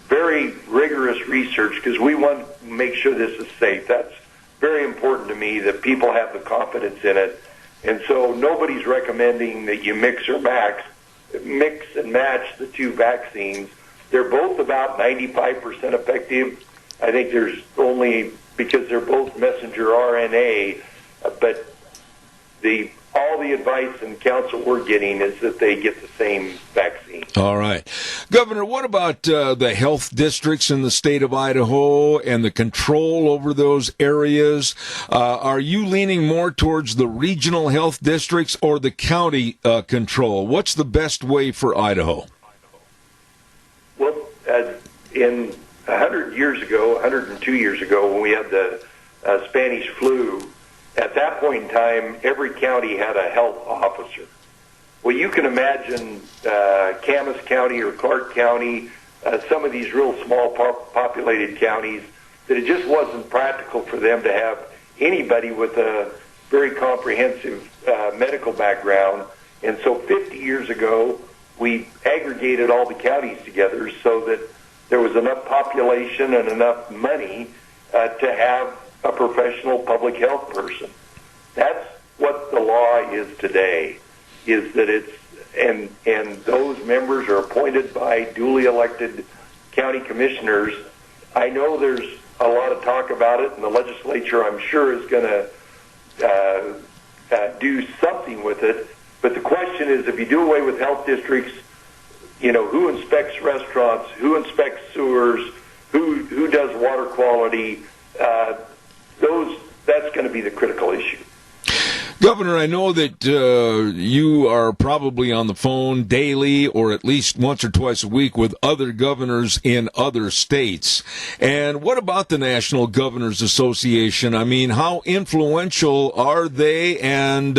very rigorous research because we want to make sure this is safe. That's very important to me, that people have the confidence in it. And so nobody's recommending that you mix and match the 2 vaccines. They're both about 95% effective. I think there's only, because they're both messenger RNA, but all the advice and counsel we're getting is that they get the same vaccine. All right. Governor, what about the health districts in the state of Idaho and the control over those areas? Are you leaning more towards the regional health districts or the county control? What's the best way for Idaho? Well, in 100 years ago, 102 years ago, when we had the Spanish flu, at that point in time, every county had a health officer. Well, you can imagine Camas County or Clark County, some of these real small populated counties, that it just wasn't practical for them to have anybody with a very comprehensive medical background. And so 50 years ago, we aggregated all the counties together so that there was enough population and enough money to have a professional public health person. That's what the law is today. Is that it's and those members are appointed by duly elected county commissioners. I know there's a lot of talk about it, and the legislature, I'm sure, is going to do something with it. But the question is, if you do away with health districts, you know, who inspects restaurants, who inspects sewers, who does water quality? That's going to be the critical issue. Governor, I know that you are probably on the phone daily or at least once or twice a week with other governors in other states. And what about the National Governors Association? I mean, how influential are they, and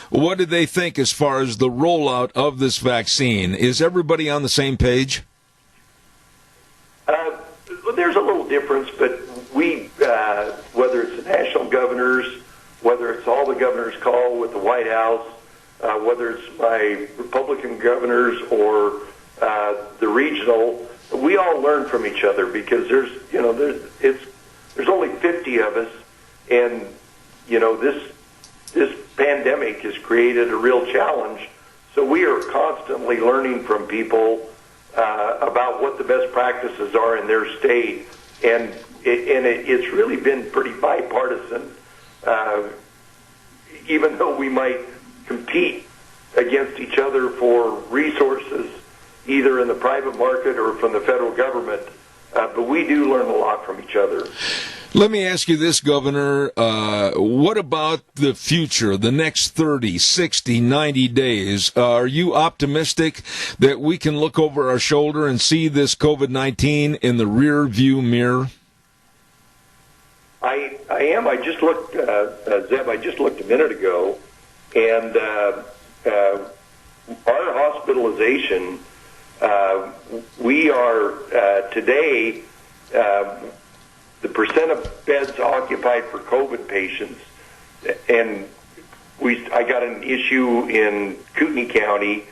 what do they think as far as the rollout of this vaccine? Is everybody on the same page? There's a little difference, but we, whether it's the national governors, whether it's all the governors call with the White House, whether it's my Republican governors or the regional, we all learn from each other because there's only 50 of us, and this pandemic has created a real challenge. So we are constantly learning from people about what the best practices are in their state, and it's really been pretty bipartisan. Even though we might compete against each other for resources, either in the private market or from the federal government, but we do learn a lot from each other. Let me ask you this, Governor. What about the future, the next 30, 60, 90 days? Are you optimistic that we can look over our shoulder and see this COVID-19 in the rear view mirror? I am. I just looked, Zeb, I just looked a minute ago, and our hospitalization, we are today, the percent of beds occupied for COVID patients, and I got an issue in Kootenai County,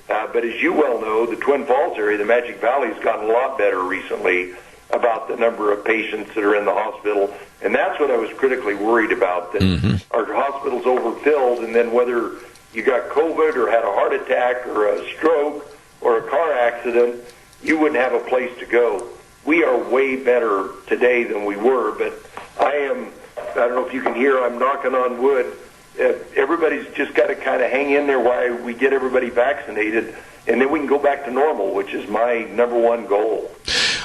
but as you well know, the Twin Falls area, the Magic Valley, has gotten a lot better recently about the number of patients that are in the hospital, and that's what I was critically worried about, that our hospital's overfilled, and then whether you got COVID or had a heart attack or a stroke or a car accident, you wouldn't have a place to go. We are way better today than we were, but I don't know if you can hear, I'm knocking on wood. Everybody's just got to kind of hang in there while we get everybody vaccinated, and then we can go back to normal, which is my number one goal.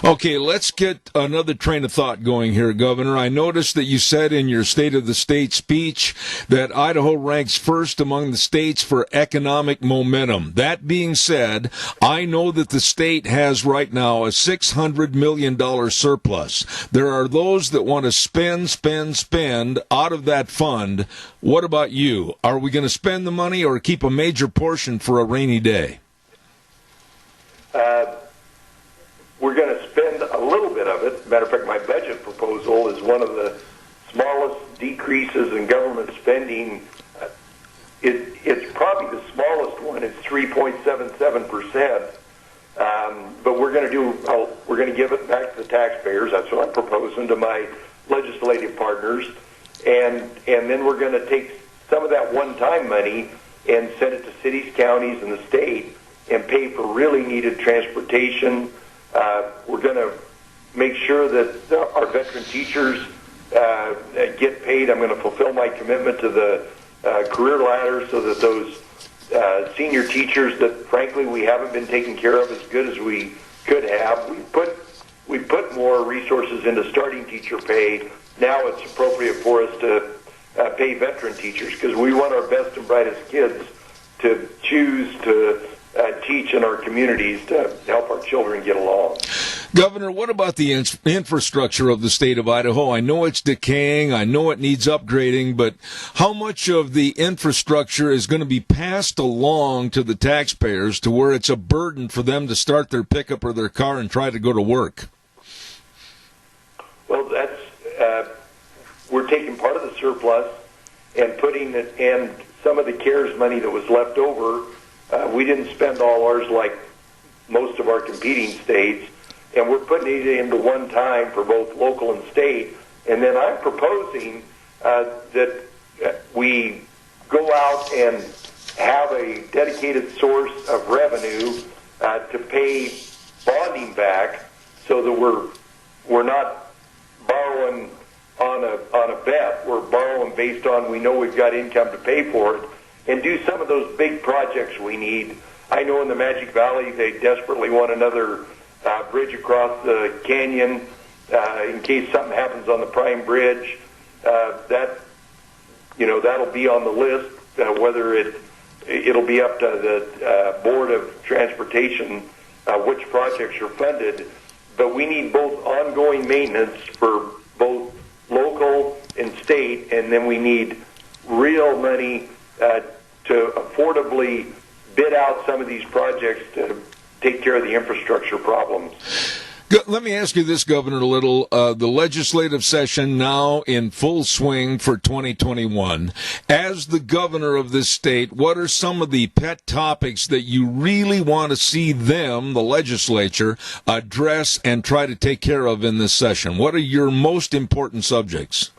Okay, let's get another train of thought going here, Governor. I noticed that you said in your State of the State speech that Idaho ranks first among the states for economic momentum. That being said, I know that the state has right now a $600 million surplus. There are those that want to spend out of that fund. What about you? Are we going to spend the money or keep a major portion for a rainy day? We're going to spend a little bit of it. Matter of fact, my budget proposal is one of the smallest decreases in government spending. It's probably the smallest one. It's 3.77%. But we're going to give it back to the taxpayers. That's what I'm proposing to my legislative partners, and then we're going to take some of that one-time money and send it to cities, counties, and the state, and pay for really needed transportation. We're going to make sure that our veteran teachers get paid. I'm going to fulfill my commitment to the career ladder so that those senior teachers that, frankly, we haven't been taking care of as good as we could have. We put more resources into starting teacher pay. Now it's appropriate for us to pay veteran teachers because we want our best and brightest kids to choose to teach in our communities to help our children get along. Governor, what about the infrastructure of the state of Idaho? I know it's decaying. I know it needs upgrading, but how much of the infrastructure is going to be passed along to the taxpayers to where it's a burden for them to start their pickup or their car and try to go to work? Well, we're taking part of the surplus and putting it, and some of the CARES money that was left over, we didn't spend all ours like most of our competing states, and we're putting it into one time for both local and state. And then I'm proposing that we go out and have a dedicated source of revenue to pay bonding back, so that we're not borrowing on a bet. We're borrowing based on we know we've got income to pay for it, and do some of those big projects we need. I know in the Magic Valley they desperately want another bridge across the canyon in case something happens on the Prime Bridge. That'll be on the list. Whether it'll be up to the Board of Transportation which projects are funded. But we need both ongoing maintenance for both local and state, and then we need real money to affordably bid out some of these projects to take care of the infrastructure problems. Let me ask you this, Governor Little. The legislative session now in full swing for 2021. As the governor of this state, what are some of the pet topics that you really want to see them, the legislature, address and try to take care of in this session? What are your most important subjects?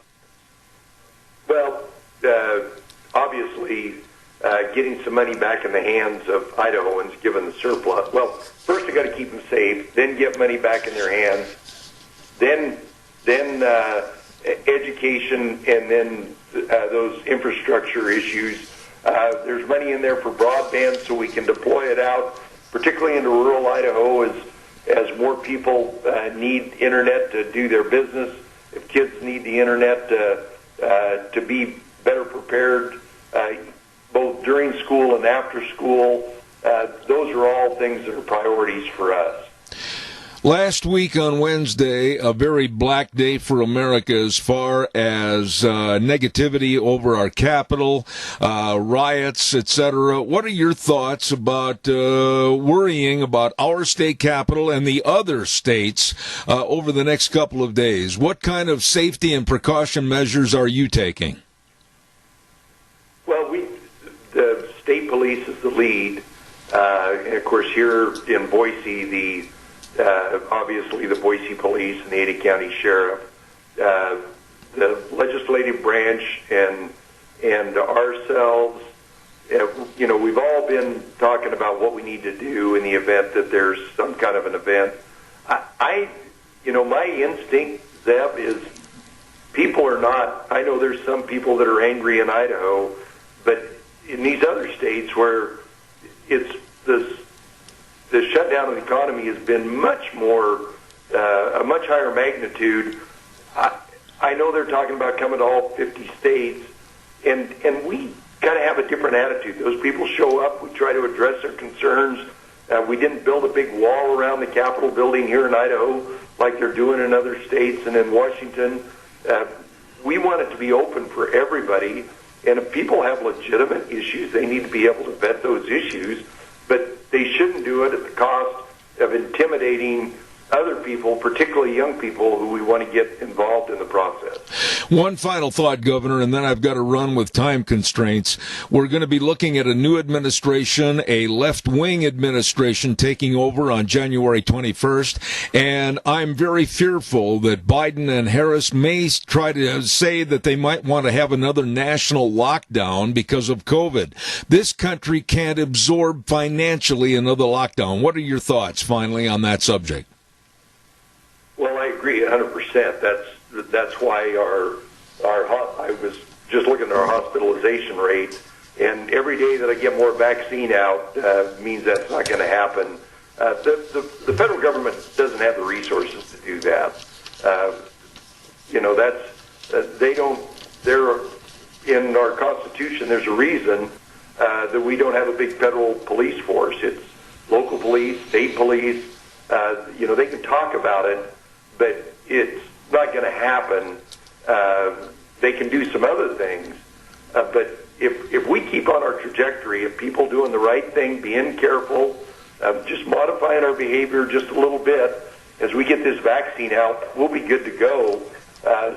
Well, obviously, getting some money back in the hands of Idahoans given the surplus. Well, first you got to keep them safe, then get money back in their hands, then education, and then those infrastructure issues. There's money in there for broadband so we can deploy it out, particularly into rural Idaho as more people need internet to do their business. If kids need the internet to be better prepared both during school and after school, those are all things that are priorities for us. Last week on Wednesday, a very black day for America as far as negativity over our capital, riots, etc. What are your thoughts about worrying about our state capital and the other states over the next couple of days? What kind of safety and precaution measures are you taking? Well, the state police is the lead. And of course, here in Boise, obviously the Boise Police and the Ada County Sheriff, the legislative branch, and ourselves. We've all been talking about what we need to do in the event that there's some kind of an event. My instinct, Zeb, is people are not. I know there's some people that are angry in Idaho, but in these other states where it's the shutdown of the economy has been much more, a much higher magnitude. I know they're talking about coming to all 50 states, and we got to have a different attitude. Those people show up. We try to address their concerns. We didn't build a big wall around the Capitol building here in Idaho like they're doing in other states and in Washington. We want it to be open for everybody. And if people have legitimate issues, they need to be able to vet those issues, but they shouldn't do it at the cost of intimidating other people, particularly young people who we want to get involved in the process. One final thought, Governor, and then I've got to run with time constraints. We're going to be looking at a new administration, a left-wing administration taking over on January 21st, and I'm very fearful that Biden and Harris may try to say that they might want to have another national lockdown because of COVID. This country can't absorb financially another lockdown. What are your thoughts, finally, on that subject? Well, I agree 100%. That's why I was just looking at our hospitalization rate. And every day that I get more vaccine out means that's not going to happen. The federal government doesn't have the resources to do that. They don't. They're in our Constitution. There's a reason that we don't have a big federal police force. It's local police, state police. They can talk about it, but it's not going to happen. They can do some other things, but if we keep on our trajectory of people doing the right thing, being careful, just modifying our behavior just a little bit, as we get this vaccine out, we'll be good to go.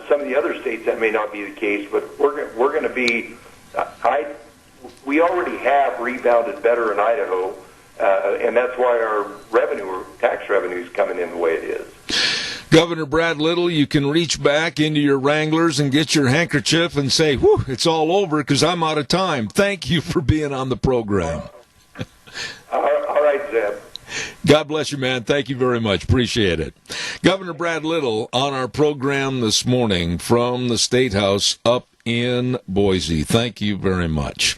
Some of the other states that may not be the case, but we're going to be. We already have rebounded better in Idaho, and that's why our tax revenue is coming in the way it is. Governor Brad Little, you can reach back into your Wranglers and get your handkerchief and say, whew, it's all over because I'm out of time. Thank you for being on the program. All right, Zeb. God bless you, man. Thank you very much. Appreciate it. Governor Brad Little on our program this morning from the State House up in Boise. Thank you very much.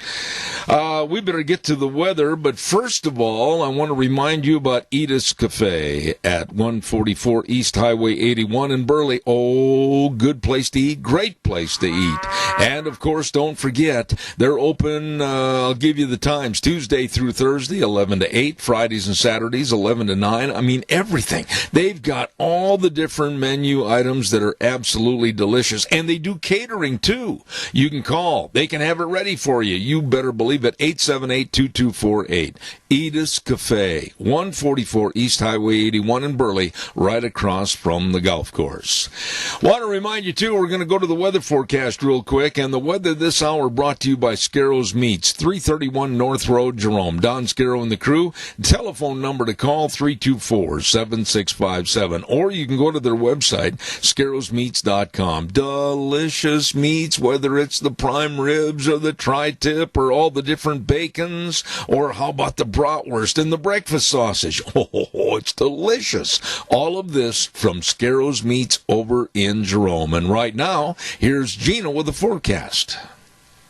We better get to the weather, but first of all, I want to remind you about Edith's Cafe at 144 East Highway 81 in Burley. Oh, good place to eat, great place to eat. And, of course, don't forget, they're open, I'll give you the times, Tuesday through Thursday, 11 to 8, Fridays and Saturdays, 11 to 9. I mean, everything. They've got all the different menu items that are absolutely delicious, and they do catering, too. You can call. They can have it ready for you. You better believe it. 878-2248. Edith's Cafe, 144 East Highway 81 in Burley, right across from the golf course. Want to remind you, too, we're going to go to the weather forecast real quick, and the weather this hour brought to you by Scarrows Meats, 331 North Road, Jerome. Don Scarrow and the crew. Telephone number to call, 324-7657. Or you can go to their website, scarrowsmeats.com. Delicious meats, whether it's the prime ribs or the tri-tip or all the different bacons, or how about the bratwurst and the breakfast sausage? Oh, it's delicious. All of this from Scarrows Meats over in Jerome. And right now, here's Gina with the forecast.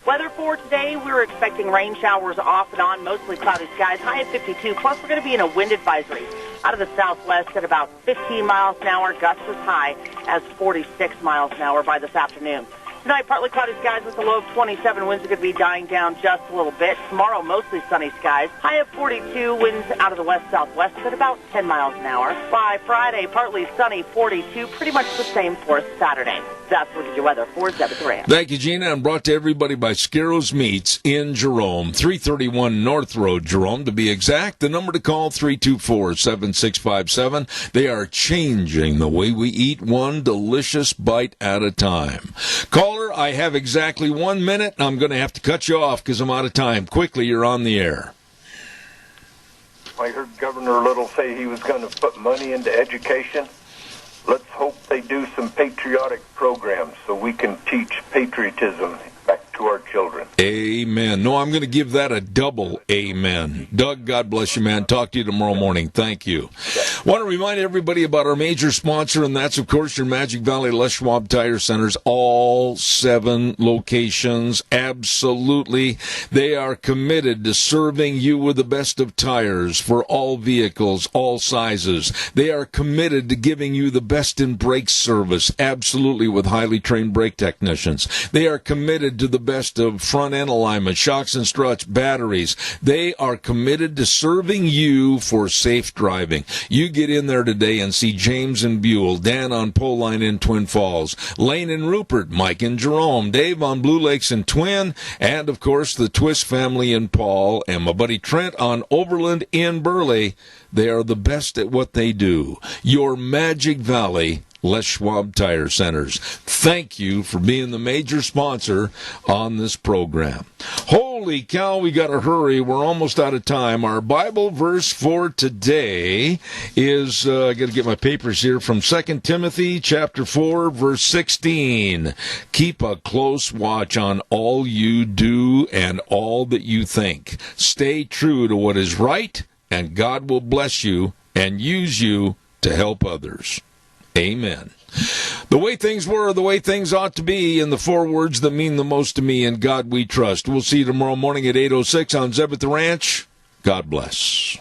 Weather for today, we're expecting rain showers off and on, mostly cloudy skies, high at 52. Plus, we're going to be in a wind advisory out of the southwest at about 15 miles an hour, gusts as high as 46 miles an hour by this afternoon. Tonight, partly cloudy skies with a low of 27. Winds are going to be dying down just a little bit. Tomorrow, mostly sunny skies. High of 42. Winds out of the west-southwest at about 10 miles an hour. By Friday, partly sunny, 42. Pretty much the same for Saturday. That's what your weather for Zeb Duran. Thank you, Gina. And brought to everybody by Scarrows Meats in Jerome. 331 North Road, Jerome, to be exact. The number to call, 324-7657. They are changing the way we eat, one delicious bite at a time. Caller, I have exactly 1 minute, and I'm going to have to cut you off because I'm out of time. Quickly, you're on the air. I heard Governor Little say he was going to put money into education. Let's hope they do some patriotic programs so we can teach patriotism back to our children. Amen. No, I'm going to give that a double amen. Doug, God bless you, man. Talk to you tomorrow morning. Thank you. Okay. Want to remind everybody about our major sponsor, and that's, of course, your Magic Valley Les Schwab Tire Centers, all 7 locations. Absolutely. They are committed to serving you with the best of tires for all vehicles, all sizes. They are committed to giving you the best in brake service, absolutely, with highly trained brake technicians. They are committed to the best of front end alignment, shocks and struts, batteries. They are committed to serving you for safe driving. You get in there today and see James and Buell, Dan on Pole Line in Twin Falls, Lane and Rupert, Mike and Jerome, Dave on Blue Lakes and Twin, and of course the Twist family in Paul, and my buddy Trent on Overland in Burley. They are the best at what they do. Your Magic Valley Les Schwab Tire Centers. Thank you for being the major sponsor on this program. Holy cow, we got to hurry. We're almost out of time. Our Bible verse for today is, I got to get my papers here, from 2 Timothy chapter 4, verse 16. Keep a close watch on all you do and all that you think. Stay true to what is right, and God will bless you and use you to help others. Amen. The way things were, the way things ought to be, and the 4 words that mean the most to me, in God we trust. We'll see you tomorrow morning at 8:06 on Zeb at the Ranch. God bless.